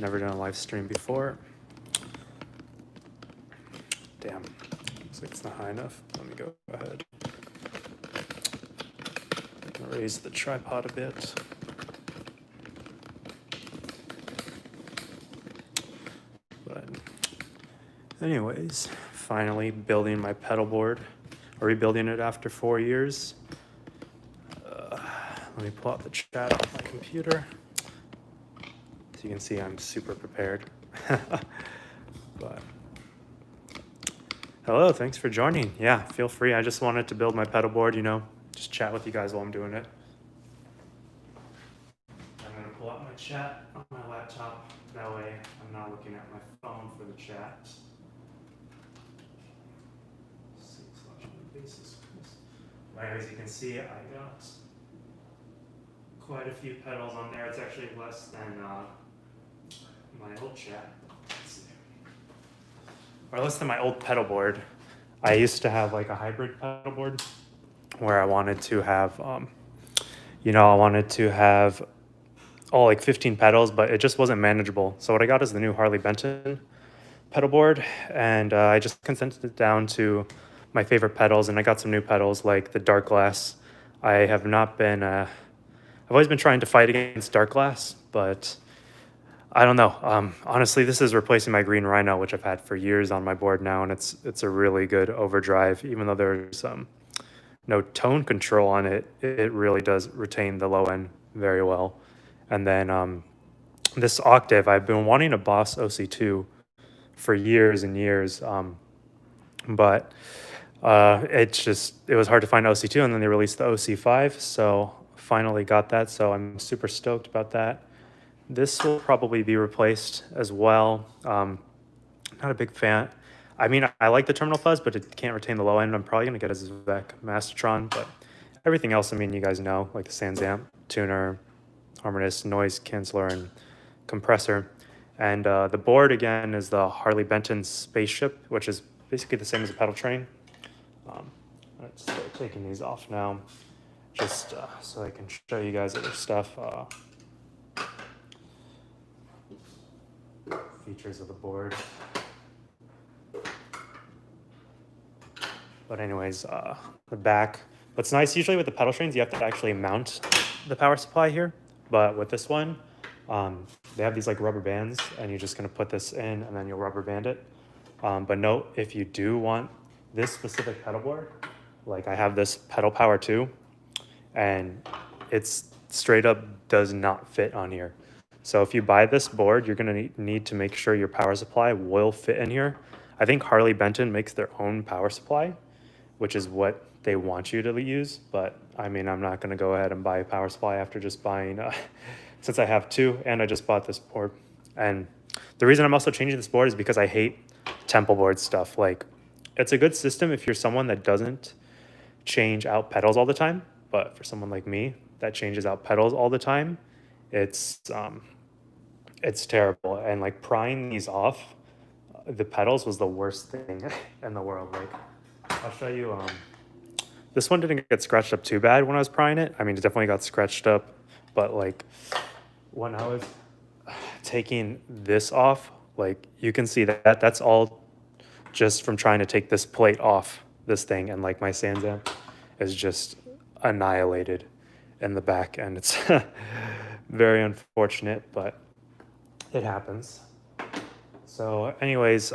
Never done a live stream before. Damn, looks like it's not high enough. Let me go ahead. Raise the tripod a bit. But anyways, finally building my pedal board, or rebuilding it after 4 years. Let me pull out the chat off my computer. As you can see, I'm super prepared. But hello, thanks for joining. Yeah, feel free. I just wanted to build my pedal board, you know, just chat with you guys while I'm doing it. I'm gonna pull out my chat on my laptop. That way I'm not looking at my phone for the chat. As you can see, I got quite a few pedals on there. It's actually less than my old chat. Let's see. Or less than my old pedal board. I used to have like a hybrid pedal board where I wanted to have, you know, I wanted to have all like 15 pedals, but it just wasn't manageable. So what I got is the new Harley Benton pedal board, and I just condensed it down to my favorite pedals, and I got some new pedals like the dark glass. I have not been, I've always been trying to fight against dark glass, but I don't know. Honestly, this is replacing my green Rhino, which I've had for years on my board now, and it's a really good overdrive. Even though there's no tone control on it, it really does retain the low end very well. And then this octave, I've been wanting a Boss OC2 for years and years, but it was hard to find OC2, and then they released the OC5, so finally got that, so I'm super stoked about that. This will probably be replaced as well. Not a big fan. I mean, I like the terminal fuzz, but it can't retain the low end. I'm probably going to get a Zvek Mastertron, but everything else, I mean, you guys know, like the Sans amp, tuner, Harmonist, noise canceller, and compressor. And the board, again, is the Harley Benton Spaceship, which is basically the same as a pedal train. Let's start taking these off now, just so I can show you guys other stuff. Features of the board. But anyways, the back. What's nice, usually with the pedal trains, you have to actually mount the power supply here. But with this one, they have these like rubber bands, and you're just gonna put this in, and then you'll rubber band it. But note, if you do want this specific pedal board, like I have this Pedal Power 2, and it's straight up does not fit on here. So if you buy this board, you're gonna need to make sure your power supply will fit in here. I think Harley Benton makes their own power supply, which is what they want you to use. But I mean, I'm not gonna go ahead and buy a power supply after just buying, since I have two, and I just bought this board. And the reason I'm also changing this board is because I hate templeboard stuff. Like, it's a good system if you're someone that doesn't change out pedals all the time, but for someone like me that changes out pedals all the time, it's terrible. And like prying these off the pedals was the worst thing in the world. Like, I'll show you, this one didn't get scratched up too bad when I was prying it. I mean, it definitely got scratched up, but like when I was taking this off, like you can see that that's all just from trying to take this plate off this thing, and like my Sans amp is just annihilated in the back, and it's very unfortunate, but it happens. So anyways,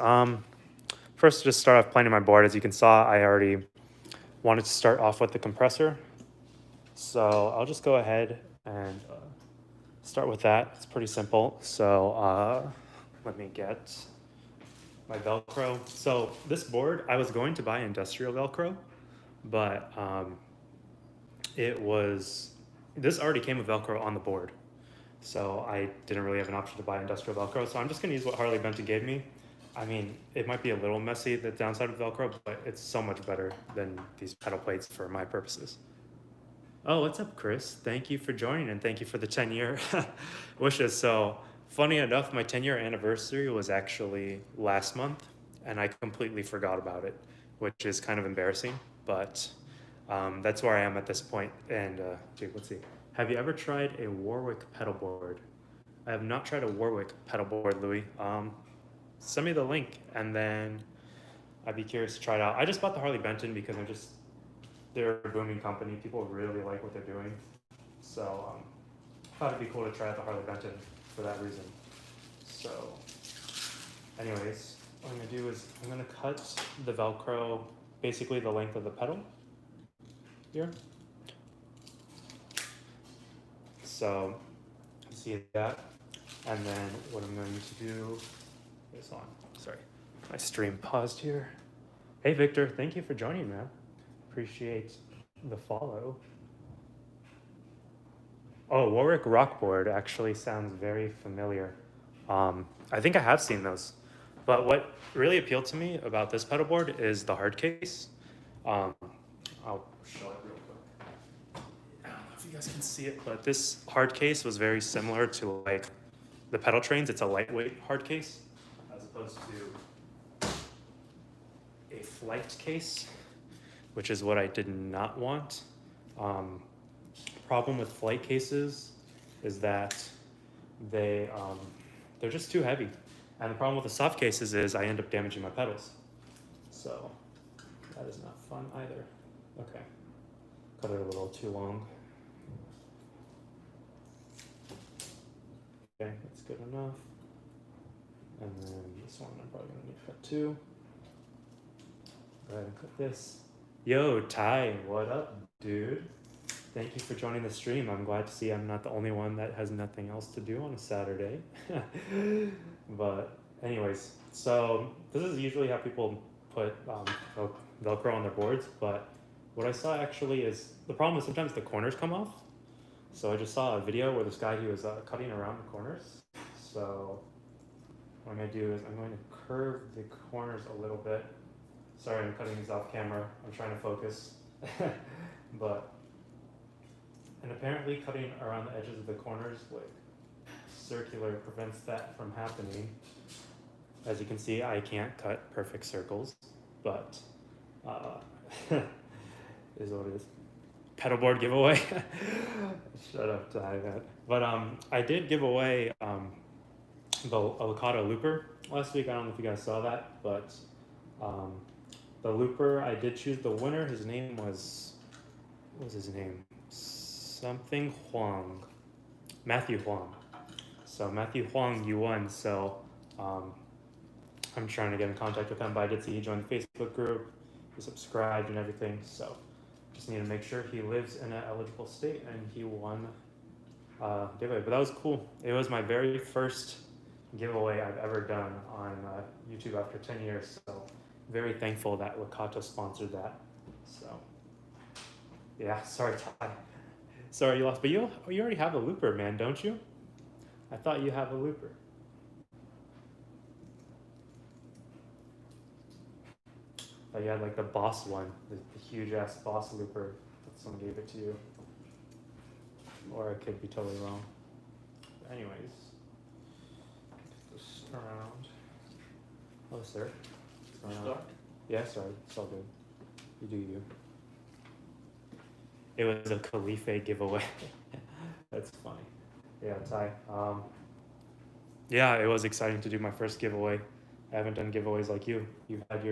first just start off planing my board. As you can saw, I already wanted to start off with the compressor, so I'll just go ahead and start with that. It's pretty simple. So let me get my Velcro. So this board, I was going to buy industrial Velcro, but this already came with Velcro on the board. So I didn't really have an option to buy industrial Velcro. So I'm just gonna use what Harley Benton gave me. I mean, it might be a little messy, the downside of Velcro, but it's so much better than these pedal plates for my purposes. Oh, what's up, Chris? Thank you for joining, and thank you for the 10-year wishes. So funny enough, my 10-year anniversary was actually last month, and I completely forgot about it, which is kind of embarrassing, but that's where I am at this point. And dude, let's see. Have you ever tried a Warwick pedal board? I have not tried a Warwick pedal board, Louis. Send me the link, and then I'd be curious to try it out. I just bought the Harley Benton because they're a booming company. People really like what they're doing. So I thought it'd be cool to try out the Harley Benton for that reason. So anyways, what I'm gonna do is I'm gonna cut the Velcro basically the length of the pedal here. So you see that, and then what I'm going to do is sorry, my stream paused here. Hey Victor, thank you for joining, man. Appreciate the follow. Oh, Warwick Rockboard actually sounds very familiar. I think I have seen those. But what really appealed to me about this pedal board is the hard case. I'll show it real quick. I don't know if you guys can see it, but this hard case was very similar to like the pedal trains. It's a lightweight hard case as opposed to a flight case, which is what I did not want. Problem with flight cases is that they're just too heavy. And the problem with the soft cases is I end up damaging my pedals. So that is not fun either. Okay, cut it a little too long. Okay, that's good enough. And then this one I'm probably gonna need to cut too. Go ahead and cut this. Yo, Ty, what up, dude? Thank you for joining the stream. I'm glad to see I'm not the only one that has nothing else to do on a Saturday. But anyways, so this is usually how people put Velcro on their boards, but what I saw actually is, the problem is sometimes the corners come off. So I just saw a video where this guy, he was cutting around the corners. So what I'm gonna do is I'm going to curve the corners a little bit. Sorry, I'm cutting these off camera. I'm trying to focus. And apparently cutting around the edges of the corners, like circular, prevents that from happening. As you can see, I can't cut perfect circles, but is what it is. Pedalboard giveaway. Shut up, Ty, man. But I did give away the Avocado looper last week. I don't know if you guys saw that, but the looper, I did choose the winner. His name was, what was his name? Something Huang, Matthew Huang. So Matthew Huang, you won. So I'm trying to get in contact with him, but I did see he joined the Facebook group, he subscribed and everything. So just need to make sure he lives in an eligible state, and he won giveaway. But that was cool. It was my very first giveaway I've ever done on YouTube after 10 years. So very thankful that Wakata sponsored that. So yeah, sorry, Ty. Sorry you lost, but you already have a looper, man, don't you? I thought you have a looper. Oh, you had like the Boss one, the huge ass Boss looper. That someone gave it to you. Or I could be totally wrong. But anyways, get this around. Oh, sir. Yeah, sorry, it's all good. You do you. It was a Khalife giveaway. That's funny. Yeah, Ty. Yeah, it was exciting to do my first giveaway. I haven't done giveaways like you. You've had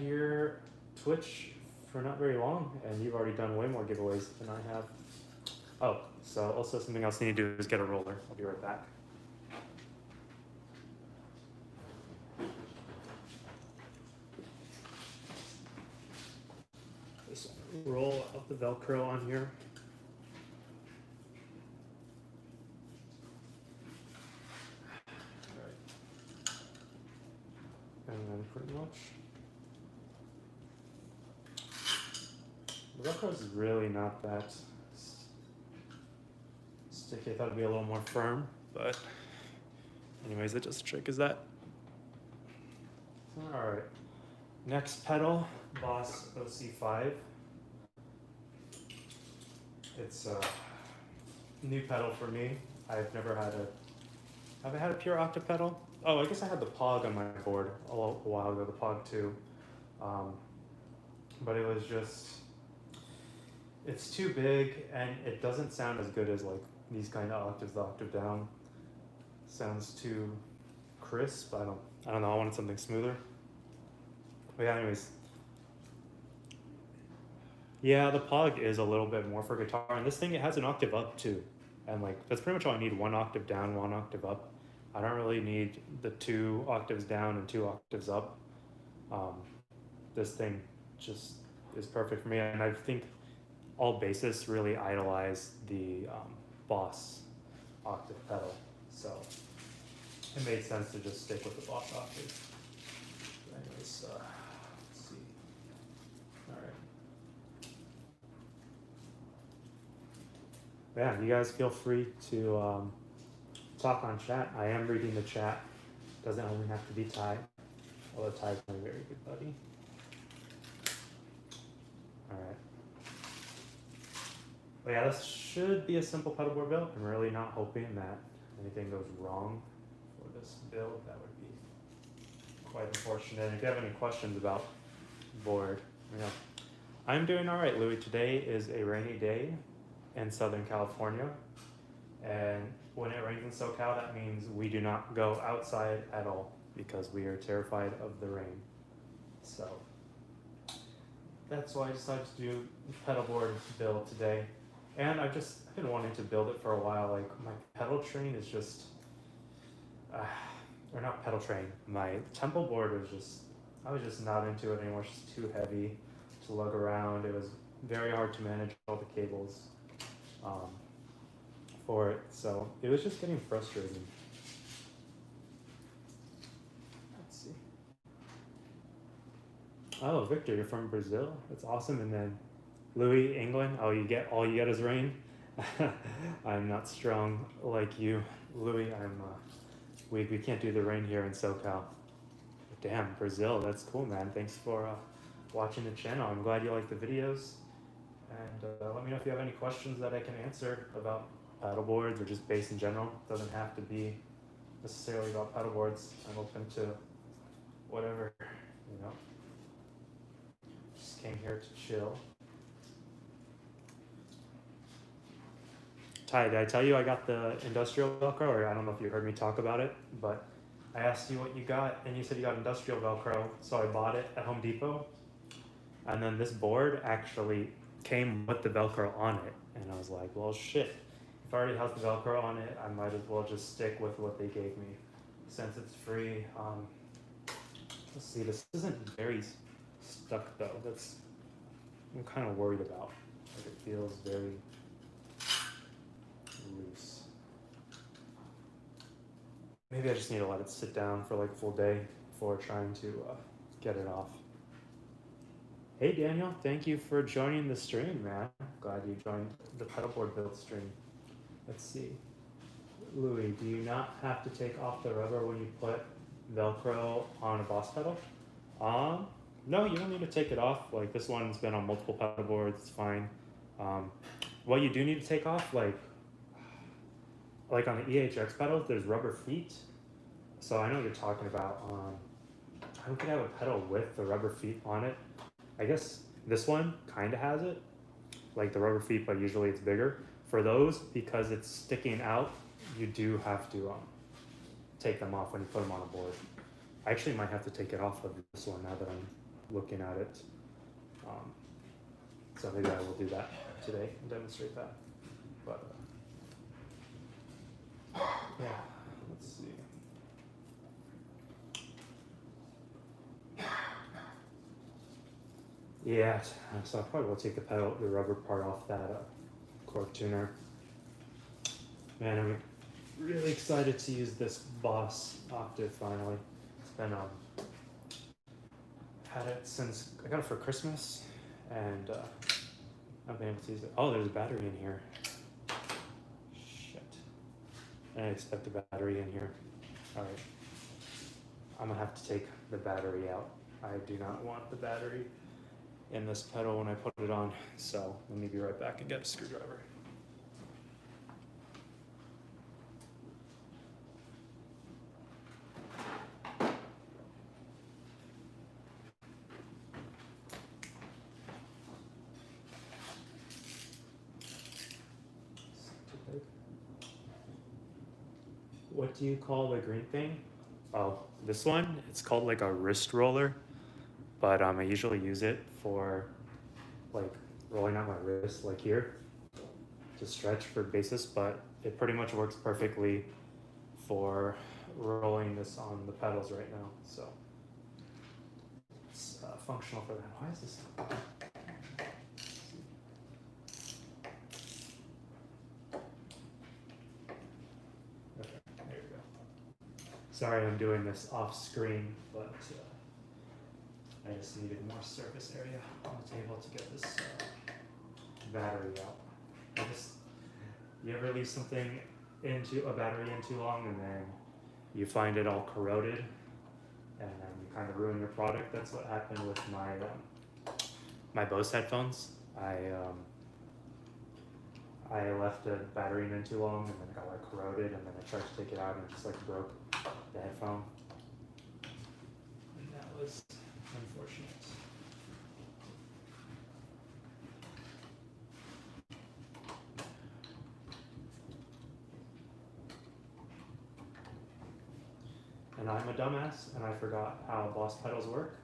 your Twitch for not very long, and you've already done way more giveaways than I have. Oh, so also something else I need to do is get a roller. I'll be right back. Just roll up the Velcro on here. And then pretty much, the Velcro is really not that sticky. I thought it'd be a little more firm, but anyways, it does the trick, is that. All right, next pedal, Boss OC5. It's a new pedal for me. I've never had have I had a pure octa pedal? Oh, I guess I had the Pog on my board a while ago, the Pog 2. But it was just, it's too big and it doesn't sound as good as like these kind of octaves, the octave down sounds too crisp. I don't know, I wanted something smoother. But yeah, anyways. Yeah, the Pog is a little bit more for guitar, and this thing, it has an octave up too. And like, that's pretty much all I need, 1 octave down, 1 octave up. I don't really need the 2 octaves down and 2 octaves up. This thing just is perfect for me, and I think all bassists really idolize the Boss octave pedal, so it made sense to just stick with the Boss octave. But anyways, let's see. All right. Yeah, you guys feel free to talk on chat. I am reading the chat. Doesn't only have to be Ty, although Ty's my very good buddy. All right. But yeah, this should be a simple pedalboard build. I'm really not hoping that anything goes wrong for this build. That would be quite unfortunate. And if you have any questions about the board, you know, I'm doing all right, Louis. Today is a rainy day in Southern California, and when it rains in SoCal, that means we do not go outside at all because we are terrified of the rain. So that's why I decided to do the pedalboard build today. And I've been wanting to build it for a while. Like, my pedal train is just, or not pedal train, my tempo board was just, I was just not into it anymore. It's just too heavy to lug around. It was very hard to manage all the cables for it. So it was just getting frustrating. Let's see. Oh, Victor, you're from Brazil? That's awesome. And then Louis, England. Oh, all you get is rain. I'm not strong like you, Louis. We can't do the rain here in SoCal. Damn, Brazil, that's cool, man. Thanks for watching the channel. I'm glad you like the videos. And let me know if you have any questions that I can answer about paddle boards or just bass in general. It doesn't have to be necessarily about paddle boards. I'm open to whatever, you know. Just came here to chill. Ty, did I tell you I got the industrial Velcro? Or I don't know if you heard me talk about it, but I asked you what you got, and you said you got industrial Velcro, so I bought it at Home Depot. And then this board actually came with the Velcro on it, and I was like, well, shit. If it already has the Velcro on it, I might as well just stick with what they gave me, since it's free. Let's see, this isn't very stuck though. I'm kind of worried about. Like, it feels very loose. Maybe I just need to let it sit down for like a full day before trying to get it off. Hey Daniel, thank you for joining the stream, man. Glad you joined the pedalboard build stream. Let's see. Louis, do you not have to take off the rubber when you put Velcro on a Boss pedal? No, you don't need to take it off. Like, this one's been on multiple pedal boards, it's fine. What you do need to take off, like on the EHX pedals, there's rubber feet. So I know what you're talking about. I don't think I have a pedal with the rubber feet on it. I guess this one kind of has it, like the rubber feet, but usually it's bigger. For those, because it's sticking out, you do have to take them off when you put them on a board. I actually might have to take it off of this one now that I'm looking at it. So maybe I will do that today and demonstrate that. But yeah, let's see. Yeah, so I probably will take the rubber part off that cork tuner. Man, I'm really excited to use this Boss octave finally. It's been had it since I got it for Christmas, and I've been able to use it. Oh, there's a battery in here. Shit, I didn't expect a battery in here. All right, I'm gonna have to take the battery out. I do not want the battery in this pedal when I put it on, so let me be right back and get a screwdriver. what do you call the green thing? Oh, this one, it's called like a wrist roller, but I usually use it for like rolling out my wrist like here to stretch for basis, but it pretty much works perfectly for rolling this on the pedals right now, so it's functional for that. Why is this? Okay, there we go. Sorry I'm doing this off screen, but I just needed more surface area on the table to get this battery out. You ever leave something into a battery in too long and then you find it all corroded and then you kind of ruin your product? That's what happened with my my Bose headphones. I left the battery in too long and then it got like corroded, and then I tried to take it out and it just like broke the headphone. And that was unfortunate. And I'm a dumbass and I forgot how Boss pedals work.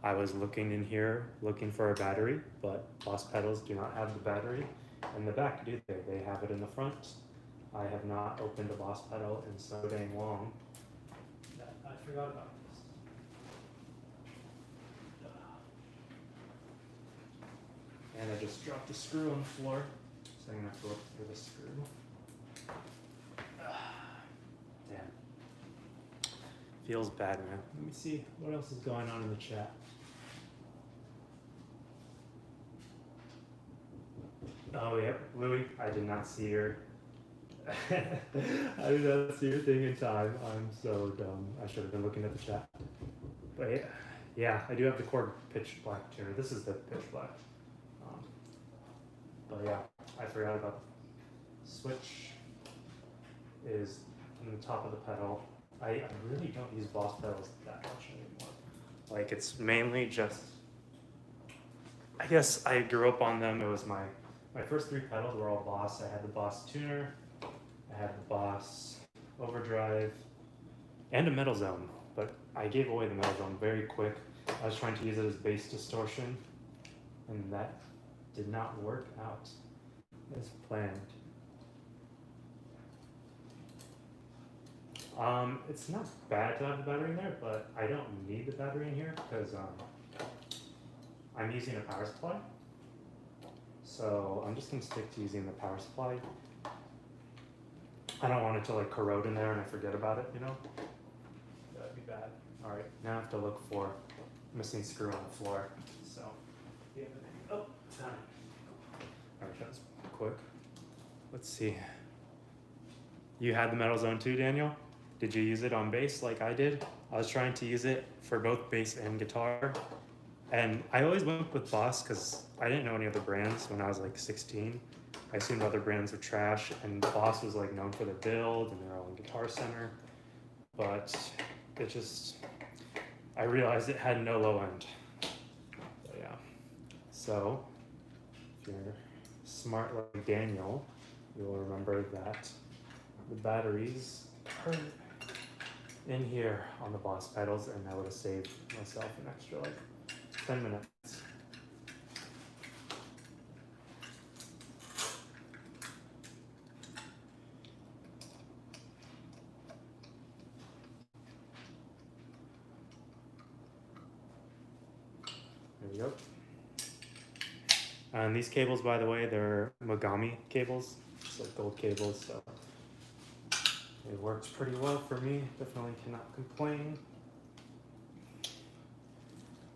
I was looking in here looking for a battery, but Boss pedals do not have the battery in the back, do they? They have it in the front. I have not opened a Boss pedal in so dang long that I forgot about this. And I just dropped a screw on the floor, so I'm gonna have to look for the screw. Damn. Feels bad, man. Let me see what else is going on in the chat. Oh yeah, Louie, I did not see your I did not see your thing in time. I'm so dumb. I should have been looking at the chat. But yeah, I do have the Korg pitch black tuner. This is the pitch black. But yeah, I forgot about the switch is in the top of the pedal. I really don't use Boss pedals that much anymore. Like, it's mainly just, I guess I grew up on them. It was my first three pedals were all Boss. I had the Boss tuner, I had the Boss Overdrive, and a Metal Zone. But I gave away the Metal Zone very quick. I was trying to use it as bass distortion, and that did not work out as planned. It's not bad to have the battery in there, but I don't need the battery in here because I'm using a power supply. So I'm just gonna stick to using the power supply. I don't want it to like corrode in there and I forget about it, you know? That'd be bad. All right, now I have to look for missing screw on the floor. So, oh, found it. All right, that was quick. Let's see. You had the Metal Zone too, Daniel? Did you use it on bass like I did? I was trying to use it for both bass and guitar. And I always went with Boss because I didn't know any other brands when I was like 16. I assumed other brands were trash, and Boss was like known for their build and their own Guitar Center. But it just, I realized it had no low end. So yeah. So if you're smart like Daniel, you'll remember that the batteries are in here on the Boss pedals, and that would have saved myself an extra like 10 minutes. There we go. And these cables, by the way, they're Mogami cables. It's like gold cables, so it works pretty well for me. Definitely cannot complain.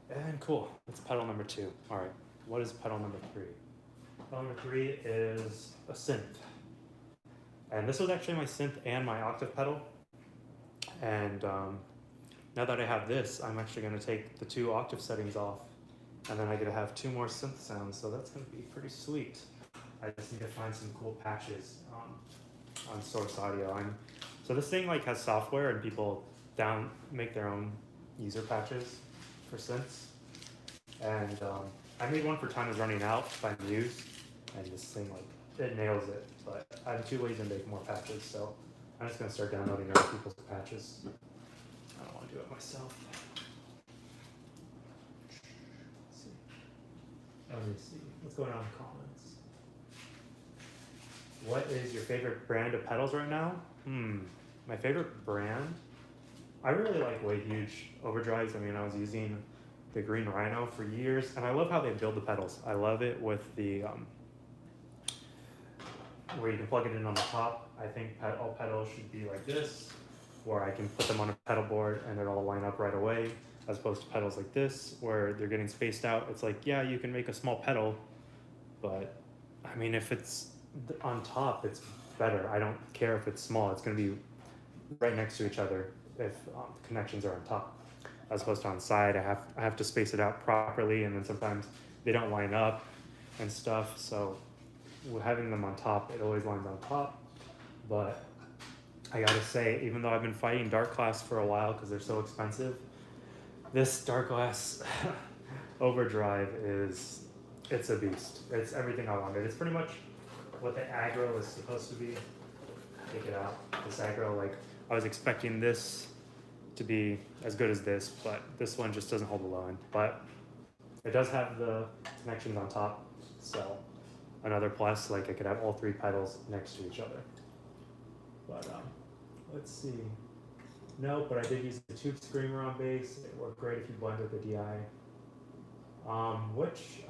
And cool, that's pedal number 2. All right, what is pedal number 3? Pedal number 3 is a synth. And this was actually my synth and my octave pedal. And now that I have this, I'm actually gonna take the 2 octave settings off, and then I get to have 2 more synth sounds, so that's gonna be pretty sweet. I just need to find some cool patches on Source Audio. So this thing like has software, and people make their own user patches for synths. And I made one for Time Is Running Out by Muse, and this thing like, it nails it, but I'm too lazy to make more patches, so I'm just gonna start downloading other people's patches. I don't want to do it myself. Let's see. Let me see. What's going on in the comments? What is your favorite brand of pedals right now? My favorite brand? I really like way huge overdrives. I mean, I was using the Green Rhino for years, and I love how they build the pedals. I love it with the where you can plug it in on the top. I think all pedals should be like this, where I can put them on a pedal board and it'll all line up right away, as opposed to pedals like this, where they're getting spaced out. It's like, yeah, you can make a small pedal, but I mean, if it's on top, it's better. I don't care if it's small. It's going to be right next to each other if the connections are on top, as opposed to on side. I have to space it out properly, and then sometimes they don't line up and stuff. So having them on top, it always lines on top. But I gotta say, even though I've been fighting dark glass for a while because they're so expensive, this dark glass Overdrive it's a beast. It's everything I wanted. It's pretty much what the aggro is supposed to be. Take it out. This aggro, like, I was expecting this to be as good as this, but this one just doesn't hold the low end. But it does have the connections on top, so another plus, like I could have all three pedals next to each other. But let's see. No, but I did use the tube screamer on bass. It worked great if you blend with the DI. Which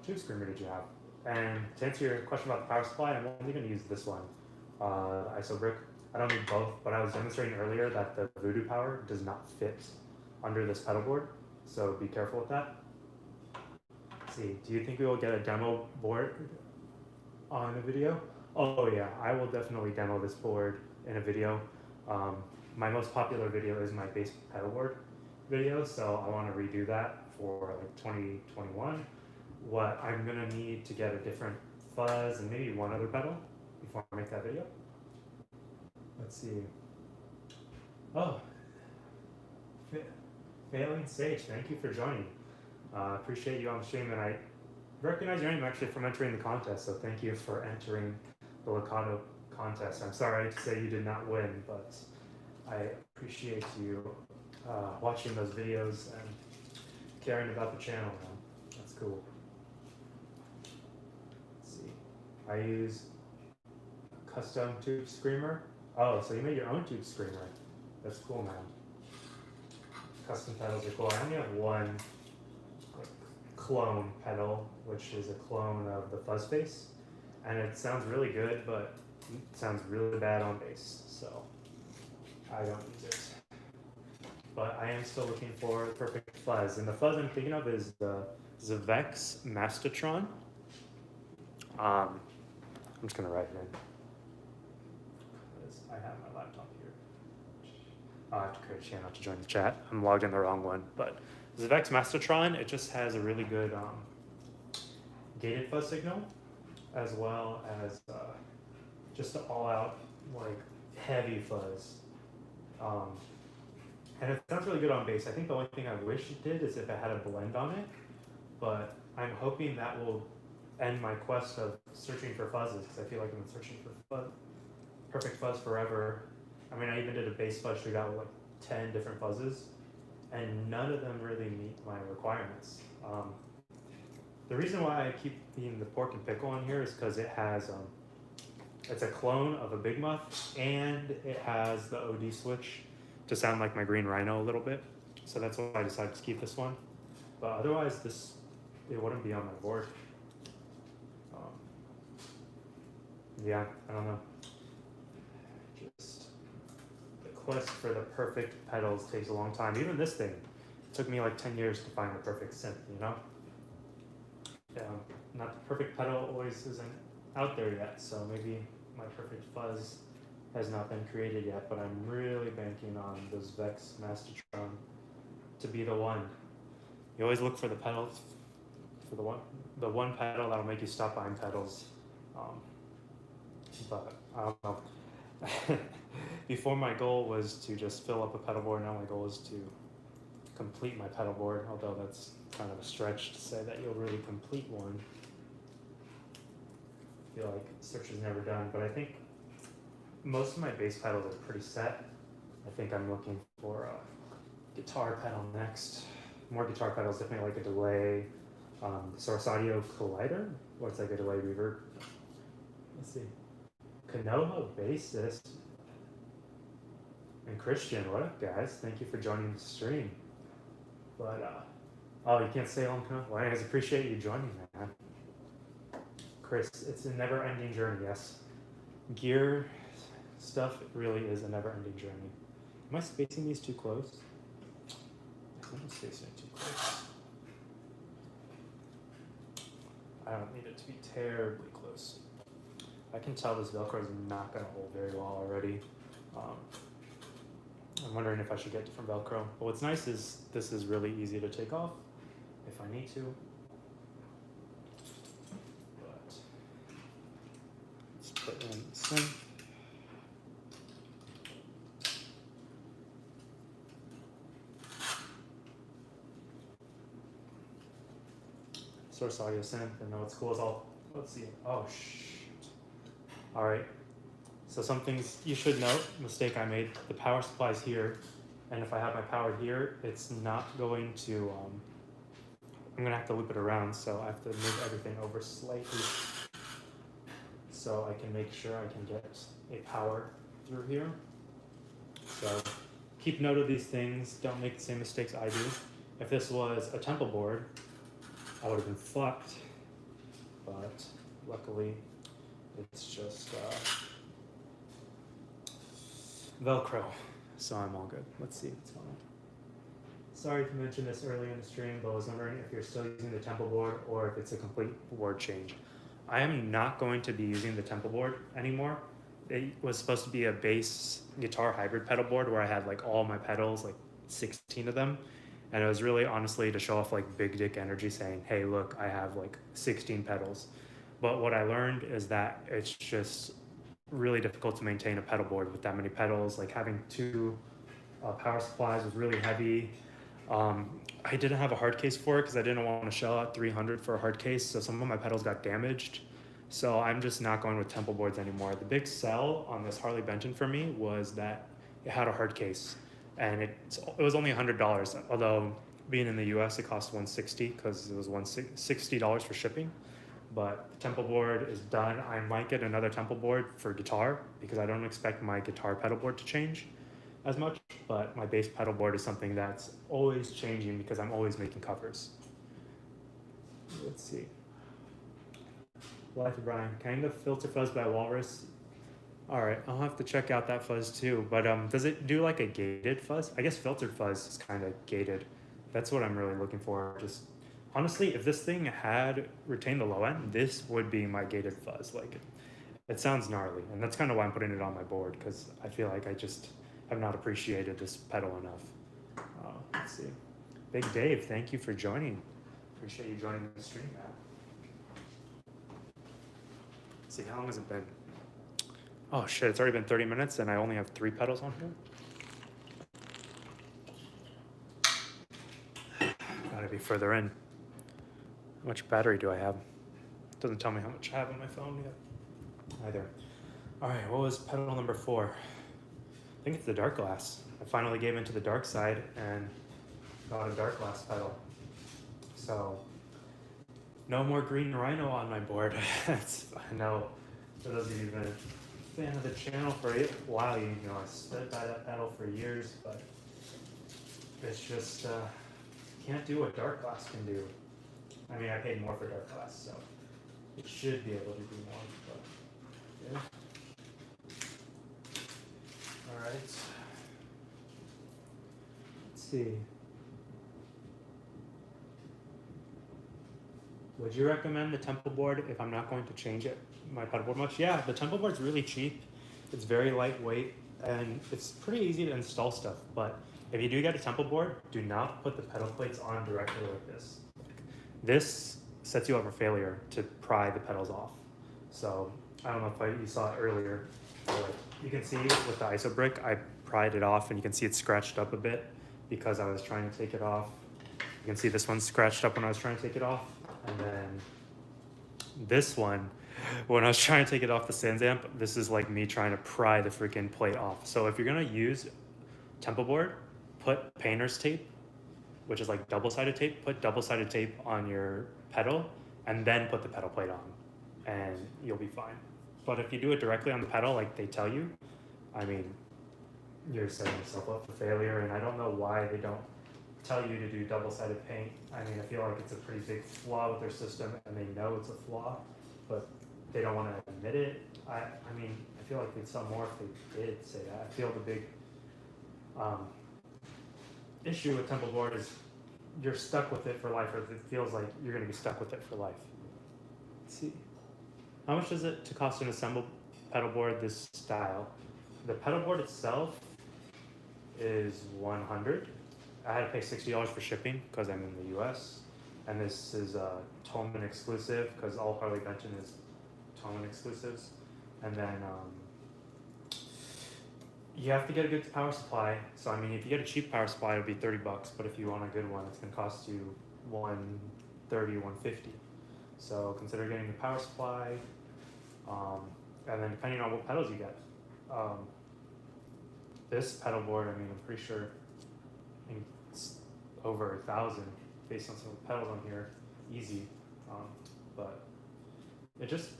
tube screamer did you have? And to answer your question about the power supply, I'm only going to use this one, ISO brick. I don't need both, but I was demonstrating earlier that the Voodoo power does not fit under this pedal board, so be careful with that. Let's see, do you think we will get a demo board on a video? Oh yeah, I will definitely demo this board in a video. My most popular video is my bass pedal board video, so I want to redo that for like 2021. What I'm gonna need to get a different fuzz and maybe one other pedal before I make that video. Let's see. Oh, Failing Sage, thank you for joining. Appreciate you on the stream, and I recognize your name actually from entering the contest, so thank you for entering the Locado contest. I'm sorry to say you did not win, but I appreciate you watching those videos and caring about the channel, man. That's cool. Let's see. I use a custom tube screamer. Oh, so you made your own tube screamer. That's cool, man. Custom pedals are cool. I only have one clone pedal, which is a clone of the Fuzz bass, and it sounds really good, but it sounds really bad on bass, so I don't use it. But I am still looking for the perfect fuzz, and the fuzz I'm thinking of is the Vex Mastatron. I'm just gonna write it in. I have my laptop here. I have to create a channel to join the chat. I'm logged in the wrong one, but the Vex Mastatron, it just has a really good gated fuzz signal, as well as just an all-out like heavy fuzz. And it sounds really good on bass. I think the only thing I wish it did is if it had a blend on it, but I'm hoping that will end my quest of searching for fuzzes, because I feel like I've been searching for perfect fuzz forever. I mean, I even did a bass fuzz shootout with like 10 different fuzzes, and none of them really meet my requirements. The reason why I keep being the pork and pickle on here is because it has, it's a clone of a Big Muff, and it has the OD switch to sound like my Green Rhino a little bit. So that's why I decided to keep this one. But otherwise, it wouldn't be on my board. Yeah, I don't know. Just the quest for the perfect pedals takes a long time. Even this thing took me like 10 years to find the perfect synth, you know? Not the perfect pedal always isn't out there yet, so maybe my perfect fuzz has not been created yet, but I'm really banking on this Vex Mastatron to be the one. You always look for the pedals, for the one pedal that'll make you stop buying pedals. But I don't know. Before, my goal was to just fill up a pedal board. Now my goal is to complete my pedal board, although that's kind of a stretch to say that you'll really complete one. I feel like search is never done, but I think most of my bass pedals are pretty set. I think I'm looking for a guitar pedal next. More guitar pedals, definitely like a delay. Source Audio Collider, or it's like a delay reverb. Let's see. Canova bassist. And Christian, what up, guys? Thank you for joining the stream. But, oh, you can't stay home, Canova? Well, I guys appreciate you joining, man. Chris, it's a never-ending journey, yes. Gear stuff really is a never-ending journey. Am I spacing these too close? I'm spacing it too close. I don't need it to be terribly close. I can tell this Velcro is not going to hold very well already. I'm wondering if I should get different Velcro. But what's nice is this is really easy to take off if I need to. But let's put in the synth. Source Audio synth, and now what's cool is let's see. Oh, shoot. All right. So some things you should note, mistake I made, the power supply is here, and if I have my power here, it's not going to, I'm gonna have to loop it around, so I have to move everything over slightly so I can make sure I can get a power through here. So keep note of these things, don't make the same mistakes I do. If this was a temple board, I would have been fucked, but luckily it's just, Velcro, so I'm all good. Let's see what's going on. Sorry to mention this early in the stream, but I was wondering if you're still using the temple board or if it's a complete board change. I am not going to be using the temple board anymore. It was supposed to be a bass guitar hybrid pedal board where I had like all my pedals, like 16 of them. And it was really honestly to show off like big dick energy saying, hey, look, I have like 16 pedals. But what I learned is that it's just really difficult to maintain a pedal board with that many pedals. Like having two power supplies was really heavy. I didn't have a hard case for it because I didn't want to shell out $300 for a hard case, so some of my pedals got damaged. So I'm just not going with temple boards anymore. The big sell on this Harley Benton for me was that it had a hard case, and it was only $100. Although being in the U.S. it cost $160 because it was $60 for shipping. But the temple board is done. I might get another temple board for guitar because I don't expect my guitar pedal board to change as much, but my bass pedal board is something that's always changing because I'm always making covers. Let's see. Life of Brian, kind of filter fuzz by Walrus. All right, I'll have to check out that fuzz too, but does it do like a gated fuzz? I guess filtered fuzz is kind of gated. That's what I'm really looking for. Just honestly, if this thing had retained the low end, this would be my gated fuzz. Like, it sounds gnarly, and that's kind of why I'm putting it on my board, because I feel like I just have not appreciated this pedal enough. Let's see. Big Dave, thank you for joining. Appreciate you joining the stream, man. Let's see, how long has it been? Oh shit, it's already been 30 minutes, and I only have 3 pedals on here. Gotta be further in. How much battery do I have? It doesn't tell me how much I have on my phone yet. Either. All right, what was pedal number 4? I think it's the dark glass. I finally gave into the dark side and got a dark glass pedal. So, no more green rhino on my board. I know, for those of you who've been a fan of the channel for a while, you know, I stood by that pedal for years, but it's just, can't do what dark glass can do. I mean, I paid more for dark glass, so it should be able to do more, but yeah. All right. Let's see. Would you recommend the temple board if I'm not going to change it, my pedal board much? Yeah, the temple board's really cheap. It's very lightweight, and it's pretty easy to install stuff, but if you do get a temple board, do not put the pedal plates on directly like this. This sets you up for failure to pry the pedals off. So I don't know if you saw it earlier, but you can see with the ISO brick, I pried it off, and you can see it's scratched up a bit because I was trying to take it off. You can see this one's scratched up when I was trying to take it off. And then this one, when I was trying to take it off the Sans amp, this is like me trying to pry the freaking plate off. So if you're gonna use templeboard, put painter's tape, which is like double-sided tape, put double-sided tape on your pedal and then put the pedal plate on and you'll be fine. But if you do it directly on the pedal like they tell you, I mean, you're setting yourself up for failure, and I don't know why they don't tell you to do double-sided paint. I mean, I feel like it's a pretty big flaw with their system and they know it's a flaw, but they don't want to admit it. I mean, I feel like they'd sell more if they did say that. I feel the big issue with templeboard is you're stuck with it for life, or it feels like you're going to be stuck with it for life. Let's see. How much does it to cost an assembled pedal board this style? The pedal board itself is $100. I had to pay $60 for shipping because I'm in the US. And this is a Tolman exclusive because all Harley Benton is Tolman exclusives. And then you have to get a good power supply. So I mean, if you get a cheap power supply, it'll be $30. But if you want a good one, it's gonna cost you $130, $150. So consider getting the power supply, and then depending on what pedals you get. This pedal board, I mean, I'm pretty sure it's over 1,000 based on some of the pedals on here, easy. But it just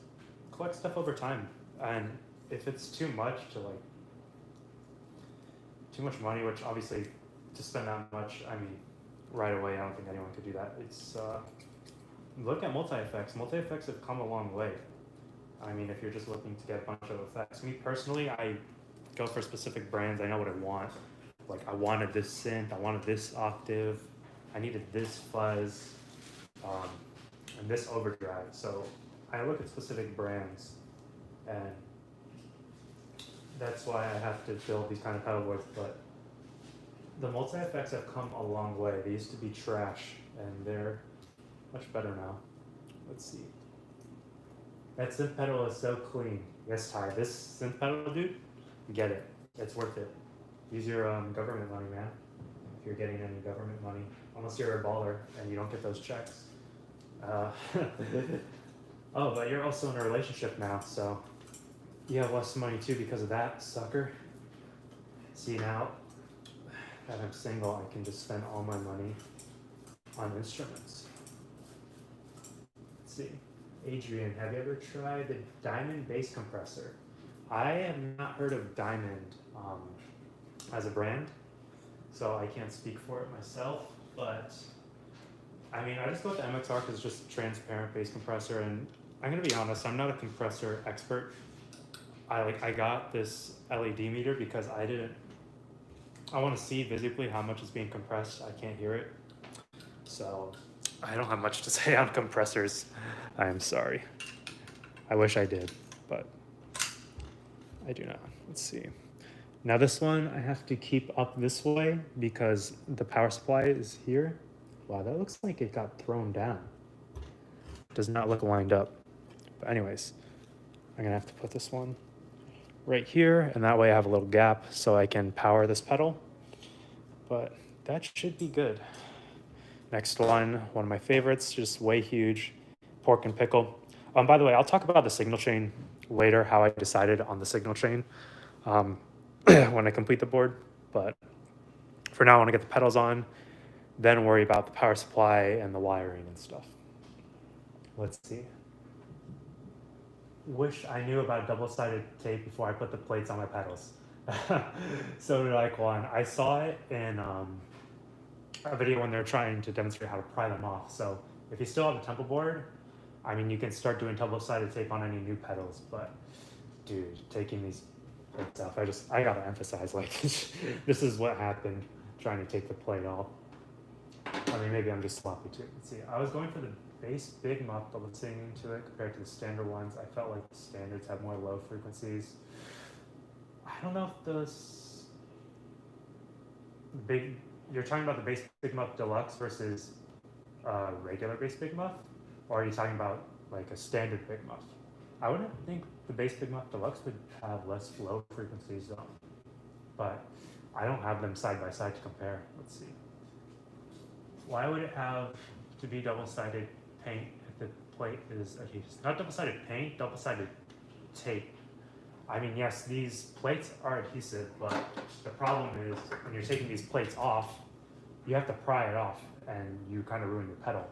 collects stuff over time, and if it's too much to like, too much money, which obviously to spend that much, I mean, right away, I don't think anyone could do that. It's look at multi-effects. Multi-effects have come a long way. I mean, if you're just looking to get a bunch of effects. Me personally, I go for specific brands. I know what I want. Like, I wanted this synth, I wanted this octave, I needed this fuzz, and this overdrive. So I look at specific brands, and that's why I have to build these kind of pedal boards. But the multi-effects have come a long way. They used to be trash, and they're much better now. Let's see. That synth pedal is so clean. Yes, Ty, this synth pedal, dude, get it. It's worth it. Use your government money, man. If you're getting any government money, unless you're a baller and you don't get those checks. Oh, but you're also in a relationship now, so you have less money too because of that, sucker. See, now that I'm single, I can just spend all my money on instruments. Let's see. Adrian, have you ever tried the Diamond bass compressor? I have not heard of Diamond as a brand, so I can't speak for it myself, but I mean, I just go with the MXR because it's just a transparent bass compressor, and I'm gonna be honest, I'm not a compressor expert. I got this LED meter because I want to see visibly how much is being compressed. I can't hear it, so I don't have much to say on compressors. I am sorry. I wish I did, but I do not. Let's see. Now this one I have to keep up this way because the power supply is here. Wow, that looks like it got thrown down. Does not look lined up. But anyways, I'm gonna have to put this one right here, and that way I have a little gap so I can power this pedal. But that should be good. Next one of my favorites, just way huge, pork and pickle. By the way, I'll talk about the signal chain later, how I decided on the signal chain when I complete the board. But for now, I want to get the pedals on, then worry about the power supply and the wiring and stuff. Let's see. Wish I knew about double-sided tape before I put the plates on my pedals. So did I, Kwan. I saw it in a video when they're trying to demonstrate how to pry them off. So if you still have a temple board, I mean, you can start doing double-sided tape on any new pedals, but dude, taking these plates off, I gotta emphasize, like, this is what happened trying to take the plate off. I mean, maybe I'm just sloppy too. Let's see, I was going for the bass big muff, but listening to it compared to the standard ones, I felt like the standards have more low frequencies. I don't know if those you're talking about the bass big muff deluxe versus regular bass big muff, or are you talking about like a standard big muff? I wouldn't think the bass big muff deluxe would have less low frequencies though, but I don't have them side by side to compare. Let's see. Why would it have to be double-sided paint if the plate is adhesive. Not double-sided paint, double-sided tape. I mean, yes, these plates are adhesive, but the problem is when you're taking these plates off, you have to pry it off and you kind of ruin your pedal.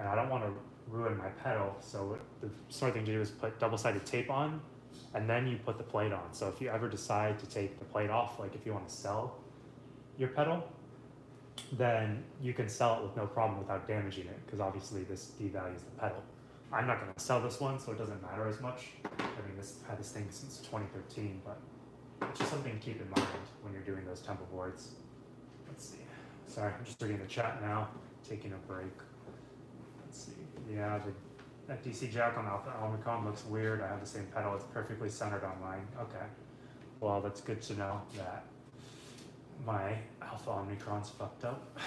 And I don't want to ruin my pedal, so the smart thing to do is put double-sided tape on and then you put the plate on. So if you ever decide to take the plate off, like if you want to sell your pedal, then you can sell it with no problem without damaging it, because obviously this devalues the pedal. I'm not going to sell this one, so it doesn't matter as much. I mean, I've had this thing since 2013, but it's just something to keep in mind when you're doing those tempo boards. Let's see. Sorry, I'm just reading the chat now, taking a break. Let's see. Yeah, that DC jack on the Alpha Omicron looks weird. I have the same pedal. It's perfectly centered on mine. Okay. Well, that's good to know that my Alpha Omicron's fucked up.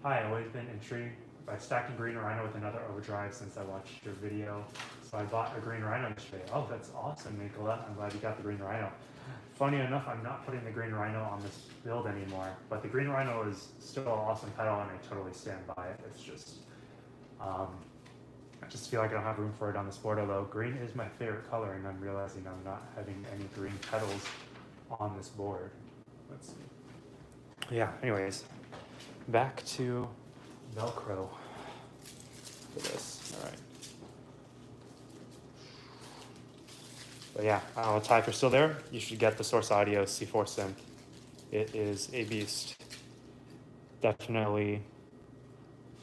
Hi, I've always been intrigued by stacking Green Rhino with another Overdrive since I watched your video. So I bought a Green Rhino yesterday. Oh, that's awesome, Nicola. I'm glad you got the Green Rhino. Funny enough, I'm not putting the Green Rhino on this build anymore, but the Green Rhino is still an awesome pedal and I totally stand by it. It's just, I just feel like I don't have room for it on this board, although green is my favorite color and I'm realizing I'm not having any green pedals on this board. Let's see. Yeah, anyways, back to Velcro for this. All right. But yeah, I don't know, Ty, if you're still there, you should get the Source Audio C4 synth. It is a beast. Definitely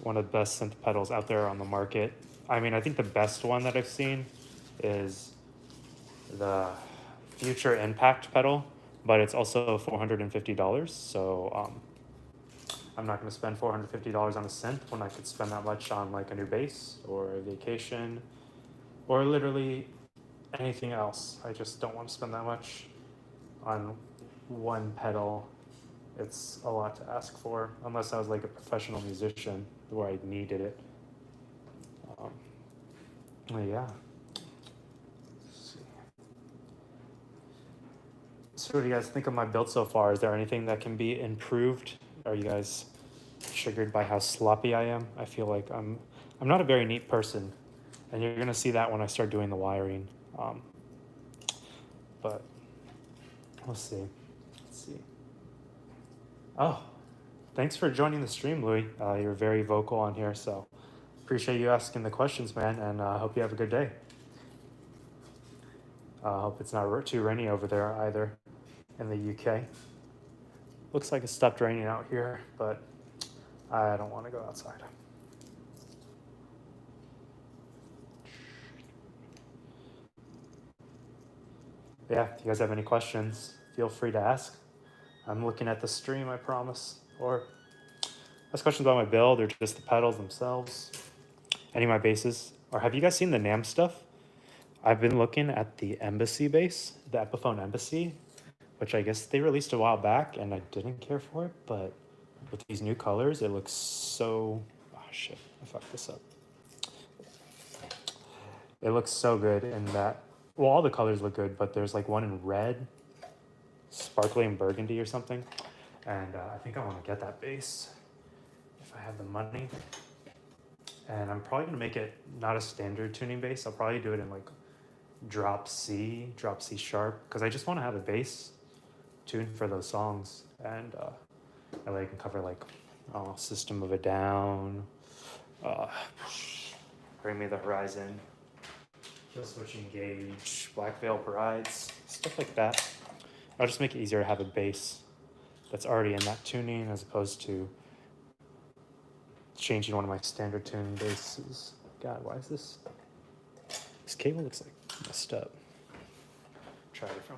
one of the best synth pedals out there on the market. I mean, I think the best one that I've seen is the Future Impact pedal, but it's also $450. So I'm not going to spend $450 on a synth when I could spend that much on like a new bass or a vacation or literally anything else. I just don't want to spend that much on one pedal. It's a lot to ask for, unless I was like a professional musician where I needed it. Yeah. Let's see. So what do you guys think of my build so far? Is there anything that can be improved? Are you guys triggered by how sloppy I am? I feel like I'm not a very neat person, and you're gonna see that when I start doing the wiring. But we'll see. Let's see. Oh, thanks for joining the stream, Louis. You're very vocal on here, so appreciate you asking the questions, man, and I hope you have a good day. Hope it's not too rainy over there either in the UK. Looks like it stopped raining out here, but I don't want to go outside. Yeah, if you guys have any questions, feel free to ask. I'm looking at the stream, I promise. Or ask questions about my build or just the pedals themselves. Any of my basses. Or have you guys seen the NAMM stuff? I've been looking at the Embassy bass, the Epiphone Embassy, which I guess they released a while back and I didn't care for it, but with these new colors, it looks so, oh shit, I fucked this up. It looks so good in that, well, all the colors look good, but there's like one in red, sparkly and burgundy or something. And I think I want to get that bass if I have the money. And I'm probably going to make it not a standard tuning bass. I'll probably do it in like drop C sharp, because I just want to have a bass tuned for those songs. And that way I can cover like System of a Down, Bring Me the Horizon, Kill Switch Engage, Black Veil Brides, stuff like that. I'll just make it easier to have a bass that's already in that tuning as opposed to changing one of my standard tune basses. God, why is this? This cable looks like messed up. Try it from.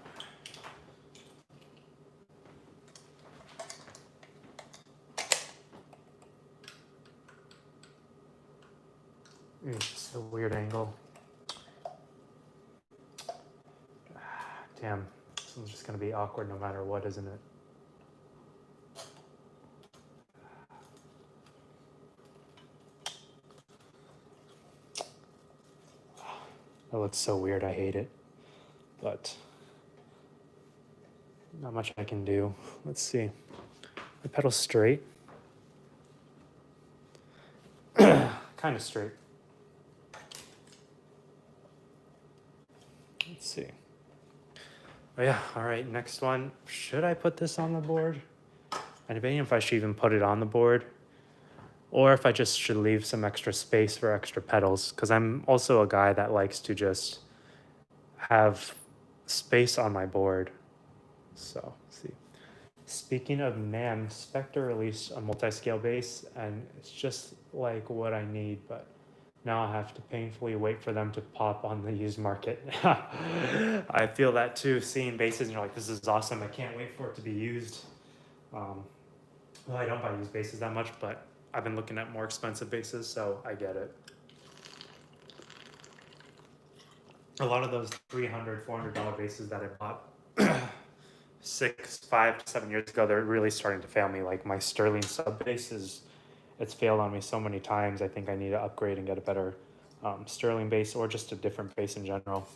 It's just a weird angle. Damn, this one's just gonna be awkward no matter what, isn't it? That looks so weird, I hate it. But not much I can do. Let's see. The pedal's straight. Kind of straight. see. Oh yeah, all right, next one. Should I put this on the board? I'm debating if I should even put it on the board or if I just should leave some extra space for extra pedals, because I'm also a guy that likes to just have space on my board. So, let's see. Speaking of NAMM, Spectre released a multi-scale bass, and it's just like what I need, but now I have to painfully wait for them to pop on the used market. I feel that too, seeing basses and you're like, this is awesome, I can't wait for it to be used. Well, I don't buy used basses that much, but I've been looking at more expensive basses, so I get it. A lot of those $300, $400 basses that I bought 5 to 7 years ago, they're really starting to fail me. Like my Sterling sub bass it's failed on me so many times. I think I need to upgrade and get a better Sterling bass or just a different bass in general.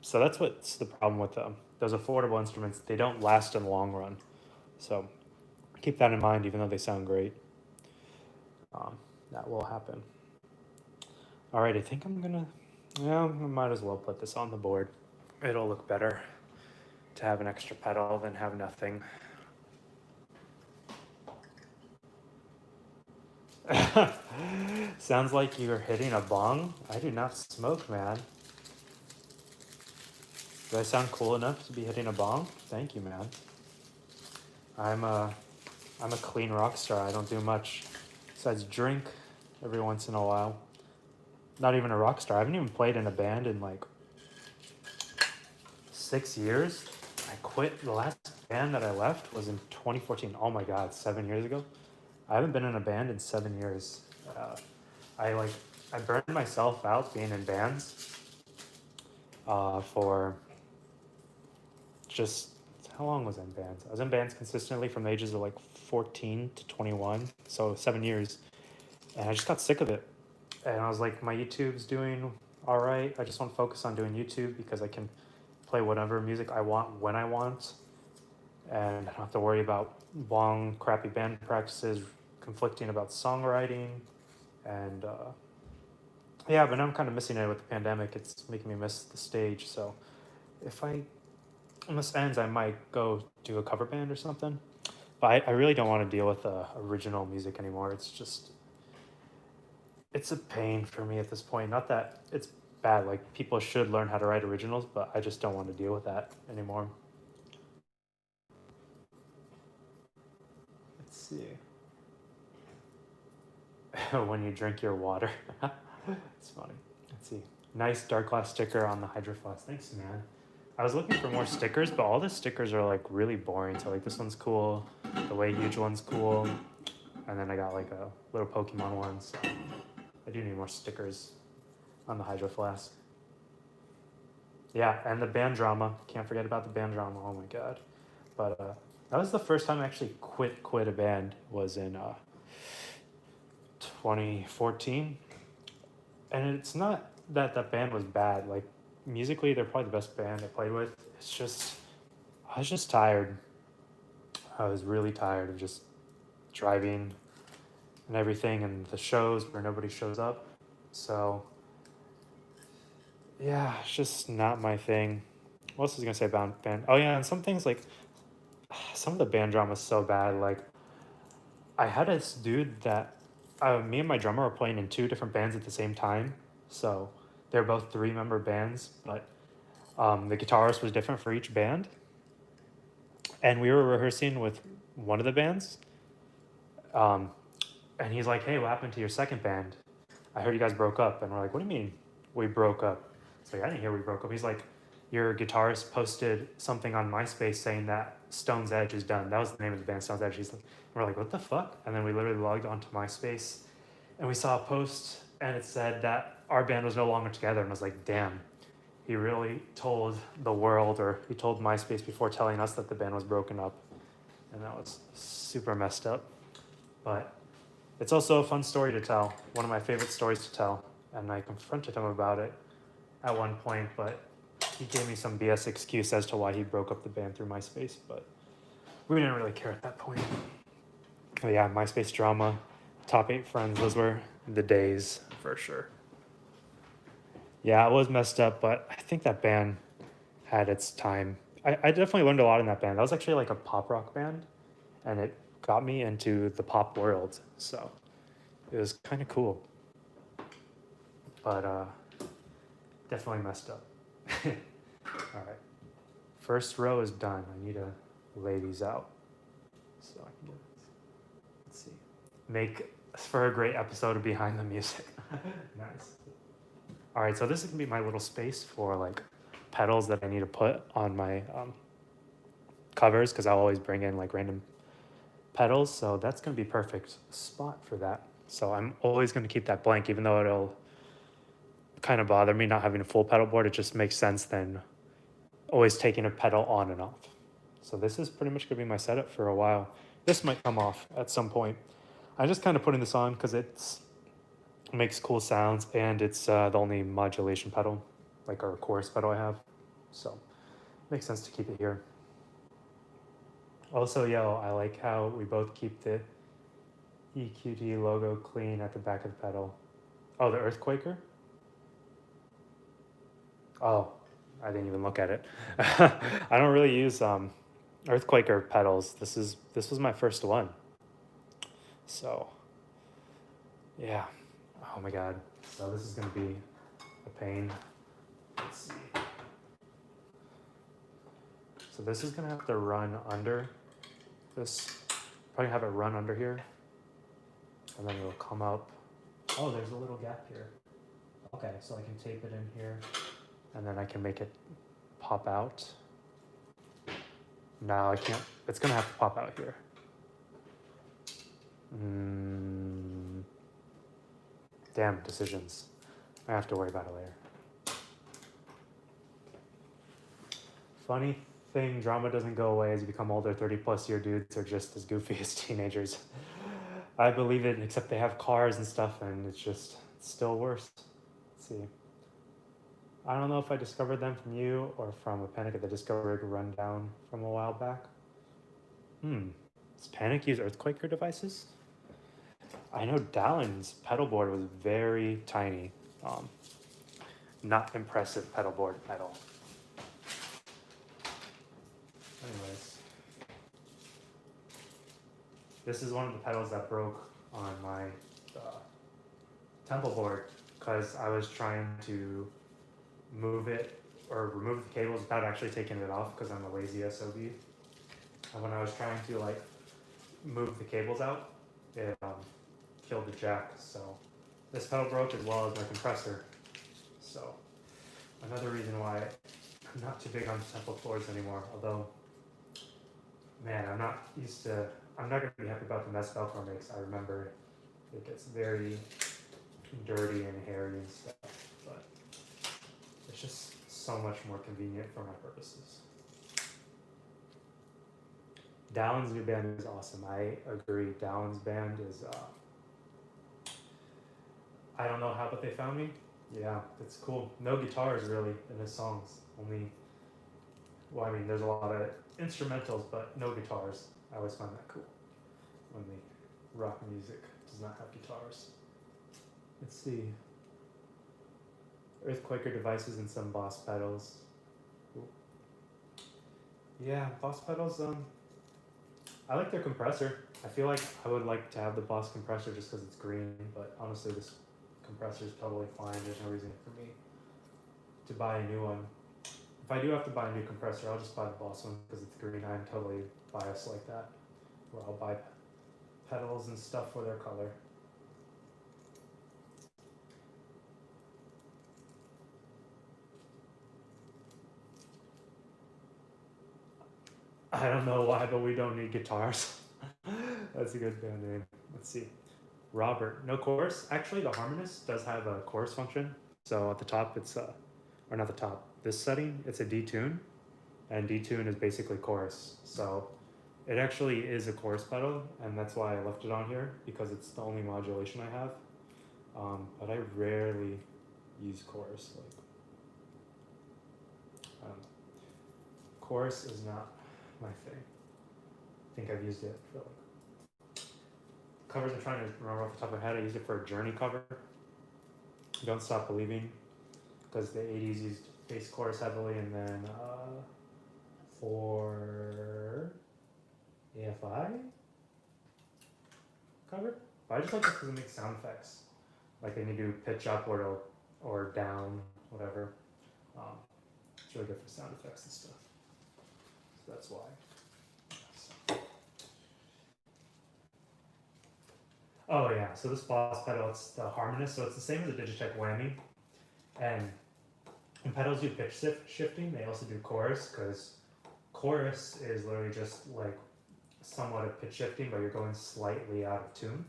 So that's what's the problem with them. Those affordable instruments, they don't last in the long run. So keep that in mind, even though they sound great. That will happen. All right, I think I'm gonna, I might as well put this on the board. It'll look better to have an extra pedal than have nothing. Sounds like you're hitting a bong. I do not smoke, man. Do I sound cool enough to be hitting a bong? Thank you, man. I'm a clean rock star. I don't do much besides drink every once in a while. Not even a rock star. I haven't even played in a band in like 6 years. I quit. The last band that I left was in 2014. Oh my God, 7 years ago. I haven't been in a band in 7 years. I burned myself out being in bands for just, how long was I in bands? I was in bands consistently from the ages of like 14 to 21, so 7 years. And I just got sick of it. And I was like, my YouTube's doing all right. I just want to focus on doing YouTube because I can play whatever music I want when I want. And I don't have to worry about long, crappy band practices, conflicting about songwriting. And yeah, but now I'm kind of missing it with the pandemic. It's making me miss the stage. So when this ends, I might go do a cover band or something. But I really don't want to deal with original music anymore. It's a pain for me at this point. Not that it's bad, like people should learn how to write originals, but I just don't want to deal with that anymore. Let's see. When you drink your water. It's funny. Let's see. Nice dark glass sticker on the Hydro Flask. Thanks, man. I was looking for more stickers, but all the stickers are like really boring. So like this one's cool. The Way Huge one's cool. And then I got like a little Pokemon one. So I do need more stickers on the Hydro Flask. Yeah, and the band drama. Can't forget about the band drama. Oh my God. But that was the first time I actually quit a band, was in 2014. And it's not that that band was bad. Like musically, they're probably the best band I played with. It's just, I was just tired. I was really tired of just driving and everything, and the shows where nobody shows up. So yeah, it's just not my thing. What else was I gonna say about band? Oh yeah, and some things like some of the band drama is so bad. Like I had this dude that me and my drummer were playing in 2 different bands at the same time. So they're both 3-member bands, but the guitarist was different for each band. And we were rehearsing with one of the bands. And he's like, hey, what happened to your second band? I heard you guys broke up. And we're like, what do you mean we broke up? It's like, I didn't hear we broke up. He's like, your guitarist posted something on MySpace saying that Stone's Edge is done. That was the name of the band, Stone's Edge. We're like, what the fuck? And then we literally logged onto MySpace and we saw a post and it said that our band was no longer together. And I was like, damn, he really told the world, or he told MySpace before telling us that the band was broken up. And that was super messed up. But it's also a fun story to tell. One of my favorite stories to tell. And I confronted him about it at one point, but he gave me some BS excuse as to why he broke up the band through MySpace, but we didn't really care at that point. But yeah, MySpace drama, top 8 friends, those were the days for sure. Yeah, it was messed up, but I think that band had its time. I definitely learned a lot in that band. That was actually like a pop rock band, and it got me into the pop world. So it was kind of cool, but definitely messed up. All right, first row is done. I need to lay these out so I can get this. Let's see. Make for a great episode of Behind the Music. Nice. All right, so this is gonna be my little space for like pedals that I need to put on my covers because I'll always bring in like random pedals. So that's gonna be perfect spot for that. So I'm always gonna keep that blank, even though it'll kind of bother me not having a full pedal board. It just makes sense then always taking a pedal on and off. So this is pretty much gonna be my setup for a while. This might come off at some point. I'm just kind of putting this on because it makes cool sounds and it's the only modulation pedal, like our chorus pedal I have. So makes sense to keep it here. Also, yo, I like how we both keep the EQT logo clean at the back of the pedal. Oh, the Earthquaker? Oh, I didn't even look at it. I don't really use Earthquaker pedals. This was my first one. So, yeah. Oh my god. So this is gonna be a pain. Let's see. So this is gonna have to run under this. Probably have it run under here, and then it'll come up. Oh, there's a little gap here. Okay, so I can tape it in here, and then I can make it pop out. No, I can't. It's gonna have to pop out here. Damn decisions. I have to worry about it later. Funny thing, drama doesn't go away as you become older. 30+ year dudes are just as goofy as teenagers. I believe it, except they have cars and stuff, and it's still worse. Let's see. I don't know if I discovered them from you or from a Panic at the Disco rundown from a while back. Does Panic use Earthquaker devices? I know Dallin's pedalboard was very tiny. Not impressive pedalboard at all. Anyways, this is one of the pedals that broke on my templeboard because I was trying to move it or remove the cables without actually taking it off because I'm a lazy SOB. And when I was trying to like move the cables out, it killed the jack. So this pedal broke as well as my compressor. So another reason why I'm not too big on tempo floors anymore. Although, man, I'm not gonna be happy about the mess Velcro makes. I remember it gets very dirty and hairy and stuff, but it's just so much more convenient for my purposes. Dallin's new band is awesome. I agree. Dallin's band is, I don't know how, but they found me. Yeah, it's cool. No guitars really in his songs. There's a lot of instrumentals, but no guitars. I always find that cool when the rock music does not have guitars. Let's see. Earthquaker devices and some Boss pedals. Ooh. Yeah, Boss pedals, I like their compressor. I feel like I would like to have the Boss compressor just because it's green, but honestly this compressor is totally fine. There's no reason for me to buy a new one. If I do have to buy a new compressor, I'll just buy the Boss one because it's green. I'm totally biased like that, where I'll buy pedals and stuff for their color. I don't know why, but we don't need guitars. That's a good band name. Let's see. Robert, no chorus. Actually, the Harmonist does have a chorus function. So at the top, it's or not the top. This setting, it's a detune, and detune is basically chorus. So it actually is a chorus pedal, and that's why I left it on here because it's the only modulation I have. But I rarely use chorus. Chorus is not my thing. I think I've used it for covers. I'm trying to remember off the top of my head. I used it for a Journey cover. Don't Stop Believing because the 80s used bass chorus heavily, and then for AFI cover. But I just like it because it makes sound effects. Like when you do pitch up or down, whatever. It's really good for sound effects and stuff. So that's why. Oh yeah, so this Boss pedal, it's the Harmonist, so it's the same as a Digitech Whammy. And when pedals do pitch shifting, they also do chorus, because chorus is literally just like somewhat of pitch shifting, but you're going slightly out of tune.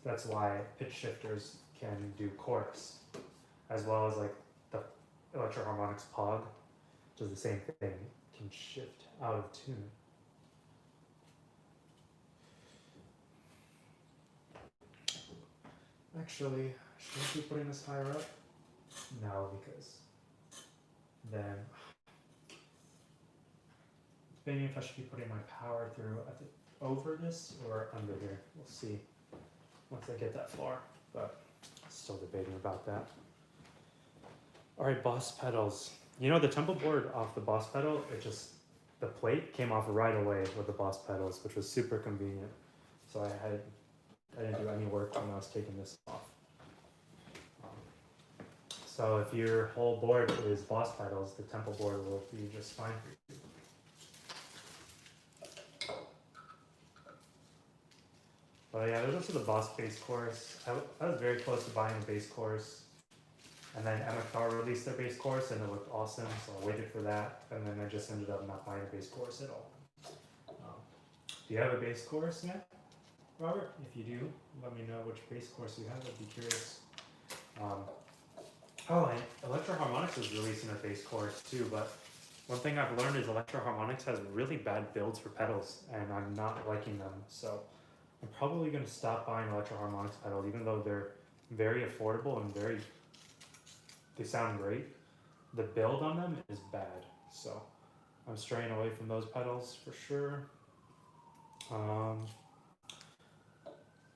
That's why pitch shifters can do chorus, as well as like the Electro-Harmonix Pog does the same thing, it can shift out of tune. Actually, should I be putting this higher up? No, because then debating if I should be putting my power through at the over this or under here. We'll see once I get that far, but still debating about that. All right, Boss pedals. You know, the templeboard off the Boss pedal, the plate came off right away with the Boss pedals, which was super convenient. So I didn't do any work when I was taking this off. So if your whole board is Boss pedals, the templeboard will be just fine for you. But yeah, there's also the Boss bass chorus. I was very close to buying a bass chorus, and then MFR released their bass chorus and it looked awesome, so I waited for that, and then I just ended up not buying a bass chorus at all. Do you have a bass chorus yet, Robert? If you do, let me know which bass chorus you have. I'd be curious. Oh, and Electro-Harmonix is releasing a bass chorus too, but one thing I've learned is Electro-Harmonix has really bad builds for pedals, and I'm not liking them, so I'm probably going to stop buying Electro-Harmonix pedals, even though they're very affordable and they sound great. The build on them is bad, so I'm straying away from those pedals for sure.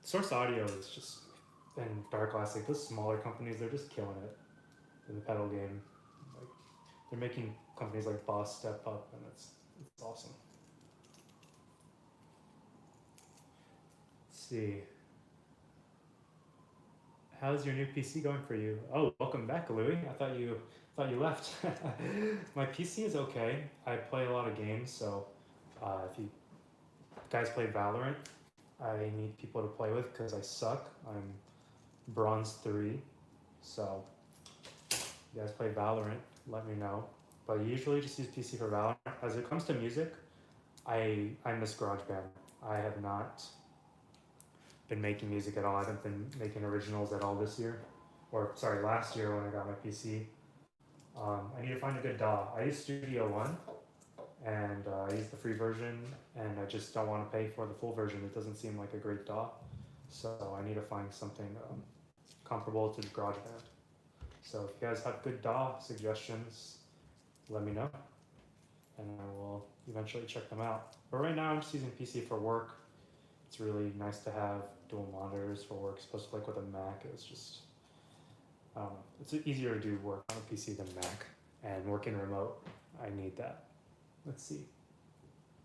Source Audio is just, and Dark Glass, like those smaller companies, they're just killing it in the pedal game. Like they're making companies like Boss step up, and it's awesome. Let's see. How's your new PC going for you? Oh, welcome back, Louie. I thought you left. My PC is okay. I play a lot of games, so if you guys play Valorant, I need people to play with because I suck. I'm bronze 3, so if you guys play Valorant, let me know. But I usually just use PC for Valorant. As it comes to music, I miss GarageBand. I have not been making music at all. I haven't been making originals at all this year, or sorry, last year when I got my PC. I need to find a good DAW. I use Studio One, and I use the free version, and I just don't want to pay for the full version. It doesn't seem like a great DAW, so I need to find something comparable to GarageBand. So if you guys have good DAW suggestions, let me know, and I will eventually check them out. But right now I'm just using PC for work. It's really nice to have dual monitors for work, especially like with a Mac. It's just, I don't know, it's easier to do work on a PC than Mac, and working remote, I need that. Let's see.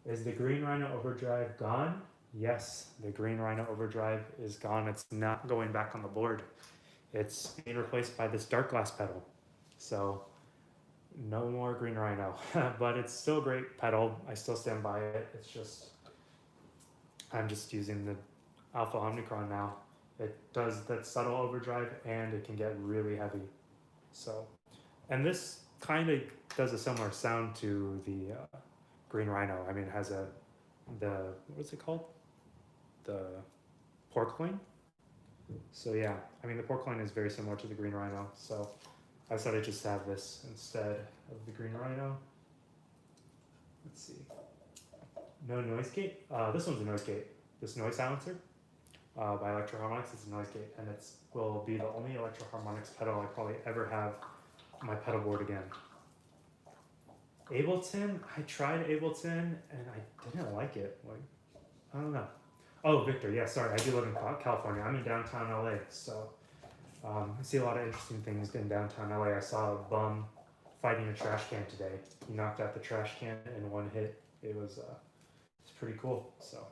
Is the Green Rhino Overdrive gone? Yes, the Green Rhino Overdrive is gone. It's not going back on the board. It's being replaced by this Dark Glass pedal. So no more Green Rhino, but it's still a great pedal. I still stand by it. It's just, I'm just using the Alpha Omnicron now. It does that subtle overdrive, and it can get really heavy. So, and this kind of does a similar sound to the Green Rhino. I mean, it has what's it called? The Porcelain. So yeah, I mean the Porcelain is very similar to the Green Rhino. So I decided just to have this instead of the Green Rhino. Let's see. No noise gate. This one's a noise gate. This noise silencer by Electro-Harmonix is a noise gate, and it will be the only Electro-Harmonix pedal I probably ever have on my pedal board again. Ableton, I tried Ableton and I didn't like it. Like, I don't know. Oh, Victor, yeah, sorry, I do live in California. I'm in downtown LA, so I see a lot of interesting things in downtown LA. I saw a bum fighting a trash can today. He knocked out the trash can in one hit. It's pretty cool. So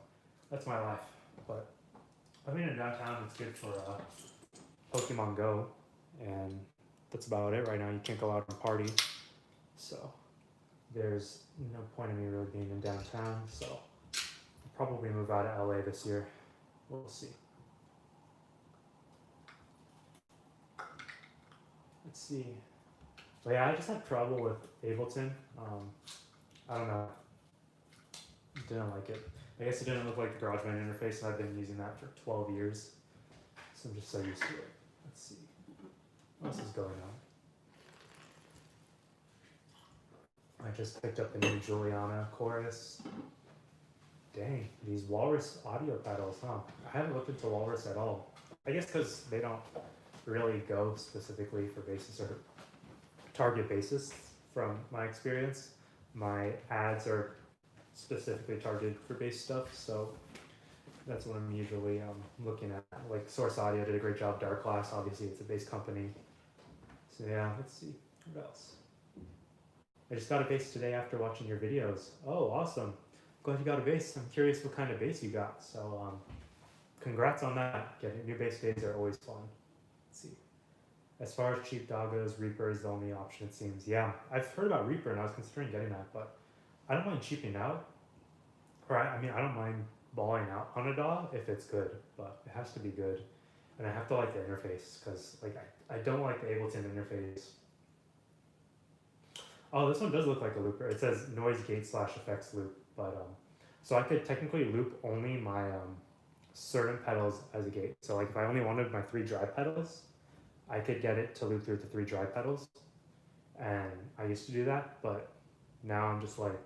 that's my life. But living in downtown, it's good for Pokemon Go, and that's about it right now. You can't go out and party, so there's no point in me really being in downtown. So I'll probably move out of LA this year. We'll see. Let's see. But yeah, I just had trouble with Ableton. I don't know. Didn't like it. I guess it didn't look like the GarageBand interface, and I've been using that for 12 years. So I'm just so used to it. Let's see. What else is going on? I just picked up the new Juliana chorus. Dang, these Walrus audio pedals, huh? I haven't looked into Walrus at all. I guess because they don't really go specifically for basses or target bassists from my experience. My ads are specifically targeted for bass stuff, so that's what I'm usually looking at. Like Source Audio did a great job. Dark Class, obviously, it's a bass company. So yeah, let's see. What else? I just got a bass today after watching your videos. Oh, awesome. Glad you got a bass. I'm curious what kind of bass you got. So congrats on that. Getting new bass days are always fun. Let's see. As far as cheap dog goes, Reaper is the only option, it seems. Yeah, I've heard about Reaper and I was considering getting that, but I don't mind cheaping out. Or I mean, I don't mind balling out on a DAW if it's good, but it has to be good. And I have to like the interface, because like I don't like the Ableton interface. Oh, this one does look like a looper. It says noise gate / effects loop, but so I could technically loop only my certain pedals as a gate. So like if I only wanted my 3 dry pedals, I could get it to loop through the 3 dry pedals. And I used to do that, but now I'm just like,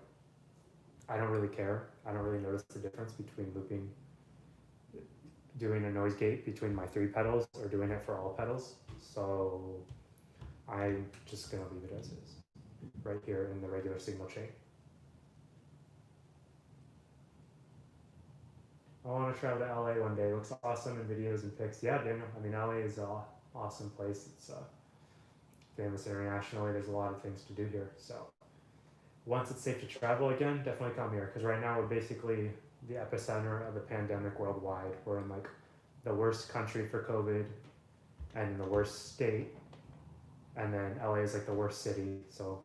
I don't really care. I don't really notice the difference between looping, doing a noise gate between my 3 pedals or doing it for all pedals. So I'm just gonna leave it as is, right here in the regular signal chain. I want to travel to LA one day. It looks awesome in videos and pics. Yeah, Daniel. I mean, LA is an awesome place. It's famous internationally. There's a lot of things to do here. So once it's safe to travel again, definitely come here. Because right now we're basically the epicenter of the pandemic worldwide. We're in like the worst country for COVID and in the worst state. And then LA is like the worst city. So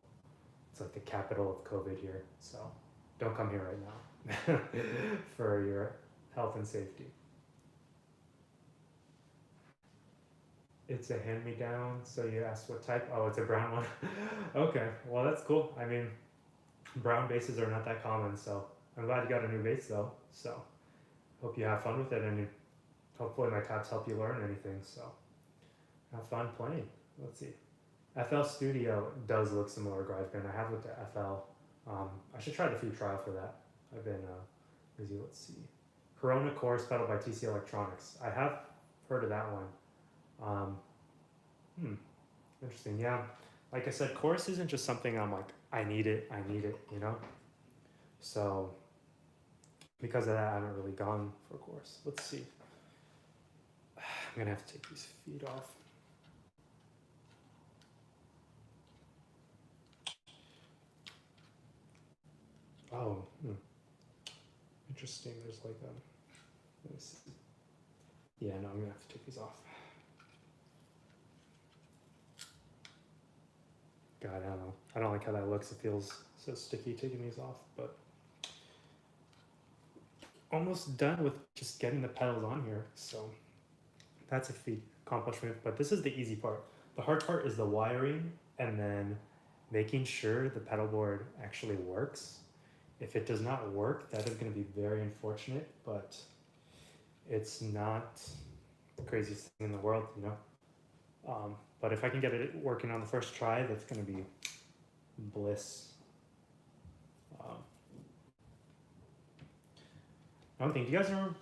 it's like the capital of COVID here. So don't come here right now for your health and safety. It's a hand-me-down, so you asked what type? Oh, it's a brown one. Okay, well that's cool. I mean, brown basses are not that common, so I'm glad you got a new bass though. So hope you have fun with it, and hopefully my tabs help you learn anything. So have fun playing. Let's see. FL Studio does look similar to GarageBand. I have looked at FL. I should try the free trial for that. I've been busy. Let's see. Corona Chorus Pedal by TC Electronics. I have heard of that one. Interesting. Yeah, like I said, chorus isn't just something I'm like, I need it, you know? So because of that, I haven't really gone for chorus. Let's see. I'm gonna have to take these feet off. Oh, interesting. There's like let me see. Yeah, no, I'm gonna have to take these off. God, I don't know. I don't like how that looks. It feels so sticky taking these off, but almost done with just getting the pedals on here. So that's a feat accomplishment, but this is the easy part. The hard part is the wiring and then making sure the pedal board actually works. If it does not work, that is going to be very unfortunate, but it's not the craziest thing in the world, you know? But if I can get it working on the first try, that's going to be bliss. One thing, do you guys know,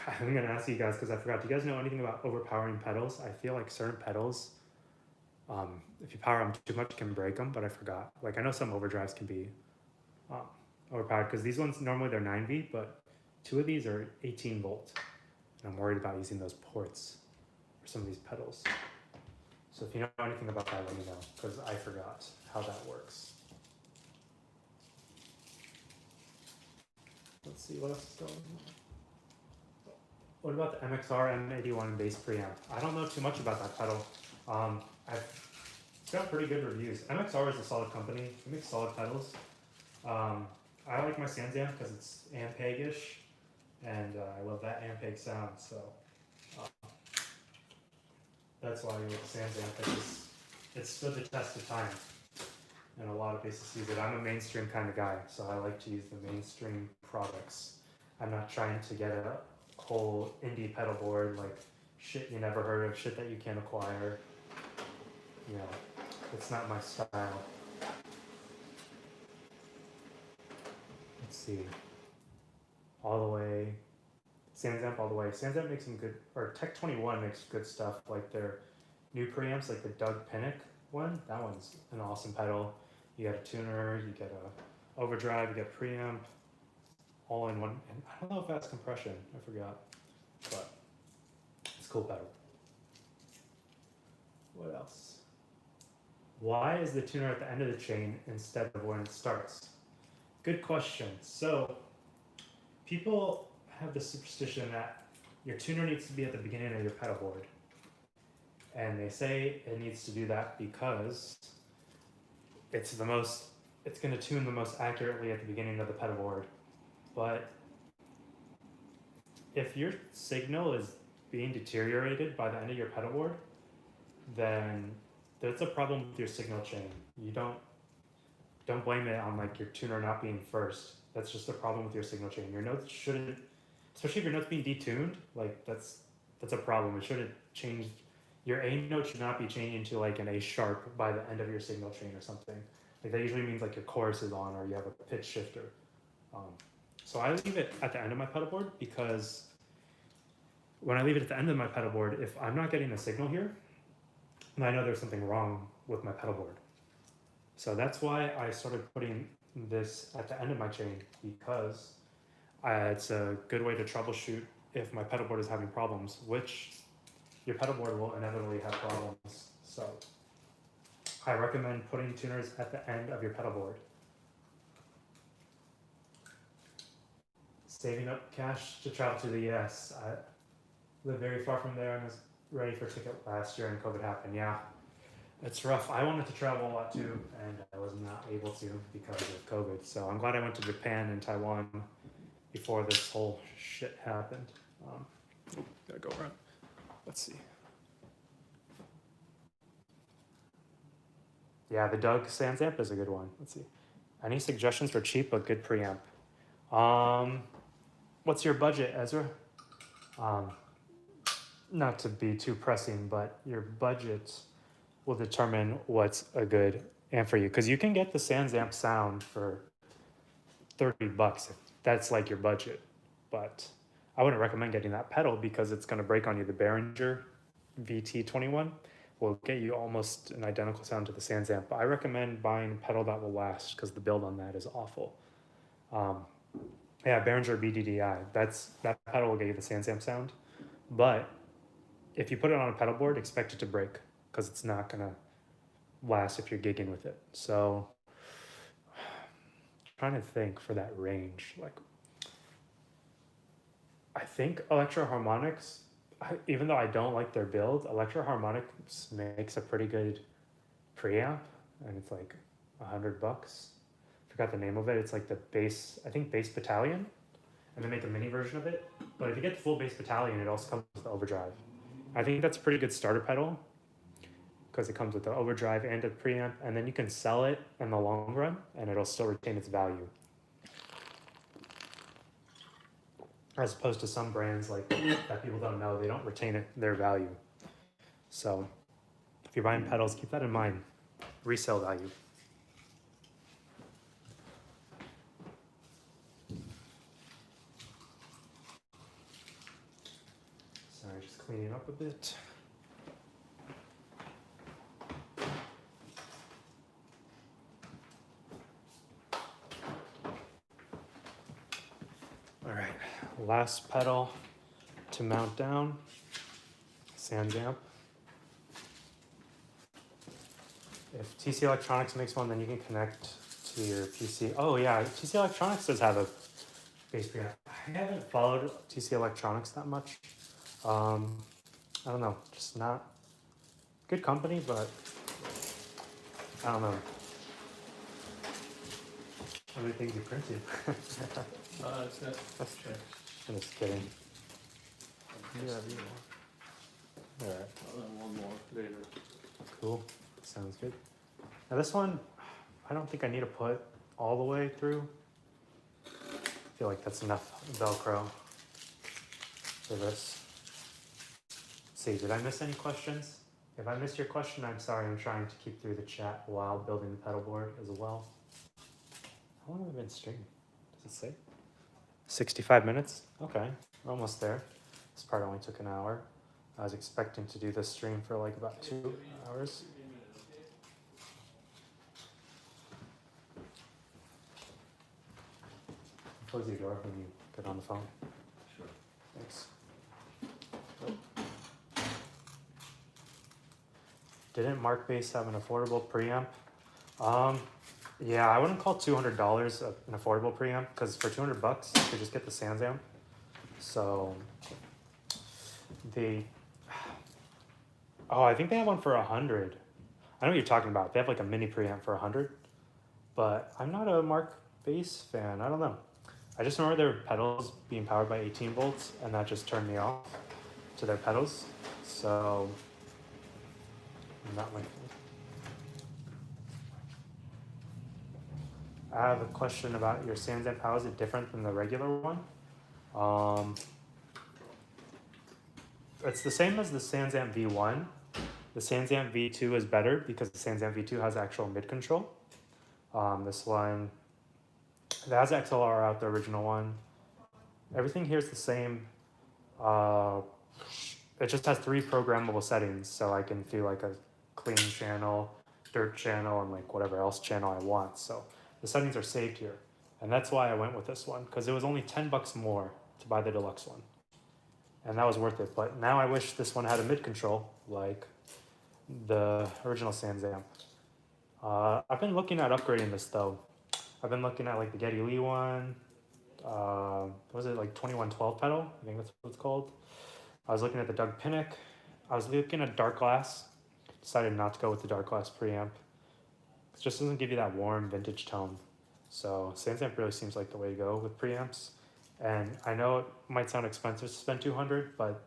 I'm going to ask you guys because I forgot, do you guys know anything about overpowering pedals? I feel like certain pedals, if you power them too much, can break them, but I forgot. Like I know some overdrives can be overpowered because these ones, normally they're 9V, but 2 of these are 18 volt. And I'm worried about using those ports for some of these pedals. So if you know anything about that, let me know, because I forgot how that works. Let's see what else is going on. What about the MXR M81 bass preamp? I don't know too much about that pedal. It's got pretty good reviews. MXR is a solid company. It makes solid pedals. I like my SansAmp because it's Ampeg-ish, and I love that Ampeg sound. So that's why I like SansAmp. It's stood the test of time, and a lot of places use it. I'm a mainstream kind of guy, so I like to use the mainstream products. I'm not trying to get a whole indie pedal board like shit you never heard of, shit that you can't acquire. You know, it's not my style. Let's see. All the way. SansAmp all the way. SansAmp makes some good, or Tech 21 makes good stuff, like their new preamps, like the Doug Pinnock one. That one's an awesome pedal. You get a tuner, you get a overdrive, you get a preamp, all in one. And I don't know if that's compression, I forgot, but it's a cool pedal. What else? Why is the tuner at the end of the chain instead of when it starts? Good question. So people have the superstition that your tuner needs to be at the beginning of your pedal board. And they say it needs to do that because it's going to tune the most accurately at the beginning of the pedal board. But if your signal is being deteriorated by the end of your pedal board, then there's a problem with your signal chain. You don't blame it on like your tuner not being first. That's just a problem with your signal chain. Your notes shouldn't, especially if your notes being detuned, like that's a problem. It shouldn't change. Your A note should not be changing to like an A sharp by the end of your signal chain or something. Like that usually means like your chorus is on or you have a pitch shifter. So I leave it at the end of my pedal board because when I leave it at the end of my pedal board, if I'm not getting a signal here, then I know there's something wrong with my pedal board. So that's why I started putting this at the end of my chain, because it's a good way to troubleshoot if my pedal board is having problems, which your pedal board will inevitably have problems. So I recommend putting tuners at the end of your pedal board. Saving up cash to travel to the US. I live very far from there and was ready for a ticket last year and COVID happened. Yeah, it's rough. I wanted to travel a lot too, and I was not able to because of COVID. So I'm glad I went to Japan and Taiwan before this whole shit happened. Gotta go around. Let's see. Yeah, the Doug SansAmp is a good one. Let's see. Any suggestions for cheap but good preamp? What's your budget, Ezra? Not to be too pressing, but your budget will determine what's a good amp for you. Because you can get the SansAmp sound for $30 if that's like your budget. But I wouldn't recommend getting that pedal because it's going to break on you. The Behringer VT21 will get you almost an identical sound to the SansAmp. But I recommend buying a pedal that will last because the build on that is awful. Yeah, Behringer BDDI. That pedal will get you the SansAmp sound. But if you put it on a pedal board, expect it to break because it's not going to last if you're gigging with it. So trying to think for that range. Like, I think Electro Harmonics, even though I don't like their build, Electro Harmonics makes a pretty good preamp, and it's like $100. Forgot the name of it. It's like the bass, I think Bass Battalion, and they make a mini version of it. But if you get the full Bass Battalion, it also comes with the Overdrive. I think that's a pretty good starter pedal because it comes with the Overdrive and a preamp, and then you can sell it in the long run, and it'll still retain its value. As opposed to some brands like that people don't know, they don't retain their value. So if you're buying pedals, keep that in mind. Resale value. Sorry, just cleaning up a bit. All right, last pedal to mount down, SansAmp. If TC Electronics makes one, then you can connect to your PC. Oh yeah, TC Electronics does have a bass preamp. I haven't followed TC Electronics that much. I don't know, just not good company, but I don't know. How many things you printed? It's not. Sure. I'm just kidding. Yeah, All right, one more later. cool. Sounds good. Now this one, I don't think I need to put all the way through. I feel like that's enough Velcro for this. Let's see, did I miss any questions? If I missed your question, I'm sorry. I'm trying to keep through the chat while building the pedal board as well. How long have I been streaming? Does it say? 65 minutes? Okay, we're almost there. This part only took an hour. I was expecting to do this stream for like about 2 hours. Close your door when you get on the phone. Sure. Thanks. Didn't Mark Bass have an affordable preamp? Yeah, I wouldn't call $200 an affordable preamp because for $200 you could just get the Sans amp. So I think they have one for $100. I know what you're talking about. They have like a mini preamp for $100, but I'm not a Mark Bass fan. I don't know. I just remember their pedals being powered by 18 volts, and that just turned me off to their pedals. So not my. I have a question about your Sans amp. How is it different than the regular one? It's the same as the Sans amp V1. The Sans amp V2 is better because the Sans amp V2 has actual mid control. This one, it has XLR out, the original one. Everything here is the same. It just has 3 programmable settings, so I can do like a clean channel, dirt channel, and like whatever else channel I want. So the settings are saved here. And that's why I went with this one, because it was only $10 more to buy the deluxe one. And that was worth it. But now I wish this one had a mid control like the original Sans amp. I've been looking at upgrading this though. I've been looking at like the Geddy Lee one. What was it, like 2112 pedal? I think that's what it's called. I was looking at the Doug Pinnock. I was looking at Dark Glass. Decided not to go with the Dark Glass preamp. It just doesn't give you that warm vintage tone. So Sans amp really seems like the way to go with preamps. And I know it might sound expensive to spend $200, but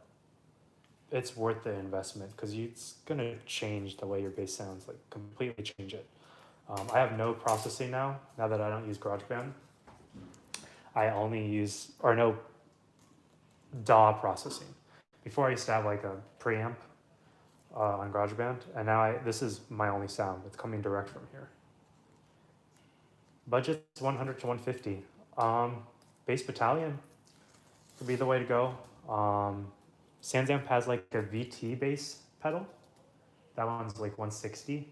it's worth the investment because it's gonna change the way your bass sounds, like completely change it. I have no processing now that I don't use GarageBand. I only use, or no DAW processing. Before I used to have like a preamp on GarageBand, and now this is my only sound. It's coming direct from here. Budget's 100 to 150. Bass Battalion would be the way to go. Sans amp has like a VT bass pedal. That one's like 160.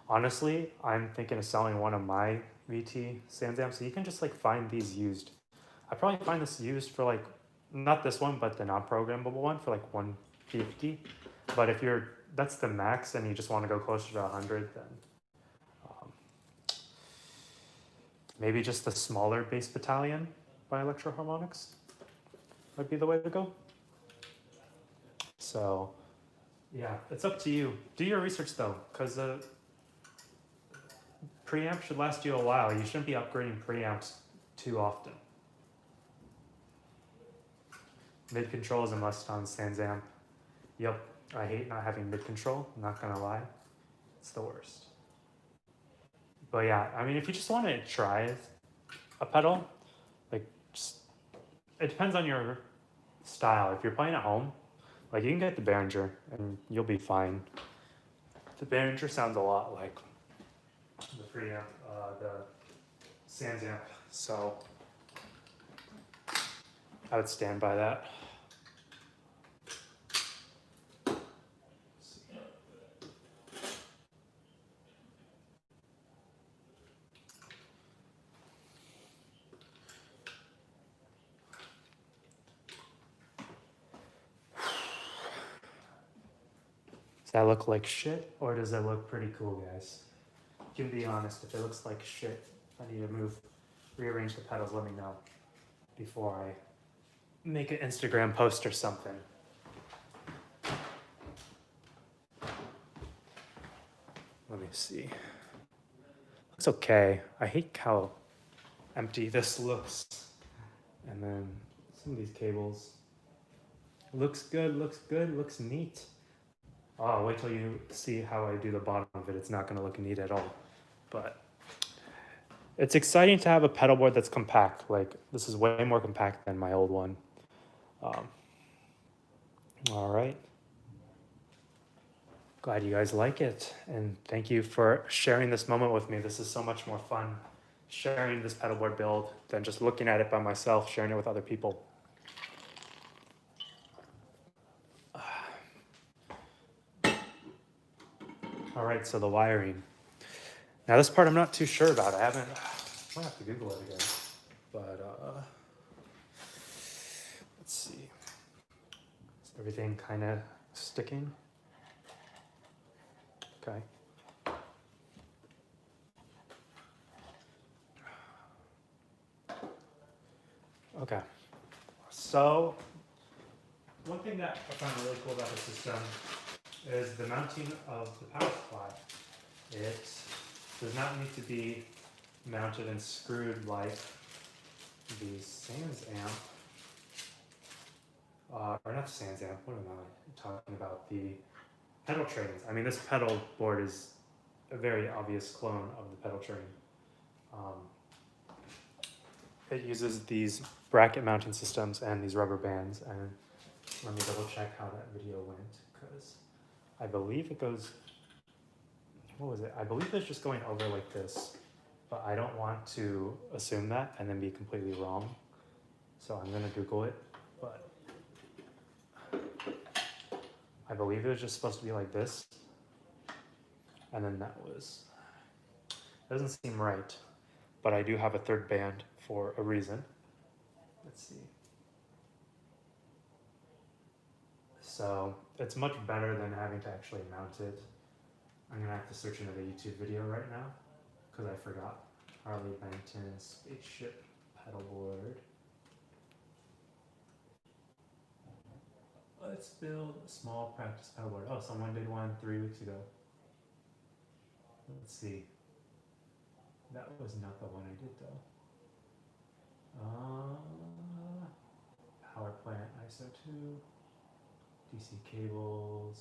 Honestly, I'm thinking of selling one of my VT Sans amps. So you can just like find these used. I probably find this used for like, not this one, but the non-programmable one for like 150. But if that's the max and you just want to go closer to 100, then maybe just the smaller Bass Battalion by Electro Harmonix might be the way to go. So yeah, it's up to you. Do your research though, because the preamp should last you a while. You shouldn't be upgrading preamps too often. Mid control is a must on Sans amp. Yep, I hate not having mid control, I'm not gonna lie. It's the worst. But yeah, I mean, if you just want to try a pedal, like it depends on your style. If you're playing at home, like you can get the Behringer and you'll be fine. The Behringer sounds a lot like the preamp, the Sans amp, so I would stand by that. Does that look like shit, or does it look pretty cool, guys? You can be honest. If it looks like shit, I need to rearrange the pedals. Let me know before I make an Instagram post or something. Let me see. Looks okay. I hate how empty this looks. And then some of these cables. Looks good, looks neat. Oh, wait till you see how I do the bottom of it. It's not gonna look neat at all. But it's exciting to have a pedal board that's compact. Like, this is way more compact than my old one. All right. Glad you guys like it. And thank you for sharing this moment with me. This is so much more fun sharing this pedal board build than just looking at it by myself, sharing it with other people. All right, so the wiring. Now this part I'm not too sure about. I might have to Google it again. But let's see. Is everything kind of sticking? Okay. Okay. So one thing that I found really cool about the system is the mounting of the power supply. It does not need to be mounted and screwed like the Sans amp, or not the Sans amp, what am I talking about? The pedal trains. I mean, this pedal board is a very obvious clone of the pedal train. It uses these bracket mounting systems and these rubber bands, and let me double check how that video went, because I believe it goes, what was it? I believe it's just going over like this, but I don't want to assume that and then be completely wrong. So I'm gonna Google it, but I believe it was just supposed to be like this. And then that was, doesn't seem right, but I do have a third band for a reason. Let's see. So it's much better than having to actually mount it. I'm gonna have to search another YouTube video right now because I forgot. Harley Benton Spaceship Pedalboard. Let's build a small practice pedalboard. Oh, someone did one 3 weeks ago. Let's see. That was not the one I did though. Power plant ISO 2, DC cables.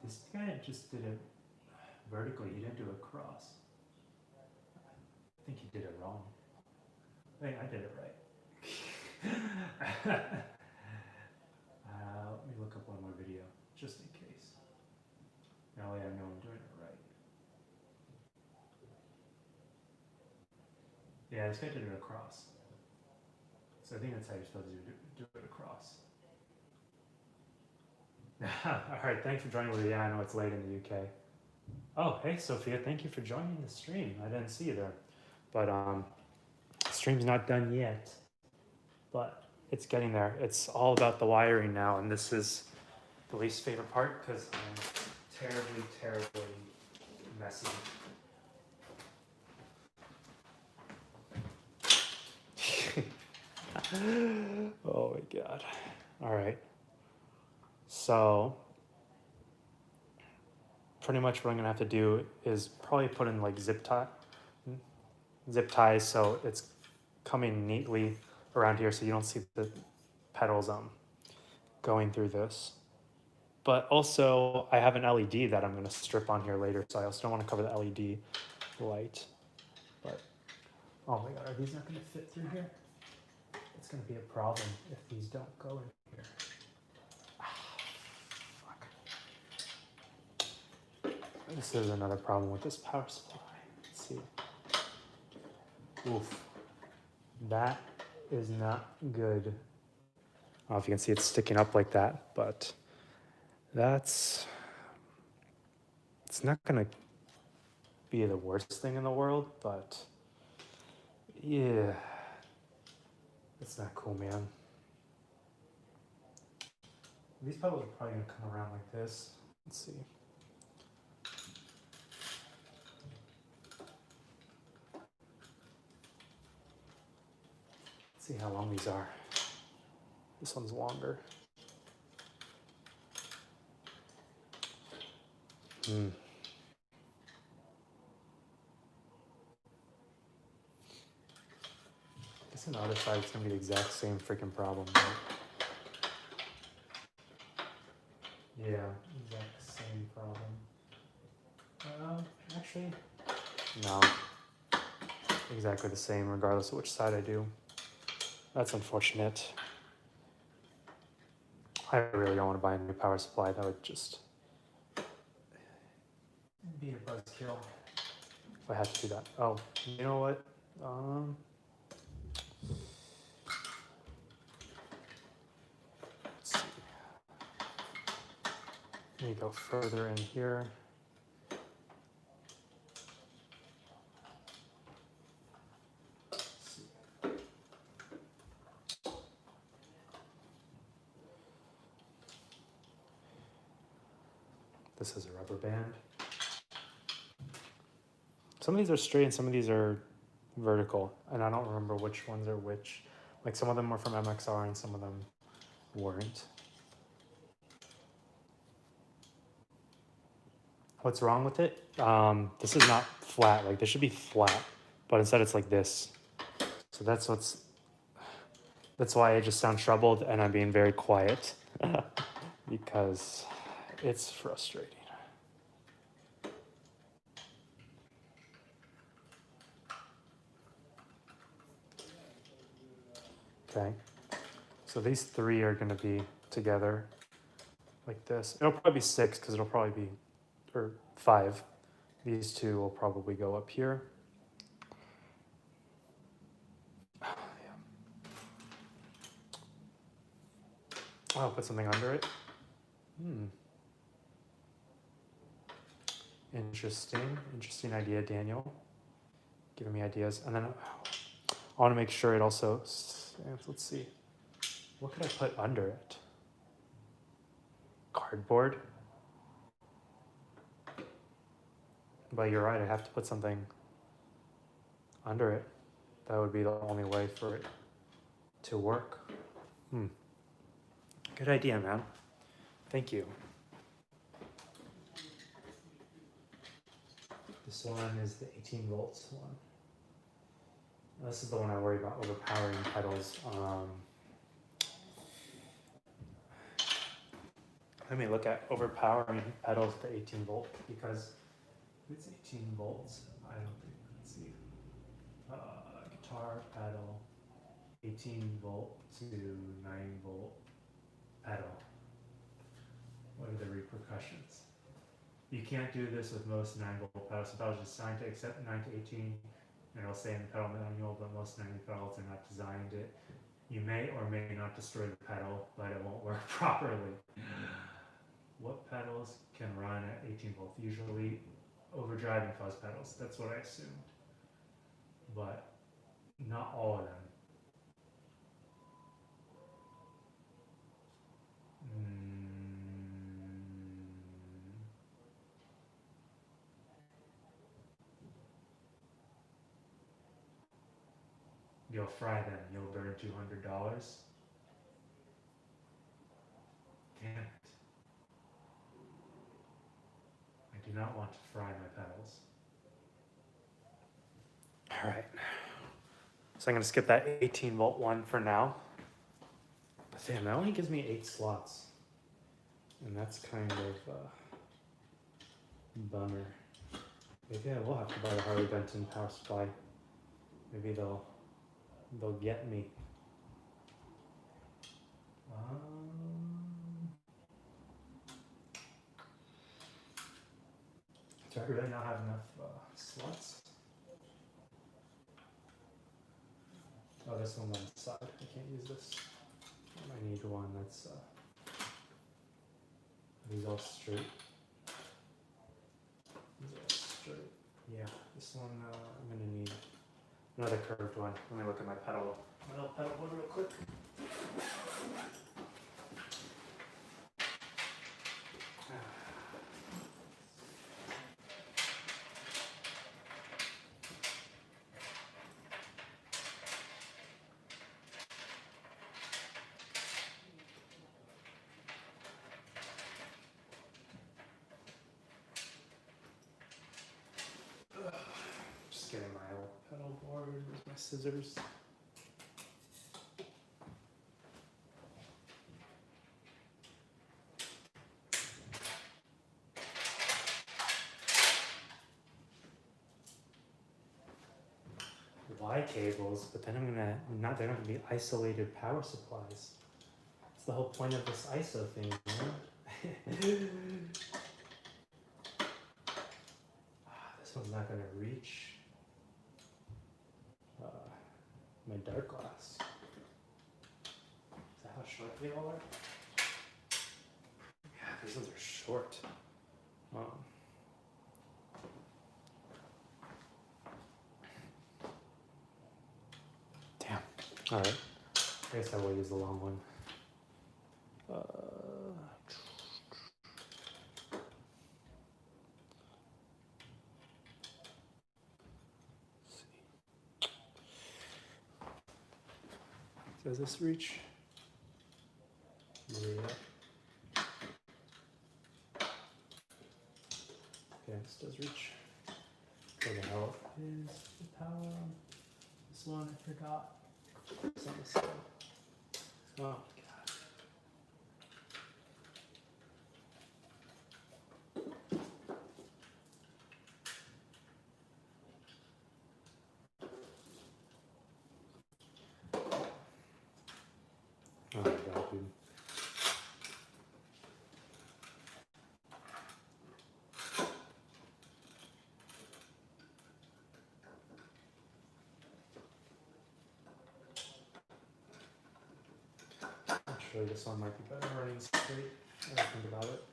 This guy just did it vertically, he didn't do a cross. I think he did it wrong. Wait, I did it right. Let me look up one more video, just in case. Now I know I'm doing it right. Yeah, this guy did it across. So I think that's how you're supposed to do it across. Alright, thanks for joining with me. Yeah, I know it's late in the UK. Oh, hey Sophia, thank you for joining the stream. I didn't see you there. But stream's not done yet. But it's getting there. It's all about the wiring now, and this is the least favorite part because I'm terribly messy. Oh my god. Alright. So pretty much what I'm gonna have to do is probably put in like zip ties so it's coming neatly around here so you don't see the pedals going through this. But also I have an LED that I'm going to strip on here later, so I also don't want to cover the LED light. But oh my god, are these not going to fit through here? It's going to be a problem if these don't go in here. Fuck. This is another problem with this power supply. Let's see. Oof. That is not good. I don't know if you can see it's sticking up like that, but it's not gonna be the worst thing in the world, but yeah, it's not cool, man. These pedals are probably gonna come around like this. Let's see. Let's see how long these are. This one's longer. I guess on the other side it's gonna be the exact same freaking problem, right? Yeah, exact same problem. Actually, no. Exactly the same regardless of which side I do. That's unfortunate. I really don't want to buy a new power supply. That would just be a buzzkill if I had to do that. Oh, you know what? Let's see. Let me go further in here. This is a rubber band. Some of these are straight and some of these are vertical, and I don't remember which ones are which. Like some of them were from MXR and some of them weren't. What's wrong with it? This is not flat. Like this should be flat, but instead it's like this. So that's why I just sound troubled and I'm being very quiet because it's frustrating. Okay, so these three are going to be together like this. It'll probably be 6 because it'll probably be, or 5. These two will probably go up here. I'll put something under it. Interesting idea, Daniel. Giving me ideas. And then I want to make sure it also stands. Let's see. What could I put under it? Cardboard? But you're right, I have to put something under it. That would be the only way for it to work. Good idea, man. Thank you. This one is the 18 volts one. This is the one I worry about overpowering pedals. Let me look at overpowering pedals to 18 volt because if it's 18 volts, I don't think, let's see. Guitar pedal, 18 volt to 9 volt pedal. What are the repercussions? You can't do this with most 9 volt pedals. So pedals just designed to accept 9 to 18, and it'll say in the pedal manual, but most 90 pedals are not designed it. You may or may not destroy the pedal, but it won't work properly. What pedals can run at 18 volts? Usually Overdrive and Fuzz pedals. That's what I assumed. But not all of them. You'll fry them. You'll burn $200. Damn it. I do not want to fry my pedals. All right. So I'm going to skip that 18 volt one for now. But damn, that only gives me 8 slots. And that's kind of a bummer. Maybe I will have to buy the Harley Benton power supply. Maybe they'll get me. Do I really not have enough slots? Oh, this one on the side. I can't use this. I need one that's. Are these all straight? These are all straight. Yeah, this one I'm gonna need another curved one. Let me look at my pedal. My little pedal board real quick. my scissors. Y cables, but then they're not gonna be isolated power supplies. That's the whole point of this ISO thing, man. This one's not gonna reach my dark glass. Is that how short they all are? Yeah, these ones are short. Damn. All right. I guess I will use the long one. Does this reach? Yeah. Okay, this does reach. Where the hell is the power on this one? I forgot. It's on this side. Oh my god. Oh my god, dude. Actually, this one might be better running straight. I think about it.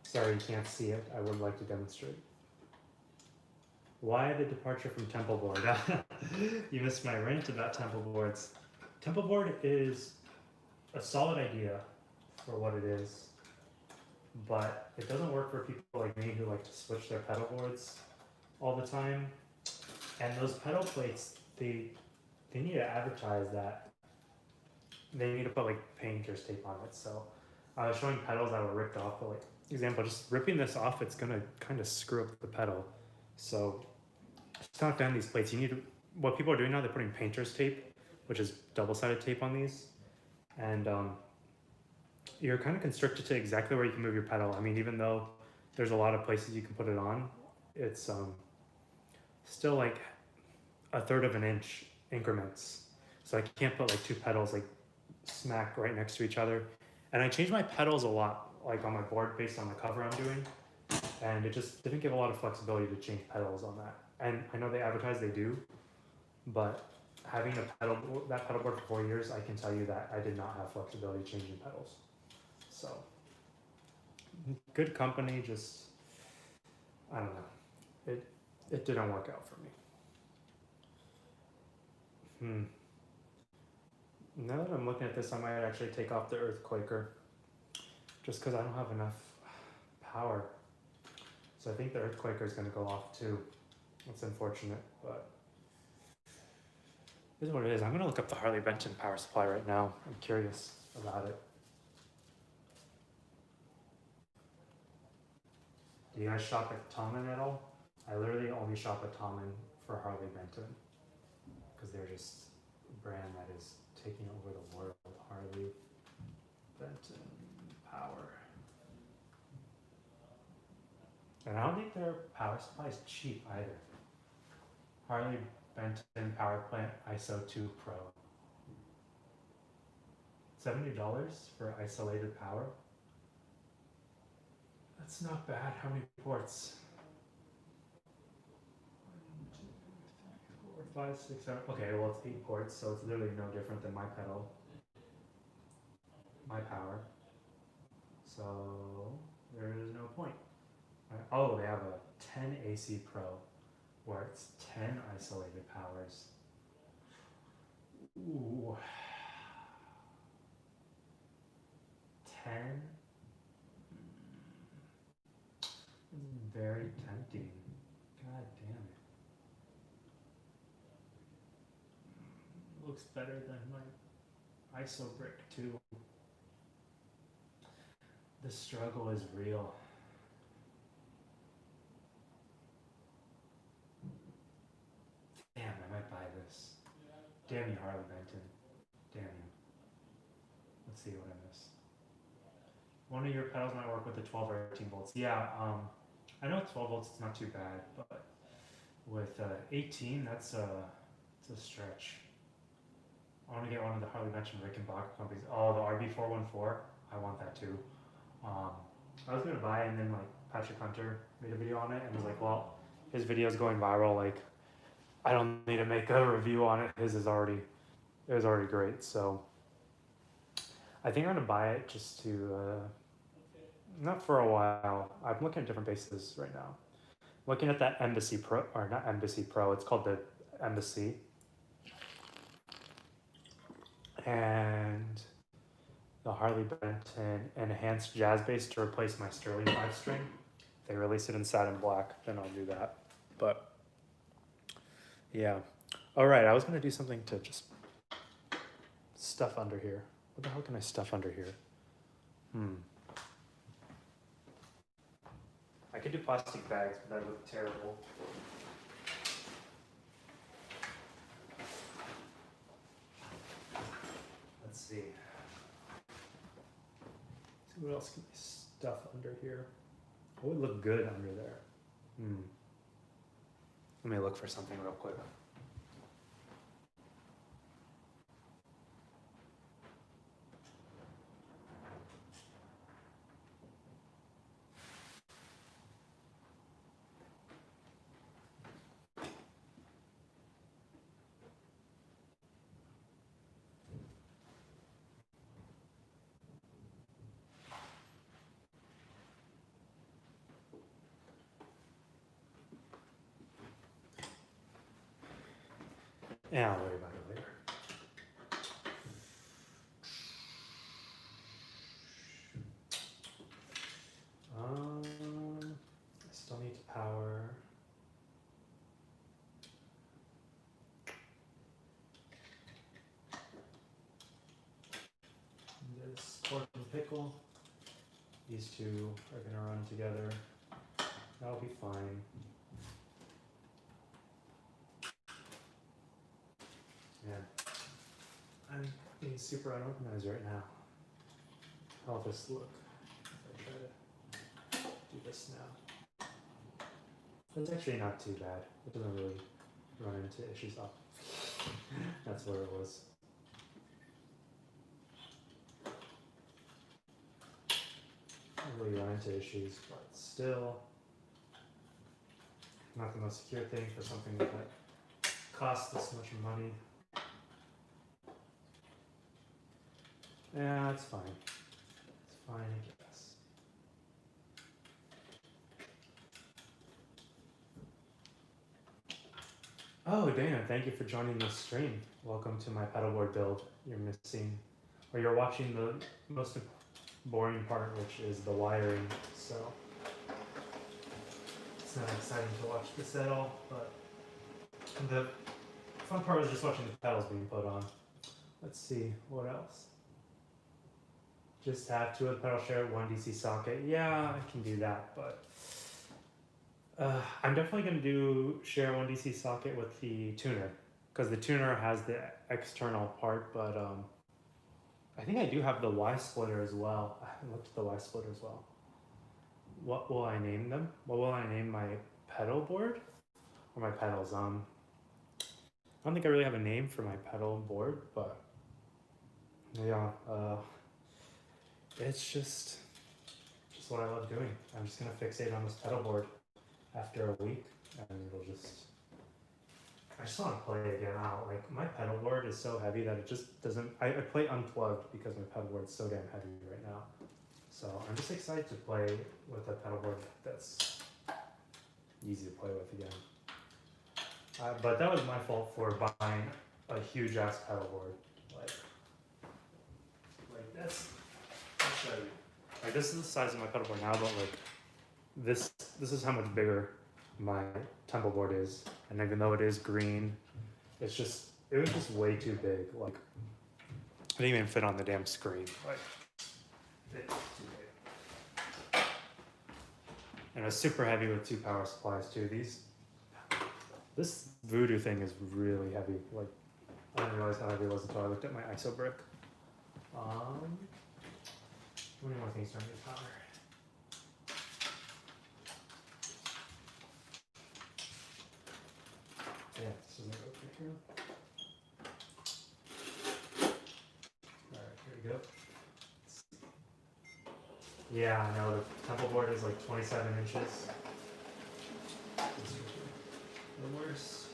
Sorry, you can't see it. I would like to demonstrate. Why the departure from templeboard? You missed my rant about templeboards. Templeboard is a solid idea for what it is, but it doesn't work for people like me who like to switch their pedal boards all the time. And those pedal plates, they need to advertise that they need to put like painter's tape on it. So I was showing pedals that were ripped off, but like example, just ripping this off, it's gonna kind of screw up the pedal. So just knock down these plates. You need to, what people are doing now, they're putting painter's tape, which is double-sided tape on these. And you're kind of constricted to exactly where you can move your pedal. I mean, even though there's a lot of places you can put it on, it's still like 1/3 of an inch increments. So I can't put like two pedals like smack right next to each other. And I changed my pedals a lot, like on my board based on the cover I'm doing. And it just didn't give a lot of flexibility to change pedals on that. And I know they advertise they do, but having that pedal board for 4 years, I can tell you that I did not have flexibility changing pedals. So, good company, just, I don't know. It didn't work out for me. Now that I'm looking at this, I might actually take off the Earthquaker, just because I don't have enough power. So I think the Earthquaker is going to go off too. It's unfortunate, but this is what it is. I'm going to look up the Harley Benton power supply right now. I'm curious about it. Do you guys shop at Tommen at all? I literally only shop at Tommen for Harley Benton because they're just a brand that is taking over the world. Harley Benton power. And I don't think their power supply is cheap either. Harley Benton Power Plant ISO 2 Pro. $70 for isolated power? That's not bad. How many ports? 1, 2, 3, 4, 5, 6, 7. Okay, well it's 8 ports, so it's literally no different than my pedal. My power. So there is no point. Oh, they have a 10 AC Pro where it's 10 isolated powers. Ooh. 10? It's very tempting. God damn it. Looks better than my ISO brick too. The struggle is real. Damn, I might buy this. Damn you, Harley Benton. Damn you. Let's see what I missed. One of your pedals might work with the 12 or 18 volts. Yeah, I know 12 volts is not too bad, but with 18, it's a stretch. I want to get one of the Harley Benton Rickenbacker companies. Oh, the RB414. I want that too. I was gonna buy it, and then like Patrick Hunter made a video on it, and was like, well, his video is going viral. Like, I don't need to make a review on it. It was already great. So I think I'm gonna buy it just to not for a while. I'm looking at different bases right now. I'm looking at that Embassy Pro, or not Embassy Pro. It's called the Embassy, and the Harley Benton Enhanced Jazz Bass to replace my Sterling 5-string. If they release it in satin black, then I'll do that. But yeah. All right, I was gonna do something to just stuff under here. What the hell can I stuff under here? I could do plastic bags, but that would look terrible. Let's see. What else can I stuff under here? What would look good under there? Let me look for something real quick. Yeah, I'll worry about it later. I still need to power. This pork and pickle. These two are gonna run together. That'll be fine. Yeah. I'm being super unorganized right now. How'll this look if I try to do this now? It's actually not too bad. It doesn't really run into issues. Oh, that's where it was. Not really run into issues, but still not the most secure thing for something that costs this much money. Yeah, it's fine. It's fine, I guess. Oh, Dana, thank you for joining the stream. Welcome to my pedalboard build. You're missing, or you're watching the most boring part, which is the wiring. So it's not exciting to watch this at all, but the fun part was just watching the pedals being put on. Let's see, what else? Just have two of the pedal share, one DC socket. Yeah, I can do that, but I'm definitely going to share one DC socket with the tuner, because the tuner has the external part, but I think I do have the Y splitter as well. I haven't looked at the Y splitter as well. What will I name them? What will I name my pedal board or my pedals? I don't think I really have a name for my pedal board, but yeah, it's just what I love doing. I'm just gonna fixate on this pedal board after a week, and it'll just. I just want to play again out. Like, my pedal board is so heavy that it just doesn't. I play unplugged because my pedal board is so damn heavy right now. So I'm just excited to play with a pedal board that's easy to play with again. But that was my fault for buying a huge ass pedal board. Like this. I'll show you. Like, this is the size of my pedal board now, but like this is how much bigger my templeboard is. And even though it is green, it was just way too big. Like, it didn't even fit on the damn screen. Like, it's too big. And it's super heavy with 2 power supplies too. This Voodoo thing is really heavy. Like, I didn't realize how heavy it was until I looked at my ISO brick. How many more things do I need to power? Yeah, this doesn't go through here. Alright, here we go. Yeah, I know the temple board is like 27 inches. The worst.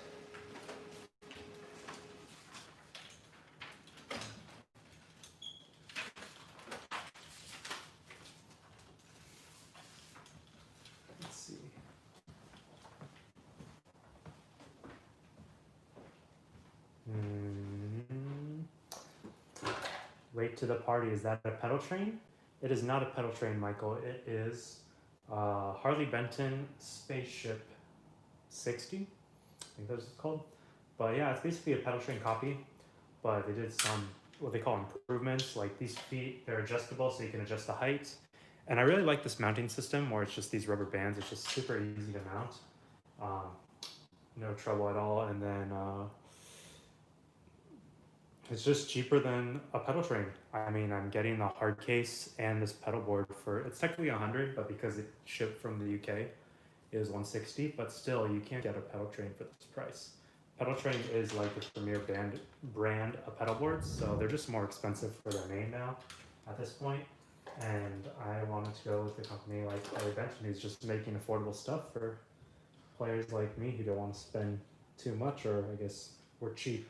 Let's see. Late to the party. Is that a pedal train? It is not a pedal train, Michael. It is Harley Benton Spaceship 60. I think that's what it's called. But yeah, it's basically a pedal train copy. But they did some what they call improvements. Like these feet, they're adjustable, so you can adjust the height. And I really like this mounting system where it's just these rubber bands. It's just super easy to mount. No trouble at all. And then it's just cheaper than a pedal train. I mean, I'm getting the hard case and this pedal board for, it's technically 100, but because it shipped from the UK, it is 160, but still you can't get a pedal train for this price. Pedal train is like the premier brand of pedal boards, so they're just more expensive for their name now at this point. And I wanted to go with a company like Harley Benton, who's just making affordable stuff for players like me who don't want to spend too much, or I guess we're cheap,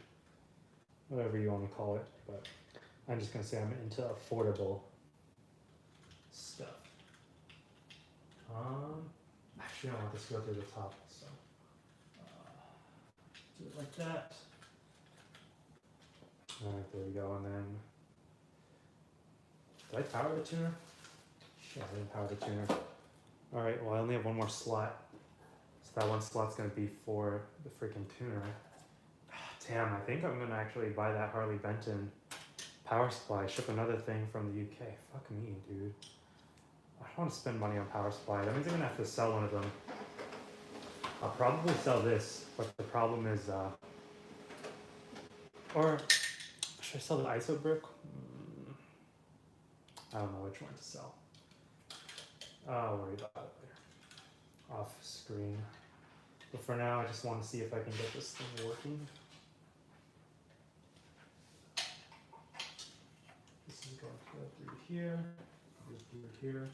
whatever you want to call it. But I'm just gonna say I'm into affordable stuff. Actually, I want this to go through the top, so do it like that. All right, there we go. And then, did I power the tuner? Shit, I didn't power the tuner. All right, well, I only have one more slot, so that one slot's gonna be for the freaking tuner. Damn, I think I'm gonna actually buy that Harley Benton power supply, ship another thing from the UK. Fuck me, dude. I don't want to spend money on power supply. That means I'm gonna have to sell one of them. I'll probably sell this, but the problem is, or should I sell the ISO brick? I don't know which one to sell. I'll worry about it later. Off screen. But for now, I just want to see if I can get this thing working. This is going to go through here, through here.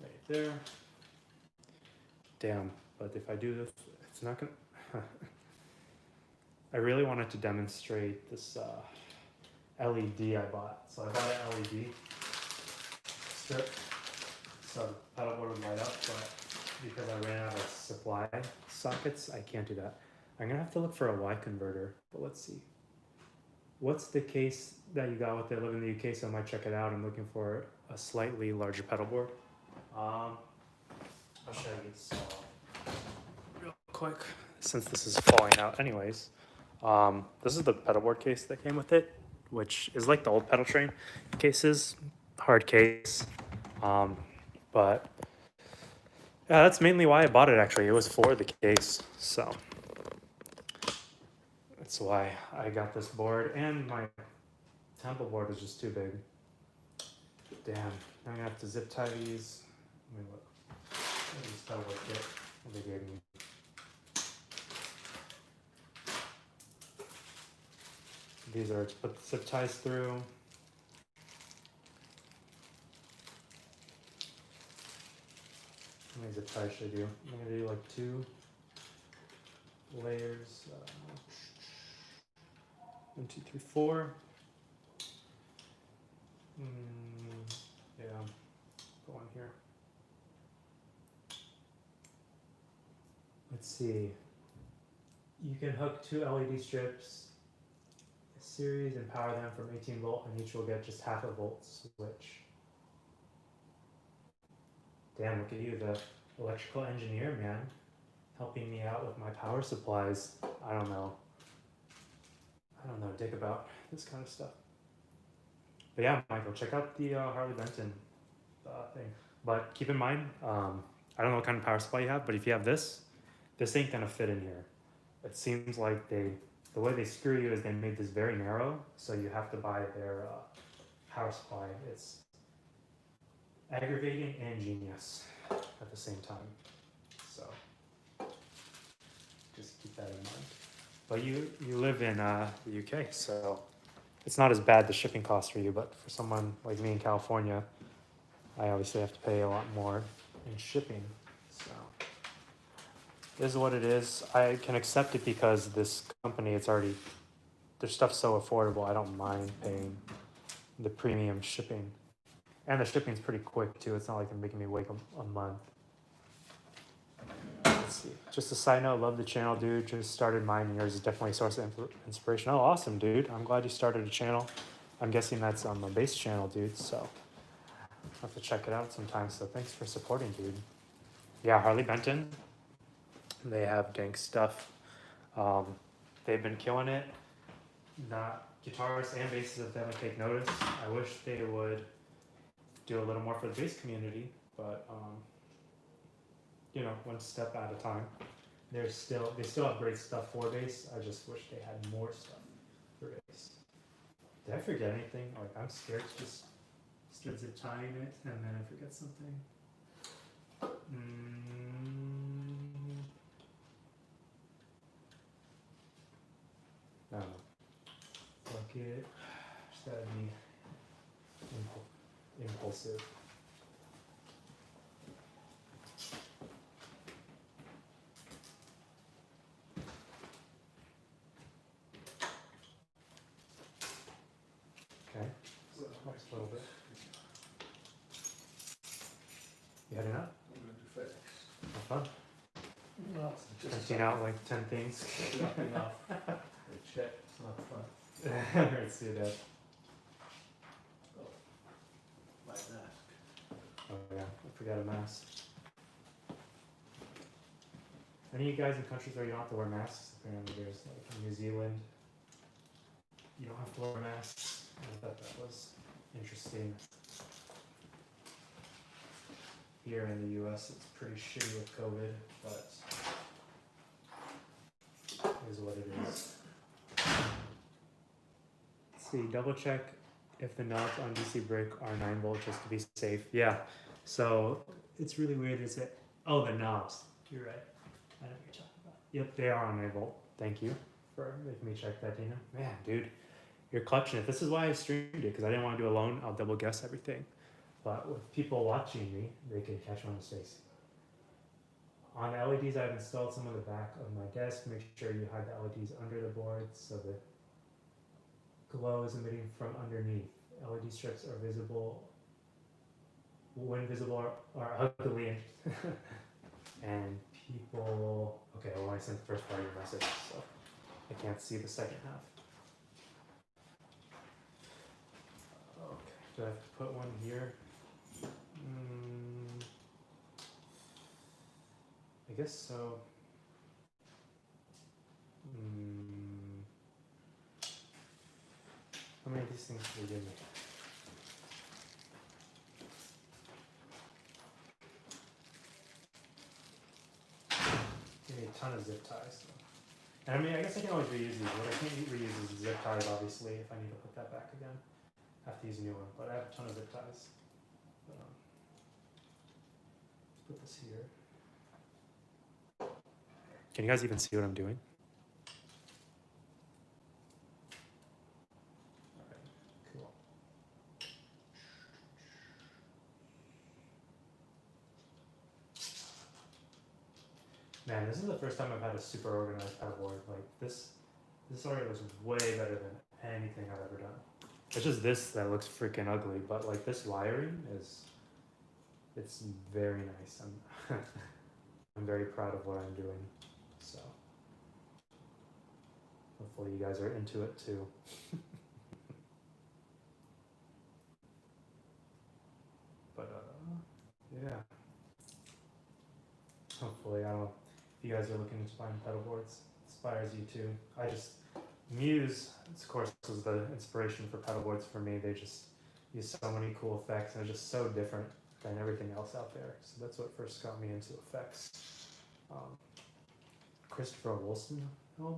Right there. Damn, but if I do this, it's not gonna. I really wanted to demonstrate this LED I bought. So I bought an LED strip so the pedal board would light up, but because I ran out of supply sockets, I can't do that. I'm gonna have to look for a Y converter, but let's see. What's the case that you got with it? I live in the UK, so I might check it out. I'm looking for a slightly larger pedal board. I'll show you this real quick, since this is falling out anyways. This is the pedal board case that came with it, which is like the old pedal train cases, hard case. But yeah, that's mainly why I bought it actually. It was for the case, so that's why I got this board, and my temple board is just too big. Damn, I'm gonna have to zip tie these. Let me look. This pedal board kit they gave me. These are to put the zip ties through. How many zip ties should I do? I'm gonna do like 2 layers. 1, 2, 3, 4. Yeah, go on here. Let's see. You can hook 2 LED strips a series and power them from 18 volt, and each will get just half a volt switch. Damn, look at you, the electrical engineer, man, helping me out with my power supplies. I don't know dick about this kind of stuff. But yeah, Michael, check out the Harley Benton thing. But keep in mind, I don't know what kind of power supply you have, but if you have this ain't gonna fit in here. It seems like the way they screw you is they made this very narrow, so you have to buy their power supply. It's aggravating and genius at the same time. So just keep that in mind. But you live in the UK, so it's not as bad the shipping costs for you, but for someone like me in California, I obviously have to pay a lot more in shipping. So this is what it is. I can accept it because this company, it's already, their stuff's so affordable, I don't mind paying the premium shipping. And the shipping's pretty quick too. It's not like they're making me wait a month. Let's see. Just a side note, love the channel, dude. Just started mine, and yours is definitely a source of inspiration. Oh, awesome, dude. I'm glad you started a channel. I'm guessing that's a bass channel, dude. So I'll have to check it out sometime. So thanks for supporting, dude. Yeah, Harley Benton. They have dank stuff. They've been killing it. Not guitarists and bassists have definitely take notice. I wish they would do a little more for the bass community, but you know, one step at a time. They still have great stuff for bass. I just wish they had more stuff for bass. Did I forget anything? Like, I'm scared to just start zip tying it and then I forget something. No. Fuck it. Just gotta be impulsive. Okay, so next little bit. You heading up? I'm going to FedEx. Have fun. No, it's Emptying out like 10 things. not enough. A check, it's not fun. Let's see that. My mask. Oh yeah, I forgot a mask. Any of you guys in countries where you don't have to wear masks? Apparently there's like in New Zealand, you don't have to wear masks. I thought that was interesting. Here in the US it's pretty shitty with COVID, but it is what it is. Let's see, double check if the knobs on DC brick are 9 volt just to be safe. Yeah, so it's really weird. Is it? Oh, the knobs. You're right. I know what you're talking about. Yep, they are on 9 volt. Thank you for making me check that, Dina. Man, dude, you're clutching it. This is why I streamed it, because I didn't want to do it alone. I'll double guess everything. But with people watching me, they can catch my mistakes. On the LEDs, I've installed some on the back of my desk. Make sure you hide the LEDs under the board so the glow is emitting from underneath. LED strips are visible. When visible are ugly and people. Okay, well, I sent the first part of your message, so I can't see the second half. Okay, do I have to put one here? I guess so. How many of these things do they give me? Give me a ton of zip ties. And I mean, I guess I can always reuse these. What I can't reuse is zip ties, obviously, if I need to put that back again. I have to use a new one, but I have a ton of zip ties. But, let's put this here. Can you guys even see what I'm doing? Alright, cool. Man, this is the first time I've had a super organized pedalboard. Like this already looks way better than anything I've ever done. It's just this that looks freaking ugly, but like this wiring it's very nice. I'm very proud of what I'm doing. So hopefully you guys are into it too. But yeah. Hopefully, I don't know if you guys are looking into buying pedal boards, inspires you too. Muse, of course, was the inspiration for pedal boards for me. They just use so many cool effects and it's just so different than everything else out there. So that's what first got me into effects. Christopher Wilson. You know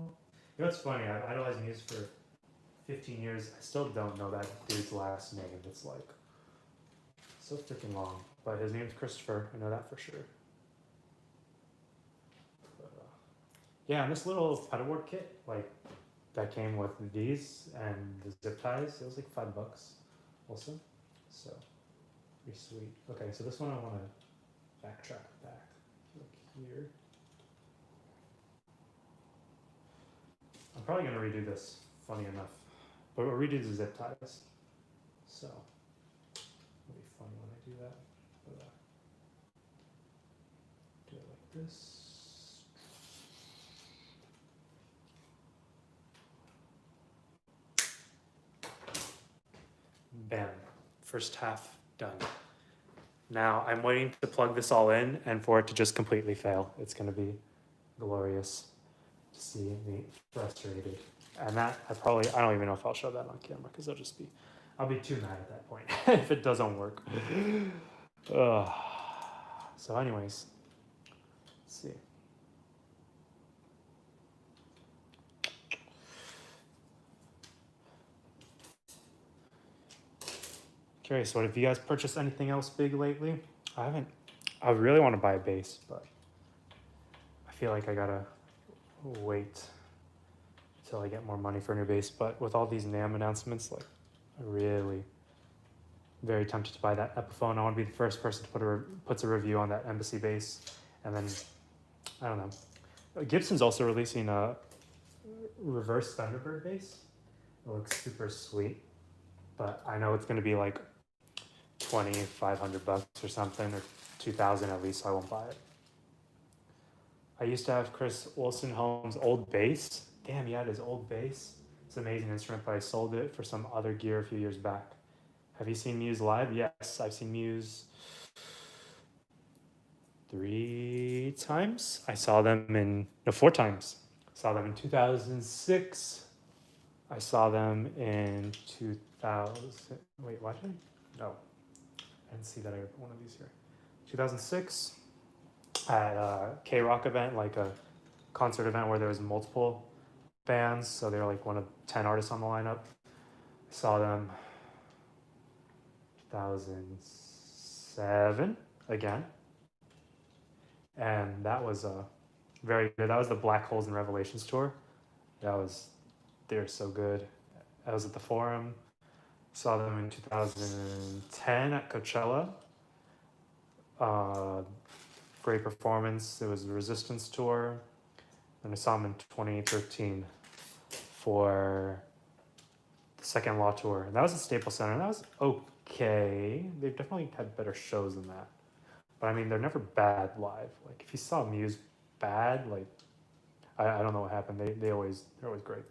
what's funny? I've idolized Muse for 15 years. I still don't know that dude's last name. It's like so freaking long. But his name's Christopher. I know that for sure. But, yeah, and this little pedalboard kit, like that came with these and the zip ties. It was like $5 also. So pretty sweet. Okay, so this one I want to backtrack back. Look here. I'm probably going to redo this, funny enough. But we'll redo the zip ties. So, it'll be funny when I do that. But, do it like this. Bam. First half done. Now, I'm waiting to plug this all in and for it to just completely fail. It's going to be glorious to see me frustrated. And that, I don't even know if I'll show that on camera because I'll be too mad at that point if it doesn't work. So anyways, let's see. Curious, what have you guys purchased anything else big lately? I really want to buy a bass, but I feel like I gotta wait until I get more money for a new bass. But with all these NAMM announcements, like, I'm really very tempted to buy that Epiphone. I want to be the first person to puts a review on that Embassy bass. And then, I don't know. Gibson's also releasing a reverse Thunderbird bass. It looks super sweet, but I know it's going to be like $2,500 or something, or $2,000 at least, so I won't buy it. I used to have Chris Wolstenholme's old bass. Damn, he had his old bass. It's an amazing instrument, but I sold it for some other gear a few years back. Have you seen Muse live? Yes, I've seen Muse 3 times. I saw them 4 times. I saw them in 2006. I saw them in 2000. Wait, what? No, I didn't see that I got one of these here. 2006 at a K-Rock event, like a concert event where there was multiple bands. So they were like one of 10 artists on the lineup. I saw them 2007 again. And that was very good. That was the Black Holes and Revelations tour. They're so good. I was at the Forum. Saw them in 2010 at Coachella. Great performance. It was the Resistance tour. And I saw them in 2013 for the Second Law tour. And that was at Staples Center. And that was okay. They've definitely had better shows than that. But I mean, they're never bad live. Like, if you saw Muse bad, like, I don't know what happened. They're always great.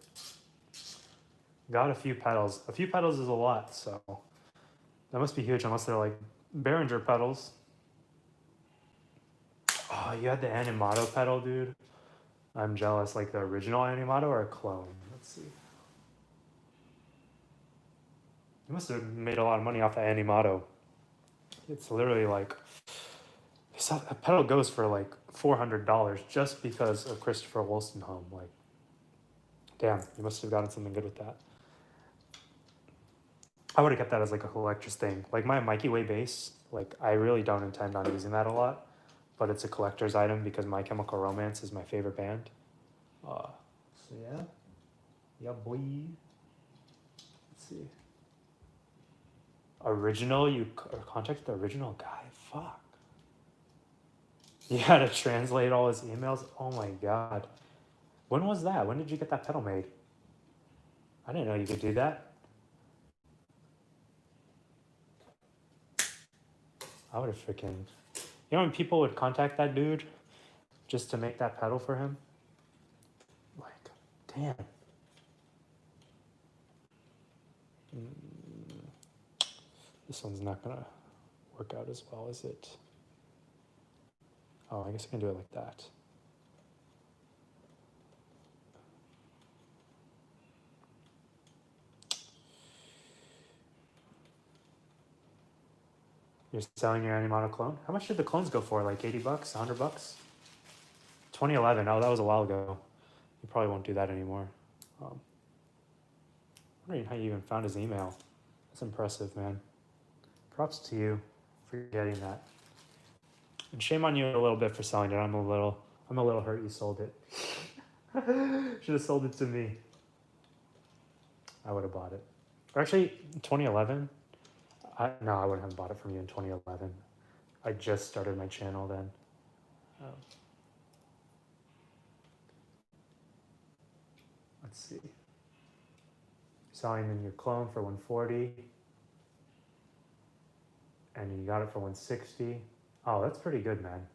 Got a few pedals. A few pedals is a lot, so that must be huge unless they're like Behringer pedals. Oh, you had the Animato pedal, dude. I'm jealous. Like the original Animato or a clone? Let's see. You must have made a lot of money off the Animato. It's literally like, a pedal goes for like $400 just because of Christopher Wolstenholme. Like, damn, you must have gotten something good with that. I would have kept that as like a collector's thing. Like my Mikey Way bass, like I really don't intend on using that a lot, but it's a collector's item because My Chemical Romance is my favorite band. So yeah, boy. Let's see. Original, you contacted the original guy? Fuck. You had to translate all his emails? Oh my god. When was that? When did you get that pedal made? I didn't know you could do that. I would have freaking... You know when people would contact that dude just to make that pedal for him? Like, damn. This one's not gonna work out as well, is it? Oh, I guess I can do it like that. You're selling your any model clone? How much did the clones go for? Like 80 bucks, 100 bucks? 2011. Oh, that was a while ago. You probably won't do that anymore. I'm wondering how you even found his email. That's impressive, man. Props to you for getting that. And shame on you a little bit for selling it. I'm a little hurt you sold it. Should have sold it to me. I would have bought it. Or actually, 2011. No, I wouldn't have bought it from you in 2011. I just started my channel then. Let's see. Selling in your clone for 140. And you got it for 160. Oh, that's pretty good, man.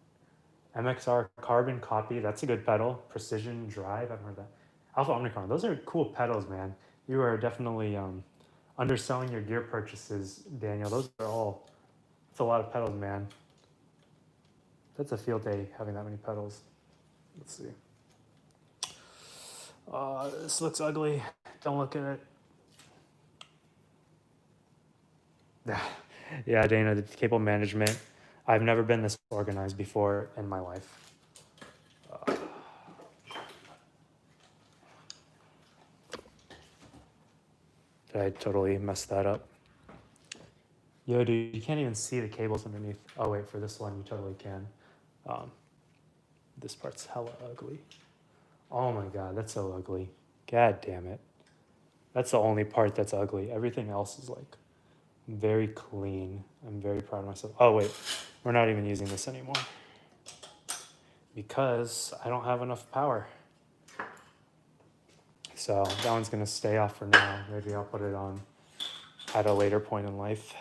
MXR carbon copy. That's a good pedal. Precision drive. I've heard that. Alpha Omnicron. Those are cool pedals, man. You are definitely underselling your gear purchases, Daniel. Those are all. That's a lot of pedals, man. That's a field day having that many pedals. Let's see. This looks ugly. Don't look at it. Yeah, Dana, the cable management. I've never been this organized before in my life. Did I totally mess that up? Yo, dude, you can't even see the cables underneath. Oh, wait, for this one, you totally can. This part's hella ugly. Oh my God, that's so ugly. God damn it. That's the only part that's ugly. Everything else is like very clean. I'm very proud of myself. Oh wait, we're not even using this anymore because I don't have enough power. So that one's gonna stay off for now. Maybe I'll put it on at a later point in life.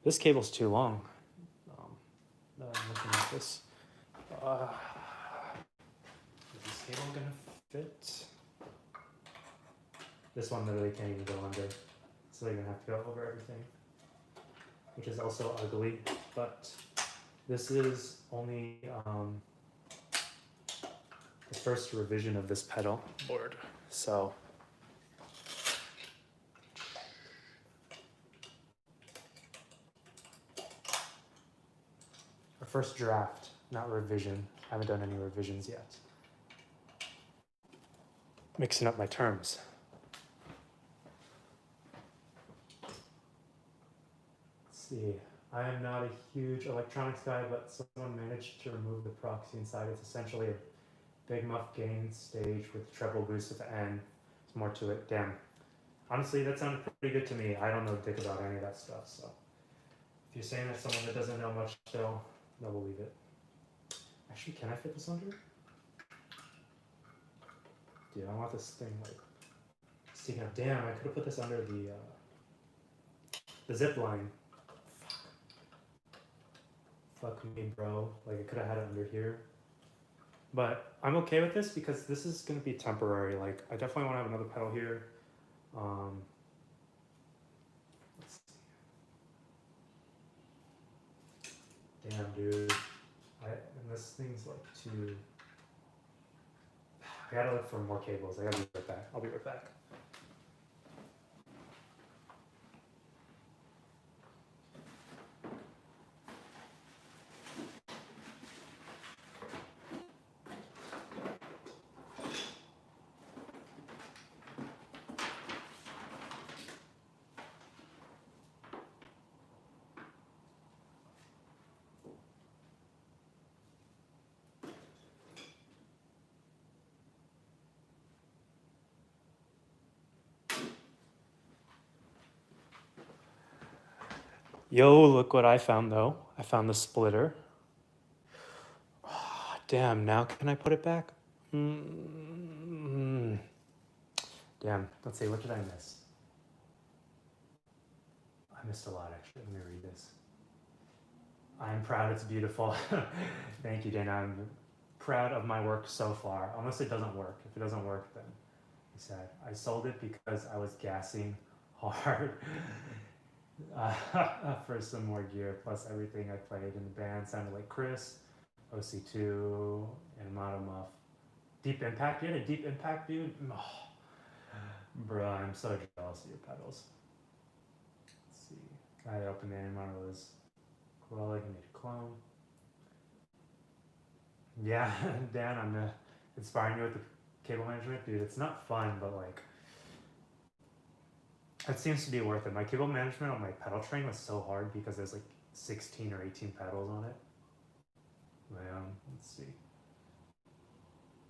This cable's too long. Now I'm looking at this. Is this cable gonna fit? This one literally can't even go under. So they're gonna have to go over everything, which is also ugly, but this is only the first revision of this pedal board. So our first draft, not revision. I haven't done any revisions yet. Mixing up my terms. See, I am not a huge electronics guy, but someone managed to remove the proxy inside. It's essentially a big muff gain stage with treble boost at the end. There's more to it. Damn. Honestly, that sounded pretty good to me. I don't know dick about any of that stuff, so if you're saying that someone that doesn't know much, they'll believe it. Actually, can I fit this under? Dude, I want this thing like sticking up. Damn, I could have put this under the zip line. Fuck me, bro. Like, I could have had it under here. But I'm okay with this because this is going to be temporary. Like, I definitely want to have another pedal here. Let's see. Damn, dude. And this thing's like too... I gotta look for more cables. I gotta be right back. I'll be right back. Yo, look what I found though. I found the splitter. Oh, damn, now can I put it back? Damn, let's see, what did I miss? I missed a lot actually. Let me read this. I'm proud, it's beautiful. Thank you, Dana. I'm proud of my work so far. Unless it doesn't work. If it doesn't work, then he said. I sold it because I was gassing hard. For some more gear, plus everything I played in the band sounded like Chris, OC2, and Mono Muff. Deep Impact, you had a Deep Impact, dude? Oh, bruh, I'm so jealous of your pedals. Let's see. I opened the name on it was well, I made a clone. Yeah, Dan, I'm inspiring you with the cable management, dude. It's not fun, but like, it seems to be worth it. My cable management on my pedal train was so hard because there's like 16 or 18 pedals on it. But, let's see.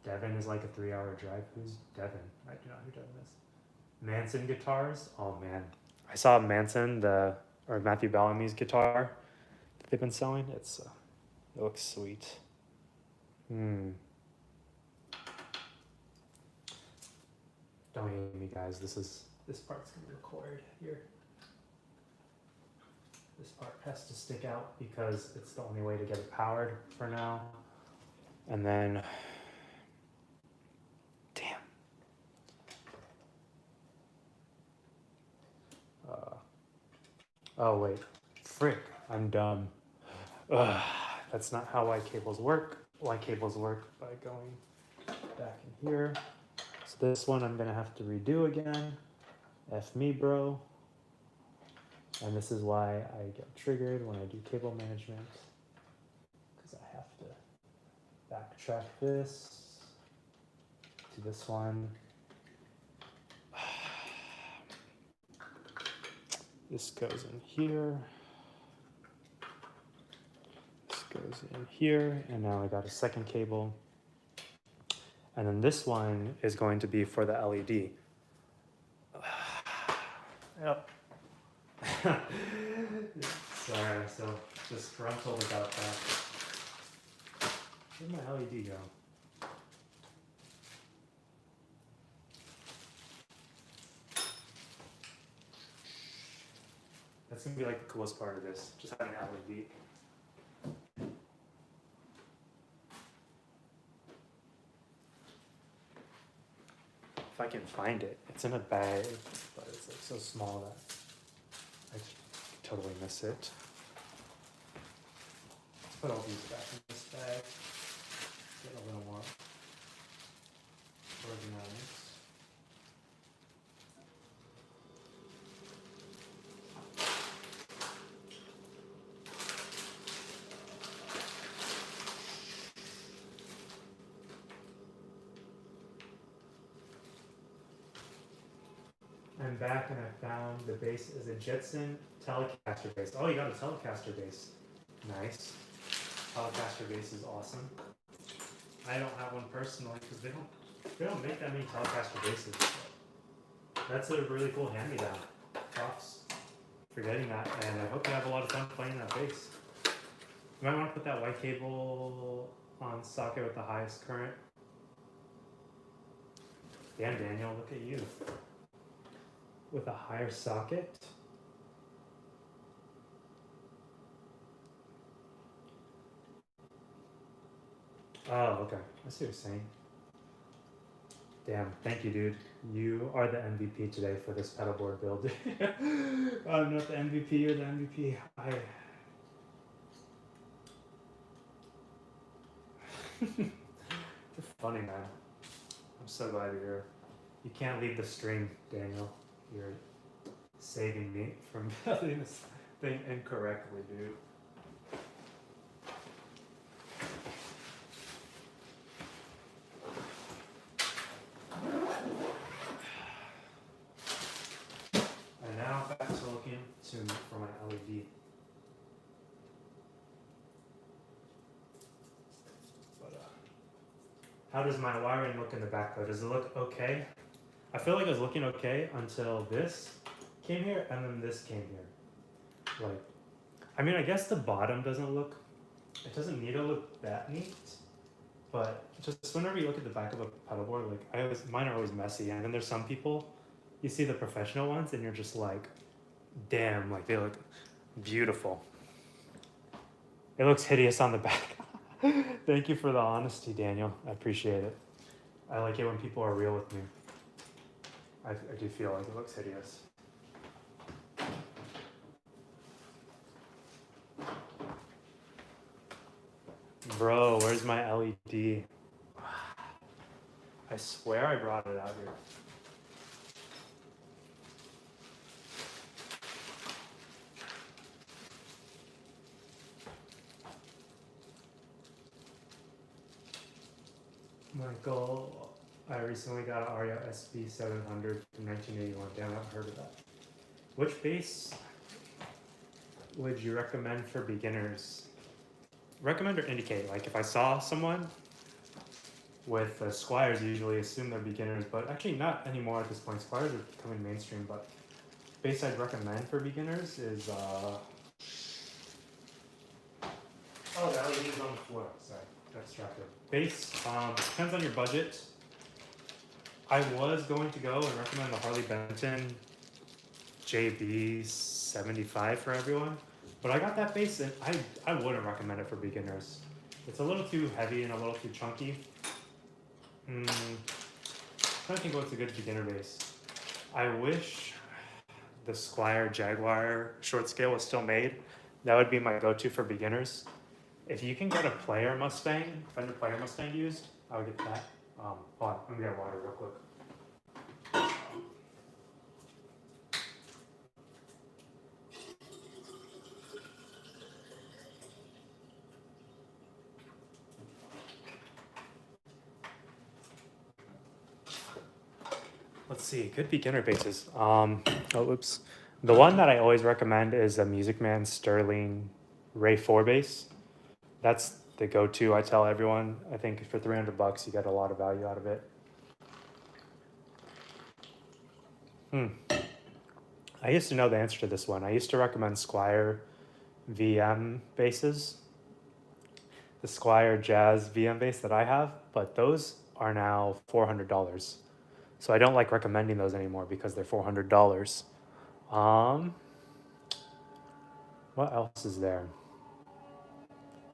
Devin is like a 3-hour drive. Who's Devin? I do not know who Devin is. Manson guitars. Oh man, I saw Manson or Matthew Bellamy's guitar that they've been selling. It looks sweet. Don't hate me, guys. This part's gonna be recorded here. This part has to stick out because it's the only way to get it powered for now. And then, damn. Oh wait, frick, I'm dumb. That's not how Y cables work. Y cables work by going back in here. So this one I'm gonna have to redo again. F me, bro. And this is why I get triggered when I do cable management, because I have to backtrack this to this one. This goes in here. This goes in here, and now I got a second cable. And then this one is going to be for the LED. Yep. Sorry, I'm so disgruntled about that. Where'd my LED go? That's gonna be like the coolest part of this, just having an LED. If I can find it, it's in a bag, but it's like so small that I totally miss it. Let's put all these back in this bag. Get a little more organized. I'm back and I found the bass is a Jetson Telecaster bass. Oh, you got a Telecaster bass. Nice. Telecaster bass is awesome. I don't have one personally because they don't make that many Telecaster basses. That's a really cool hand-me-down. Props for getting that, and I hope you have a lot of fun playing that bass. You might want to put that white cable on socket with the highest current. Damn, Daniel, look at you. With a higher socket. Oh, okay. I see what you're saying. Damn, thank you, dude. You are the MVP today for this pedalboard build. I'm not the MVP, you're the MVP. You're funny, man. I'm so glad you're here. You can't leave the stream, Daniel. You're saving me from building this thing incorrectly, dude. And now back to looking for my LED. But how does my wiring look in the back though? Does it look okay? I feel like it was looking okay until this came here and then this came here. Like, I mean, I guess the bottom doesn't it doesn't need to look that neat, but just whenever you look at the back of a pedalboard, like mine are always messy. And then there's some people, you see the professional ones and you're just like, damn, like they look beautiful. It looks hideous on the back. Thank you for the honesty, Daniel. I appreciate it. I like it when people are real with me. I do feel like it looks hideous. Bro, where's my LED? I swear I brought it out here. Michael, I recently got an Aria SB 700 from 1981. Damn, I've heard of that. Which bass would you recommend for beginners? Recommend or indicate? Like if I saw someone with Squires, usually assume they're beginners, but actually not anymore at this point. Squires are becoming mainstream, but bass I'd recommend for beginners is oh, the LED's on the floor. Sorry, got distracted. Bass depends on your budget. I was going to go and recommend the Harley Benton JB 75 for everyone, but I got that bass and I wouldn't recommend it for beginners. It's a little too heavy and a little too chunky. I'm trying to think what's a good beginner bass. I wish the Squier Jaguar short scale was still made. That would be my go-to for beginners. If you can get a Player Mustang, Fender Player Mustang used, I would get that. Hold on, let me get water real quick. Let's see, good beginner basses. Oops. The one that I always recommend is a Music Man Sterling Ray 4 bass. That's the go-to. I tell everyone. I think for $300, you get a lot of value out of it. I used to know the answer to this one. I used to recommend Squier VM basses, the Squier Jazz VM bass that I have, but those are now $400. So I don't like recommending those anymore because they're $400. What else is there?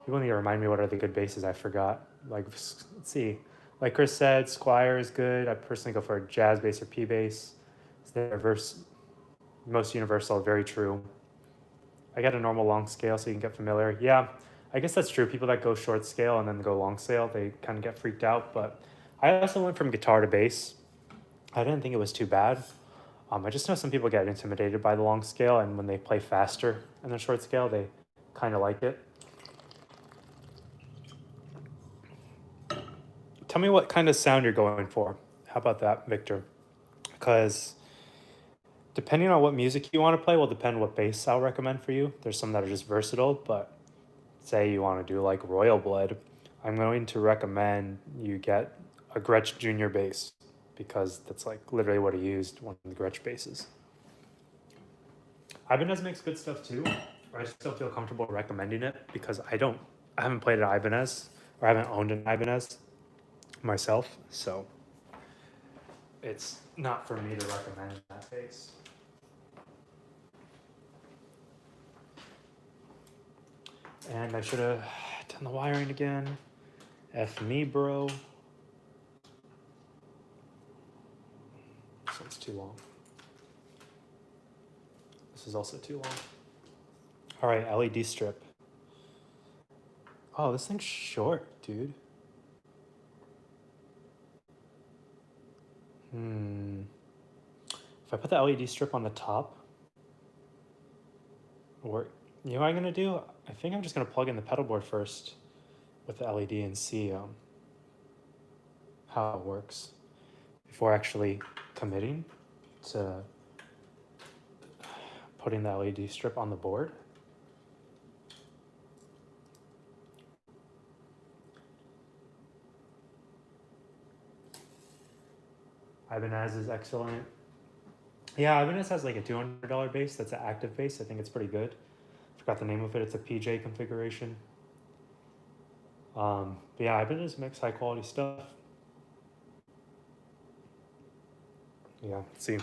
People need to remind me what are the good basses. I forgot. Like, let's see. Like Chris said, Squier is good. I personally go for a jazz bass or P bass. They're most universal, very true. I got a normal long scale so you can get familiar. Yeah, I guess that's true. People that go short scale and then go long scale, they kind of get freaked out. But I also went from guitar to bass. I didn't think it was too bad. I just know some people get intimidated by the long scale, and when they play faster in the short scale, they kind of like it. Tell me what kind of sound you're going for. How about that, Victor? Because depending on what music you want to play will depend what bass I'll recommend for you. There's some that are just versatile, but say you want to do like Royal Blood, I'm going to recommend you get a Gretsch Junior bass because that's like literally what he used, one of the Gretsch basses. Ibanez makes good stuff too. I still feel comfortable recommending it because I haven't played an Ibanez or I haven't owned an Ibanez myself, so it's not for me to recommend that bass. And I should have done the wiring again. F me, bro. This one's too long. This is also too long. All right, LED strip. Oh, this thing's short, dude. If I put the LED strip on the top, or you know what I'm gonna do? I think I'm just gonna plug in the pedal board first with the LED and see how it works before actually committing to putting the LED strip on the board. Ibanez is excellent. Yeah, Ibanez has like a $200 bass. That's an active bass. I think it's pretty good. Forgot the name of it. It's a PJ configuration. But yeah, Ibanez makes high quality stuff. Yeah, let's see.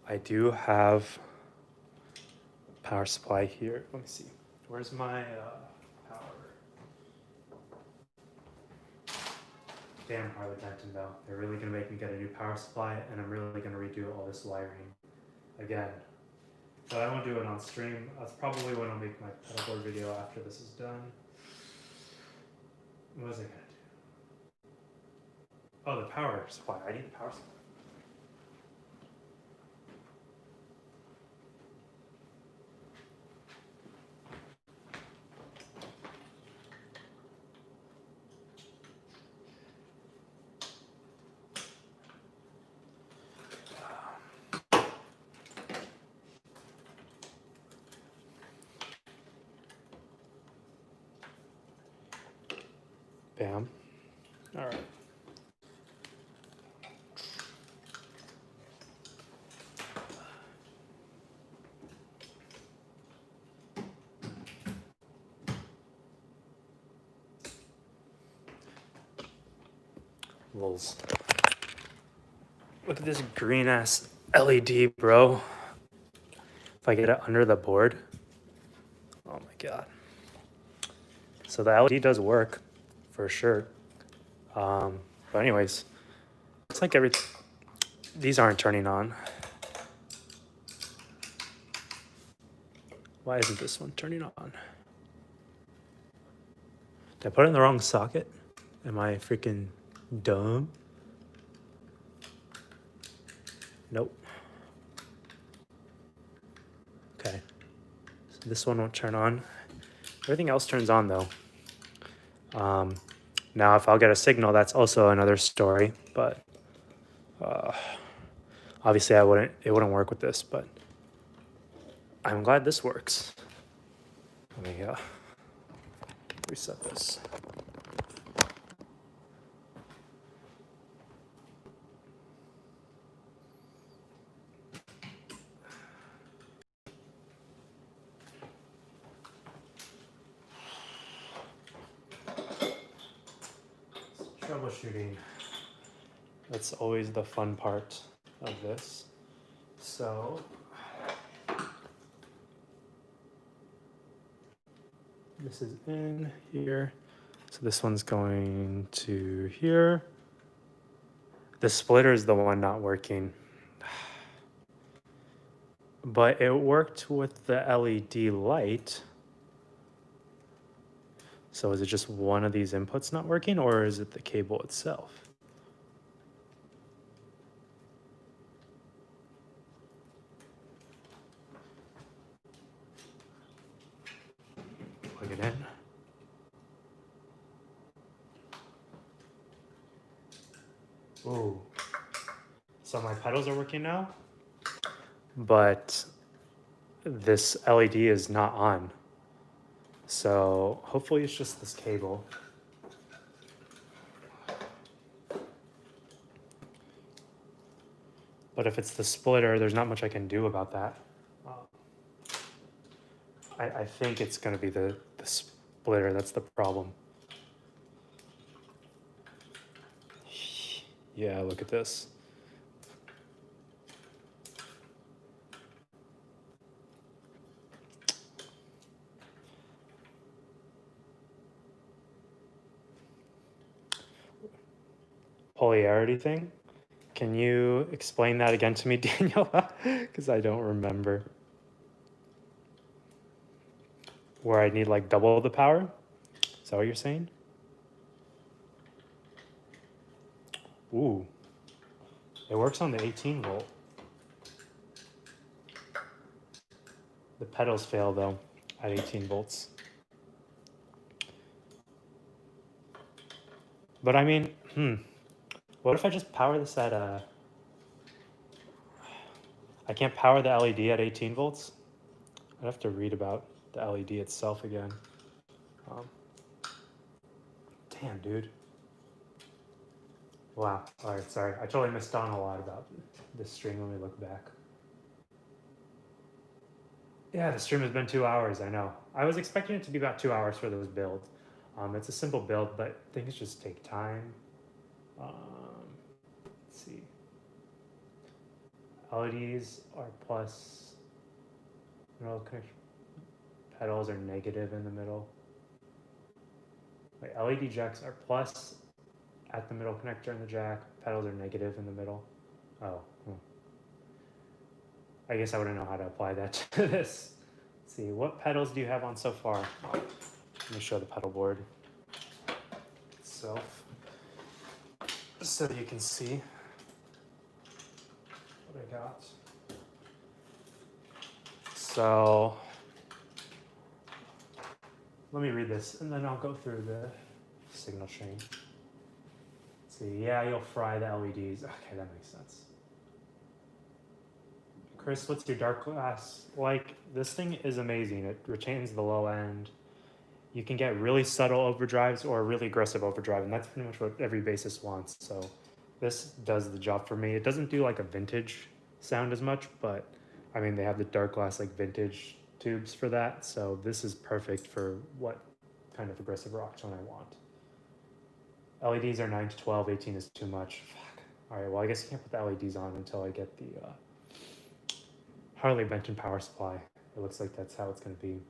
I do have power supply here. Let me see. Where's my power? Damn Harley Benton though. They're really gonna make me get a new power supply, and I'm really gonna redo all this wiring again. But I won't do it on stream. That's probably when I'll make my pedalboard video after this is done. What was I gonna do? Oh, the power supply. I need the power supply. Bam. All right. Lols. Look at this green ass LED, bro. If I get it under the board. Oh my god. So the LED does work for sure. But anyways, it's like these aren't turning on. Why isn't this one turning on? Did I put it in the wrong socket? Am I freaking dumb? Nope. Okay. So this one won't turn on. Everything else turns on though. Now if I'll get a signal, that's also another story, but obviously it wouldn't work with this, but I'm glad this works. Let me reset this. Troubleshooting. That's always the fun part of this. So this is in here. So this one's going to here. The splitter is the one not working. But it worked with the LED light. So is it just one of these inputs not working, or is it the cable itself? Plug it in. Ooh. So my pedals are working now, but this LED is not on. So hopefully it's just this cable. But if it's the splitter, there's not much I can do about that. I think it's going to be the splitter that's the problem. Yeah, look at this. Polarity thing. Can you explain that again to me, Daniela? Because I don't remember. Where I need like double the power? Is that what you're saying? Ooh. It works on the 18 volt. The pedals fail though at 18 volts. But I mean, what if I just power this at I can't power the LED at 18 volts? I'd have to read about the LED itself again. Damn, dude. Wow. All right, sorry. I totally missed on a lot about this stream. Let me look back. Yeah, the stream has been 2 hours, I know. I was expecting it to be about 2 hours for those builds. It's a simple build, but things just take time. Let's see. LEDs are plus, middle connection. Pedals are negative in the middle. Like LED jacks are plus at the middle connector in the jack. Pedals are negative in the middle. Oh. I guess I wouldn't know how to apply that to this. Let's see, what pedals do you have on so far? Let me show the pedal board itself so you can see what I got. So let me read this and then I'll go through the signal chain. Let's see, yeah, you'll fry the LEDs. Okay, that makes sense. Chris, what's your dark glass like? This thing is amazing. It retains the low end. You can get really subtle overdrives or really aggressive overdrive, and that's pretty much what every bassist wants. So this does the job for me. It doesn't do like a vintage sound as much, but I mean, they have the dark glass like vintage tubes for that. So this is perfect for what kind of aggressive rock tone I want. LEDs are 9 to 12, 18 is too much. Fuck. All right, well, I guess you can't put the LEDs on until I get the Harley Benton power supply. It looks like that's how it's going to be.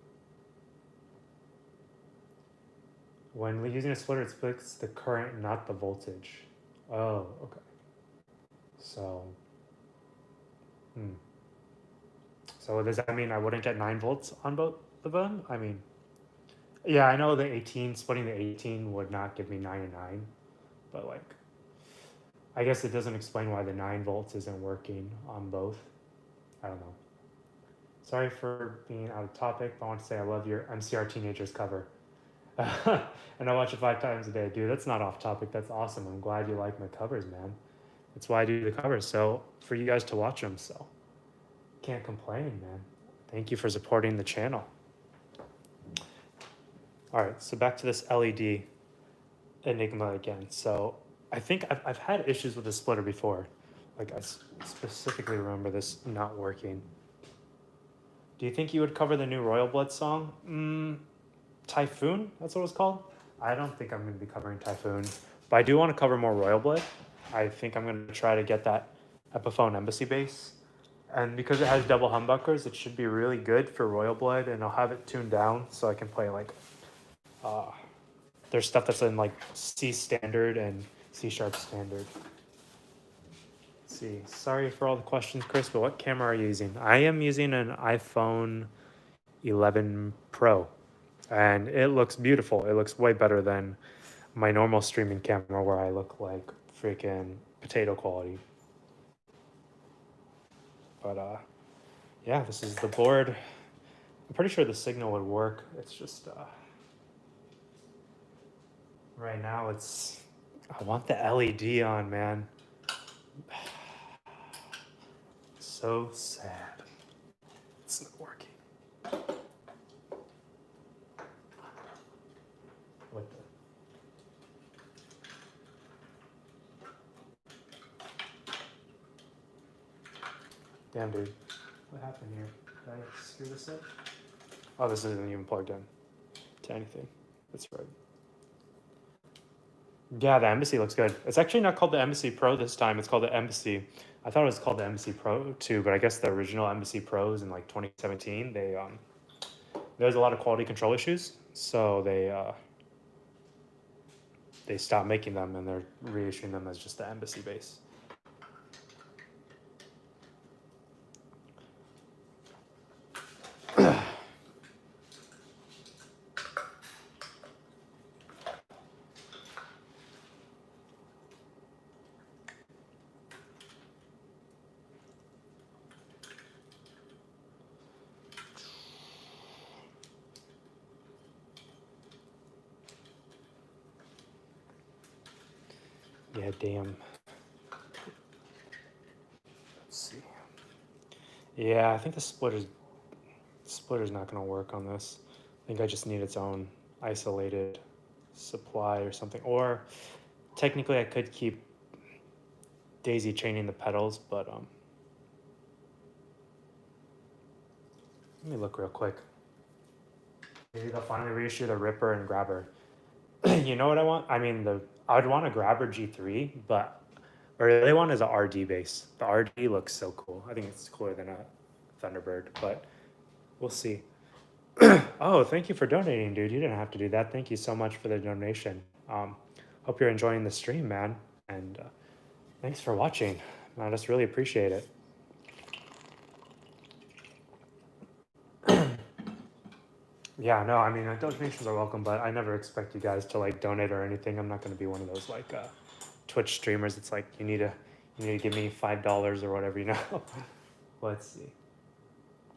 When using a splitter, it splits the current, not the voltage. Oh, okay. So, So does that mean I wouldn't get 9 volts on both of them? I mean, yeah, I know the 18, splitting the 18 would not give me 9 and 9, but like, I guess it doesn't explain why the 9 volts isn't working on both. I don't know. Sorry for being out of topic, but I want to say I love your MCR Teenagers cover. And I watch it 5 times a day. Dude, that's not off topic. That's awesome. I'm glad you like my covers, man. That's why I do the covers, so for you guys to watch them. So can't complain, man. Thank you for supporting the channel. All right, so back to this LED Enigma again. So I think I've had issues with the splitter before. Like I specifically remember this not working. Do you think you would cover the new Royal Blood song? Typhoon, that's what it was called. I don't think I'm going to be covering Typhoon, but I do want to cover more Royal Blood. I think I'm going to try to get that Epiphone Embassy bass. And because it has double humbuckers, it should be really good for Royal Blood, and I'll have it tuned down so I can play like, there's stuff that's in like C standard and C sharp standard. Let's see, sorry for all the questions, Chris, but what camera are you using? I am using an iPhone 11 Pro. And it looks beautiful. It looks way better than my normal streaming camera where I look like freaking potato quality. But yeah, this is the board. I'm pretty sure the signal would work. It's just right now it's, I want the LED on, man. So sad. It's not working. What the? Damn, dude. What happened here? Did I screw this up? Oh, this isn't even plugged in to anything. That's right. Yeah, the Embassy looks good. It's actually not called the Embassy Pro this time. It's called the Embassy. I thought it was called the Embassy Pro too, but I guess the original Embassy Pros in like 2017, there's a lot of quality control issues, so they stopped making them and they're reissuing them as just the Embassy base. Yeah, damn. Let's see. Yeah, I think the splitter's not going to work on this. I think I just need its own isolated supply or something. Or technically I could keep daisy chaining the pedals, but let me look real quick. Maybe they'll finally reissue the Ripper and Grabber. You know what I want? I mean, I would want a Grabber G3, but what I really want is a RD bass. The RD looks so cool. I think it's cooler than a Thunderbird, but we'll see. Oh, thank you for donating, dude. You didn't have to do that. Thank you so much for the donation. Hope you're enjoying the stream, man. And thanks for watching. I just really appreciate it. Yeah, no, I mean, donations are welcome, but I never expect you guys to like donate or anything. I'm not going to be one of those like Twitch streamers. It's like you need to give me $5 or whatever, you know. Let's see.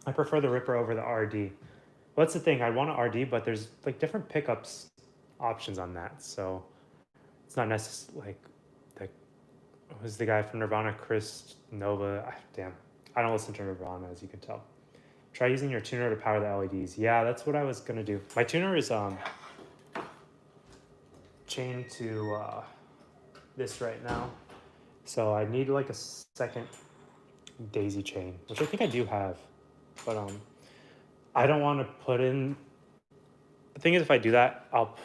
I prefer the Ripper over the RD. Well, that's the thing. I want an RD, but there's like different pickups options on that. So it's not necessarily like who's the guy from Nirvana, Chris Nova. Damn, I don't listen to Nirvana, as you can tell. Try using your tuner to power the LEDs. Yeah, that's what I was gonna do. My tuner is chained to this right now, so I need like a second daisy chain, which I think I do have, but I don't want to put in. The thing is, if I do that, I'll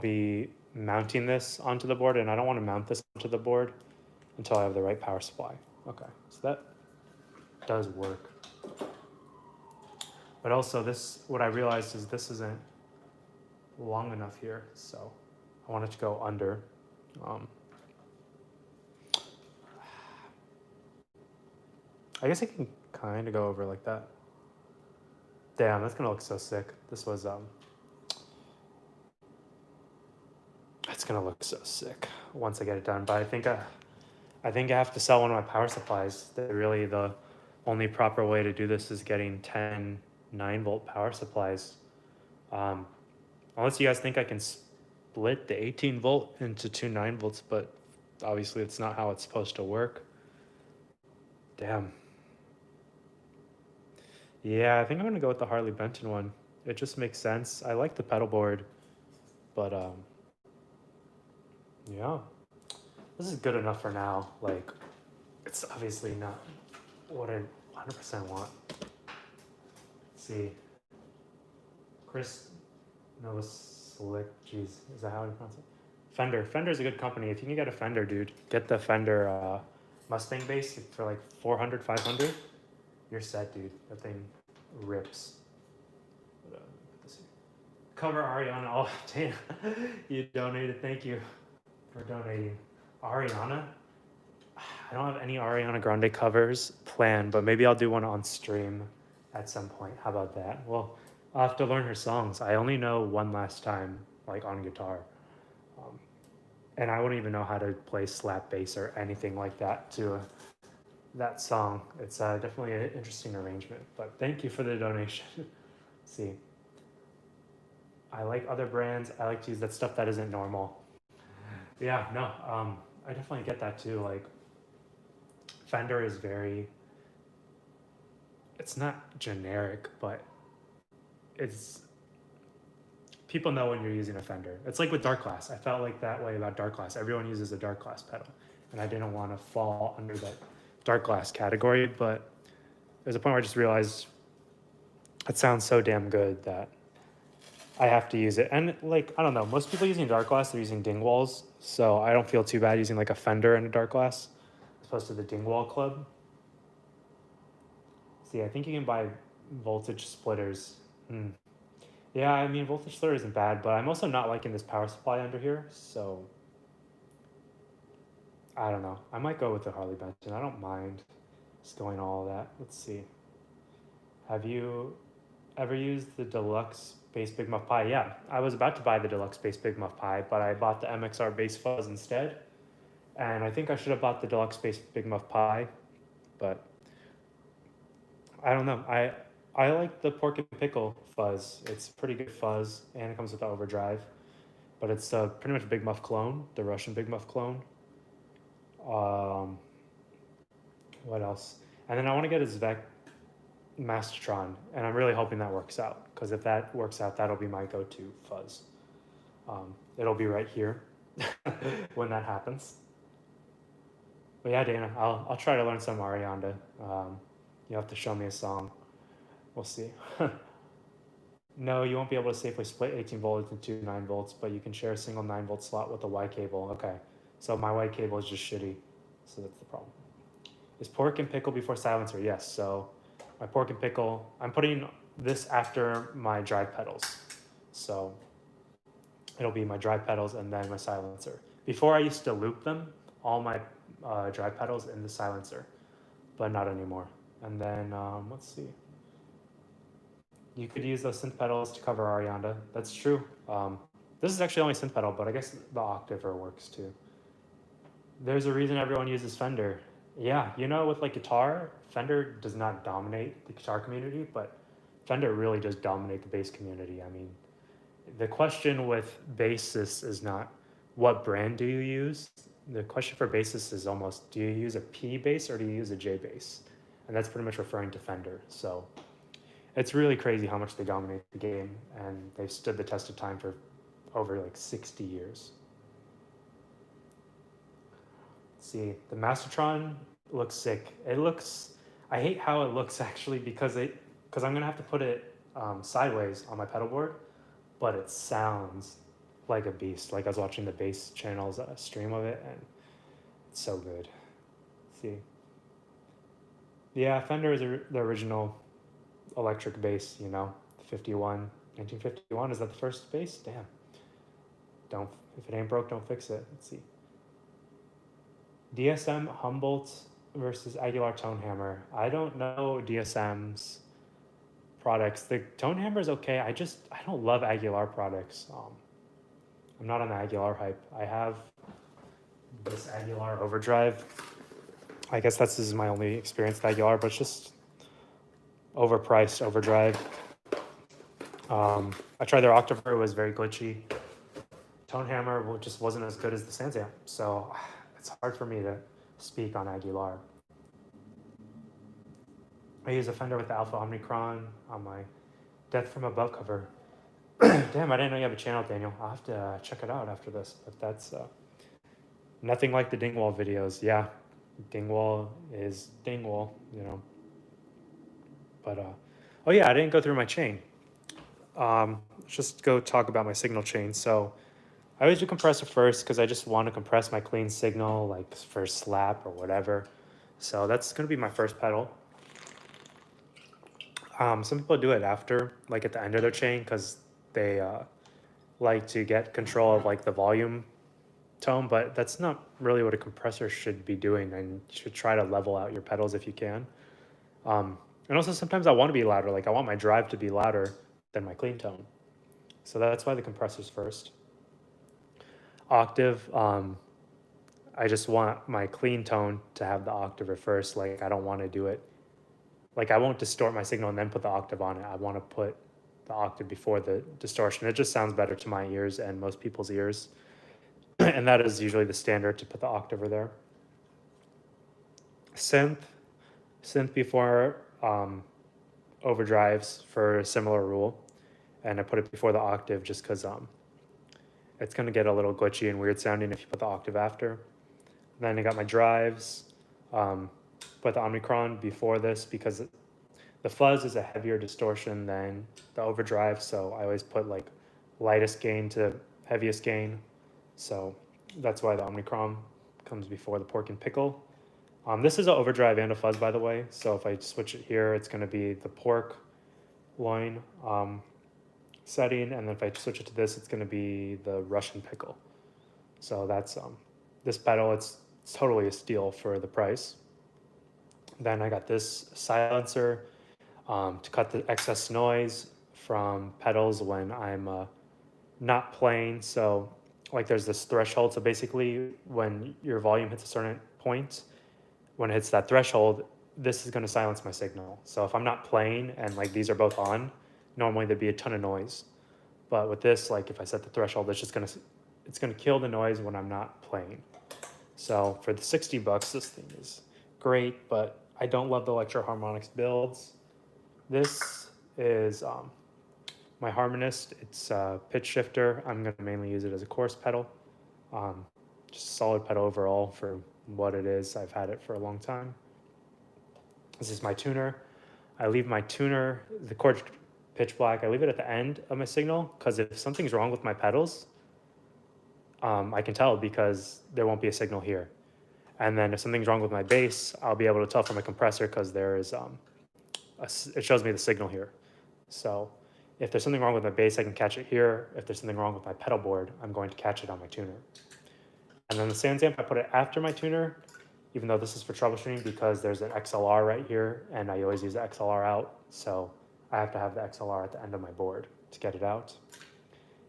be mounting this onto the board, and I don't want to mount this onto the board until I have the right power supply. Okay, so that does work. But also this, what I realized is this isn't long enough here, so I want it to go under. I guess I can kind of go over like that. Damn, that's gonna look so sick. This was it's gonna look so sick once I get it done. But I think I have to sell one of my power supplies. That really the only proper way to do this is getting 10 9-volt power supplies. Unless you guys think I can split the 18 volt into 2 9-volts, but obviously it's not how it's supposed to work. Damn. Yeah, I think I'm gonna go with the Harley Benton one. It just makes sense. I like the pedalboard, but yeah, this is good enough for now. Like, it's obviously not what I 100% want. Let's see, Chris Novoselic, jeez, is that how you pronounce it? Fender. Fender's a good company. If you can get a Fender, dude, get the Fender Mustang bass for like 400, 500. You're set, dude. That thing rips. Put this here. Cover Ariana. Oh, damn. You donated. Thank you for donating. Ariana? I don't have any Ariana Grande covers planned, but maybe I'll do one on stream at some point. How about that? Well, I'll have to learn her songs. I only know One Last Time, like on guitar. And I wouldn't even know how to play slap bass or anything like that to that song. It's definitely an interesting arrangement, but thank you for the donation. See, I like other brands. I like to use that stuff that isn't normal. Yeah, no, I definitely get that too. Like, Fender is it's not generic, but people know when you're using a Fender. It's like with Dark Glass. I felt like that way about Dark Glass. Everyone uses a Dark Glass pedal, and I didn't want to fall under that Dark Glass category, but there's a point where I just realized it sounds so damn good that I have to use it. And like, I don't know, most people using Dark Glass, they're using Dingwalls, so I don't feel too bad using like a Fender and a Dark Glass as opposed to the Dingwall Club. See, I think you can buy voltage splitters. Yeah, I mean, voltage splitter isn't bad, but I'm also not liking this power supply under here, so I don't know. I might go with the Harley Benton. I don't mind just going all of that. Let's see. Have you ever used the deluxe bass Big Muff Pi? Yeah, I was about to buy the deluxe bass Big Muff Pi, but I bought the MXR bass Fuzz instead. And I think I should have bought the deluxe bass Big Muff Pi, but I don't know. I like the Pork and Pickle Fuzz. It's pretty good fuzz, and it comes with the Overdrive. But it's pretty much Big Muff clone, the Russian Big Muff clone. What else? And then I want to get a Zvek Mastertron, and I'm really hoping that works out, because if that works out, that'll be my go-to fuzz. It'll be right here when that happens. But yeah, Dana, I'll try to learn some Ariana. You'll have to show me a song. We'll see. No, you won't be able to safely split 18 volts into 9 volts, but you can share a single 9-volt slot with a Y cable. Okay, so my Y cable is just shitty, so that's the problem. Is Pork and Pickle before silencer? Yes, so my Pork and Pickle, I'm putting this after my drive pedals. So it'll be my drive pedals and then my silencer. Before I used to loop them, all my drive pedals in the silencer, but not anymore. And then, let's see. You could use those synth pedals to cover Ariana. That's true. This is actually only synth pedal, but I guess the octaver works too. There's a reason everyone uses Fender. Yeah, you know, with like guitar, Fender does not dominate the guitar community, but Fender really does dominate the bass community. I mean, the question with bassists is not what brand do you use? The question for bassists is almost, do you use a P bass or do you use a J bass? And that's pretty much referring to Fender. So It's really crazy how much they dominate the game, and they've stood the test of time for over like 60 years. Let's see, the Mastertron looks sick. It looks, I hate how it looks actually because I'm gonna have to put it sideways on my pedal board, but it sounds like a beast. Like I was watching the bass channel's stream of it, and it's so good. Let's see, yeah, Fender is the original electric bass, you know, 1951. Is that the first bass? Damn. If it ain't broke, don't fix it. Let's see. DSM Humboldt versus Aguilar Tone Hammer. I don't know DSM's products. The Tone Hammer is okay. I don't love Aguilar products. I'm not on the Aguilar hype. I have this Aguilar Overdrive. I guess this is my only experience with Aguilar, but it's just overpriced Overdrive. I tried their Octaver, it was very glitchy. Tone Hammer just wasn't as good as the Sans Amp, so it's hard for me to speak on Aguilar. I use a Fender with the Alpha Omnicron on my Death from Above cover. Damn, I didn't know you have a channel, Daniel. I'll have to check it out after this, but that's nothing like the Dingwall videos. Yeah, Dingwall is Dingwall, you know. But, oh yeah, I didn't go through my chain. Let's just go talk about my signal chain. So I always do compressor first because I just want to compress my clean signal, like for slap or whatever. So that's going to be my first pedal. Some people do it after, like at the end of their chain, because they like to get control of like the volume tone, but that's not really what a compressor should be doing, and you should try to level out your pedals if you can. And also sometimes I want to be louder, like I want my drive to be louder than my clean tone. So that's why the compressor's first. Octave, I just want my clean tone to have the octave first. Like I don't want to do it, like I won't distort my signal and then put the octave on it. I want to put the octave before the distortion. It just sounds better to my ears and most people's ears. And that is usually the standard, to put the octave there. Synth before overdrives for a similar rule. And I put it before the octave just because it's going to get a little glitchy and weird sounding if you put the octave after. Then I got my drives. Put the Omnicron before this because the Fuzz is a heavier distortion than the overdrive, so I always put like lightest gain to heaviest gain. So that's why the Omnicron comes before the Pork and Pickle. This is an overdrive and a Fuzz, by the way. So if I switch it here, it's going to be the pork loin setting, and then if I switch it to this, it's going to be the Russian pickle. So that's this pedal. It's totally a steal for the price. Then I got this silencer to cut the excess noise from pedals when I'm not playing. So like there's this threshold. So basically when your volume hits a certain point, when it hits that threshold, this is going to silence my signal. So if I'm not playing and like these are both on, normally there'd be a ton of noise. But with this, like if I set the threshold, it's going to kill the noise when I'm not playing. So for the $60, this thing is great, but I don't love the Electro Harmonix builds. This is my Harmonist. It's a pitch shifter. I'm going to mainly use it as a chorus pedal. Just a solid pedal overall for what it is. I've had it for a long time. This is my tuner. I leave my tuner, the chord pitch black, I leave it at the end of my signal because if something's wrong with my pedals, I can tell because there won't be a signal here. And then if something's wrong with my bass, I'll be able to tell from the compressor because there is it shows me the signal here. So if there's something wrong with my bass, I can catch it here. If there's something wrong with my pedal board, I'm going to catch it on my tuner. And then the Sans Amp, I put it after my tuner, even though this is for troubleshooting because there's an XLR right here and I always use the XLR out. So I have to have the XLR at the end of my board to get it out.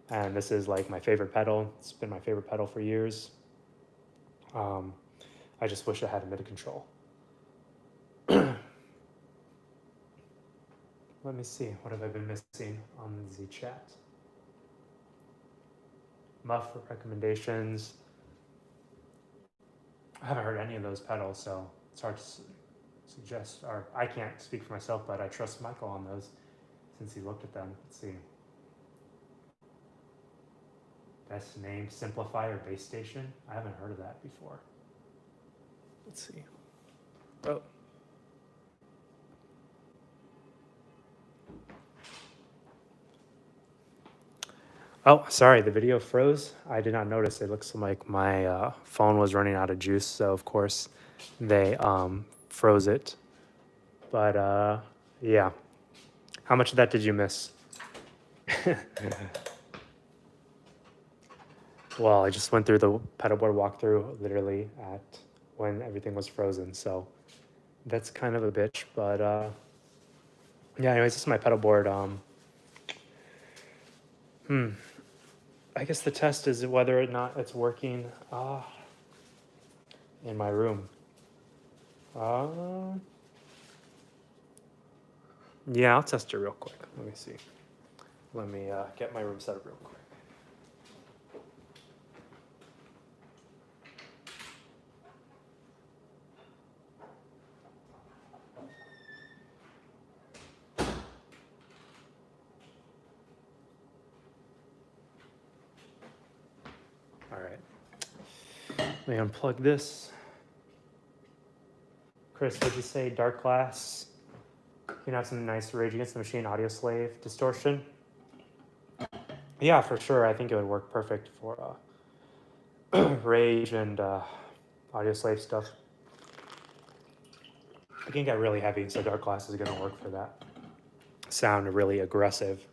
And this is like my favorite pedal. It's been my favorite pedal for years. I just wish I had a MIDI control. Let me see, what have I been missing on the chat? Muff recommendations. I haven't heard any of those pedals, so it's hard to suggest, or I can't speak for myself, but I trust Michael on those. since he looked at them. Let's see. Best name, Simplifier Base Station. I haven't heard of that before. Let's see. Oh. Oh, sorry, the video froze. I did not notice. It looks like my phone was running out of juice, so of course they froze it. But yeah. How much of that did you miss? Well, I just went through the pedalboard walkthrough literally at when everything was frozen, so that's kind of a bitch. But yeah, anyways, this is my pedalboard. I guess the test is whether or not it's working in my room. Yeah, I'll test it real quick. Let me see. Let me get my room set up real quick. All right. Let me unplug this. Chris, would you say Dark Glass? You can have some nice Rage Against the Machine Audio Slave distortion. Yeah, for sure. I think it would work perfect for Rage and Audio Slave stuff. It can get really heavy, so Dark Glass is going to work for that. Sound really aggressive.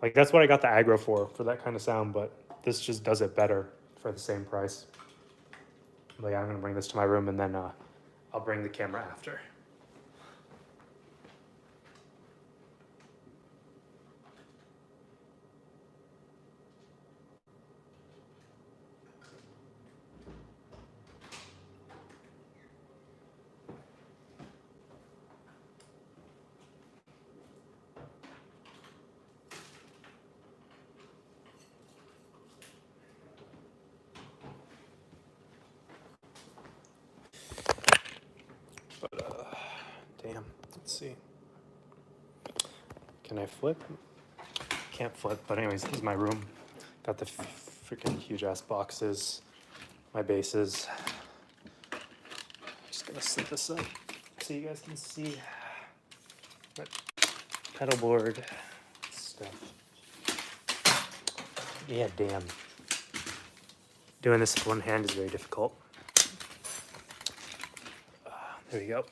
Like, that's what I got the aggro for that kind of sound, but this just does it better for the same price. But yeah, I'm going to bring this to my room, and then I'll bring the camera after. But, damn, let's see. Can I flip? Can't flip, but anyways, this is my room. Got the freaking huge ass boxes, my bases. Just gonna set this up so you guys can see my pedalboard stuff. Yeah, damn. Doing this with one hand is very difficult. There we go.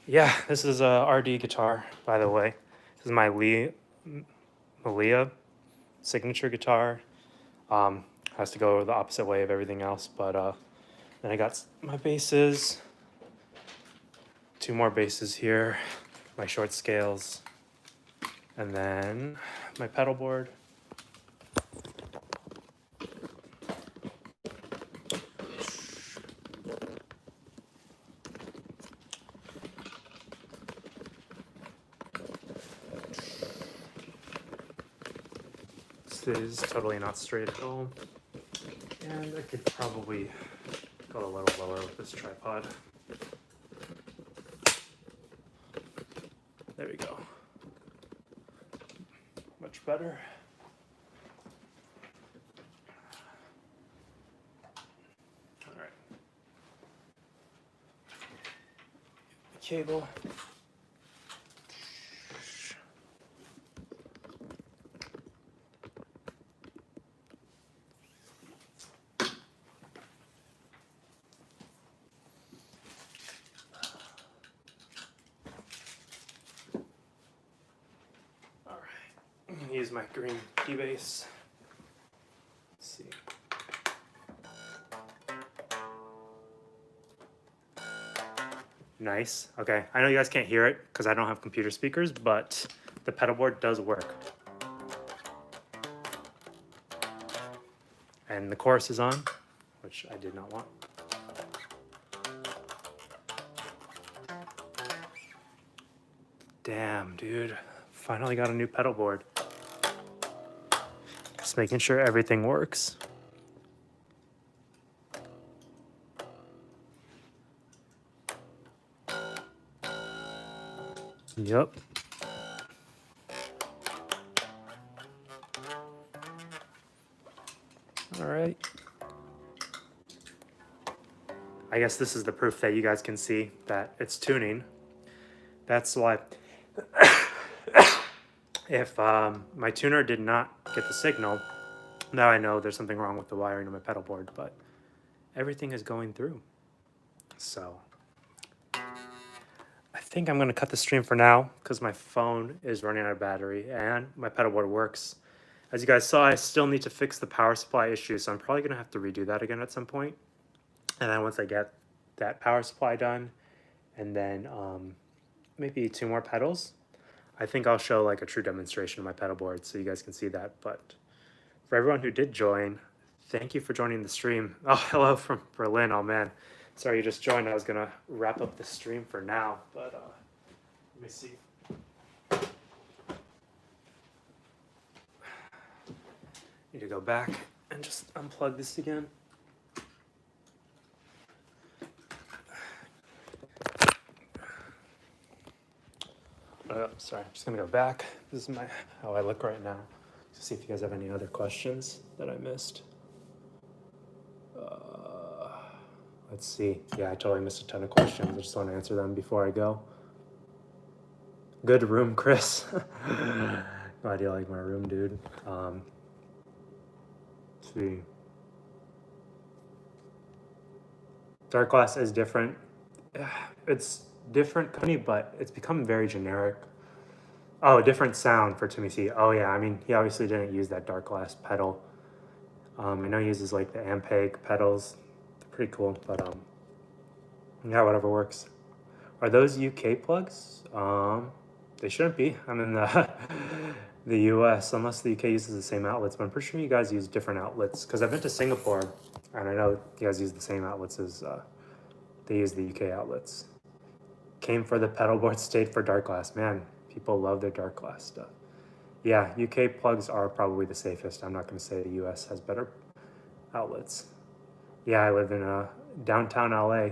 Yeah, this is a RD guitar, by the way. This is my Malia signature guitar. Has to go the opposite way of everything else, but then I got my basses. 2 more basses here, my short scales, and then my pedalboard. This is totally not straight at all, and I could probably go a little lower with this tripod. There we go. Much better. All right. The cable. Use my green keybase. Let's see. Nice. Okay, I know you guys can't hear it because I don't have computer speakers, but the pedalboard does work. And the chorus is on, which I did not want. Damn, dude. Finally got a new pedalboard. Just making sure everything works. Yep. All right. I guess this is the proof that you guys can see that it's tuning. That's why if my tuner did not get the signal, now I know there's something wrong with the wiring of my pedal board, but everything is going through. So I think I'm going to cut the stream for now because my phone is running out of battery and my pedal board works. As you guys saw, I still need to fix the power supply issue, so I'm probably going to have to redo that again at some point. And then once I get that power supply done, and then maybe 2 more pedals, I think I'll show like a true demonstration of my pedal board so you guys can see that. But for everyone who did join, thank you for joining the stream. Oh, hello from Berlin. Oh man, sorry you just joined. I was gonna wrap up the stream for now, but let me see. Need to go back and just unplug this again. Sorry, I'm just gonna go back. This is how I look right now. To see if you guys have any other questions that I missed. Let's see. Yeah, I totally missed a ton of questions. I just want to answer them before I go. Good room, Chris. Glad you like my room, dude. Let's see. Dark glass is different. It's different company, but it's become very generic. Oh, different sound for Timmy C. Oh yeah, I mean, he obviously didn't use that dark glass pedal. I know he uses like the Ampeg pedals. They're pretty cool, but yeah, whatever works. Are those UK plugs? They shouldn't be. I'm in the US, unless the UK uses the same outlets, but I'm pretty sure you guys use different outlets, because I've been to Singapore, and I know you guys use the same outlets as they use the UK outlets. Came for the pedal board, stayed for dark glass. Man, people love their dark glass stuff. Yeah, UK plugs are probably the safest. I'm not going to say the US has better outlets. Yeah, I live in downtown LA.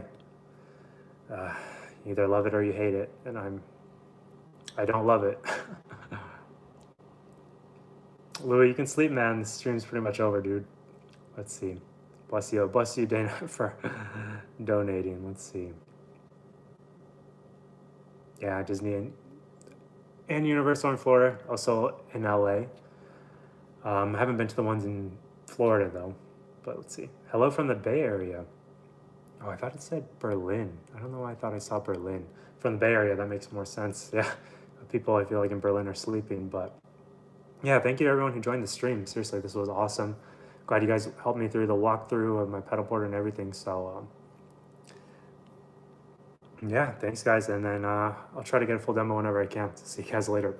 You either love it or you hate it, and I don't love it. Louis, you can sleep, man. The stream's pretty much over, dude. Let's see. Bless you, Dana, for donating. Let's see. Yeah, Disney and Universal in Florida, also in LA. I haven't been to the ones in Florida though, but let's see. Hello from the Bay Area. Oh, I thought it said Berlin. I don't know why I thought I saw Berlin. From the Bay Area, that makes more sense. Yeah, people I feel like in Berlin are sleeping, but yeah, thank you to everyone who joined the stream. Seriously, this was awesome. Glad you guys helped me through the walkthrough of my pedal board and everything, so yeah, thanks guys, and then I'll try to get a full demo whenever I can. See you guys later.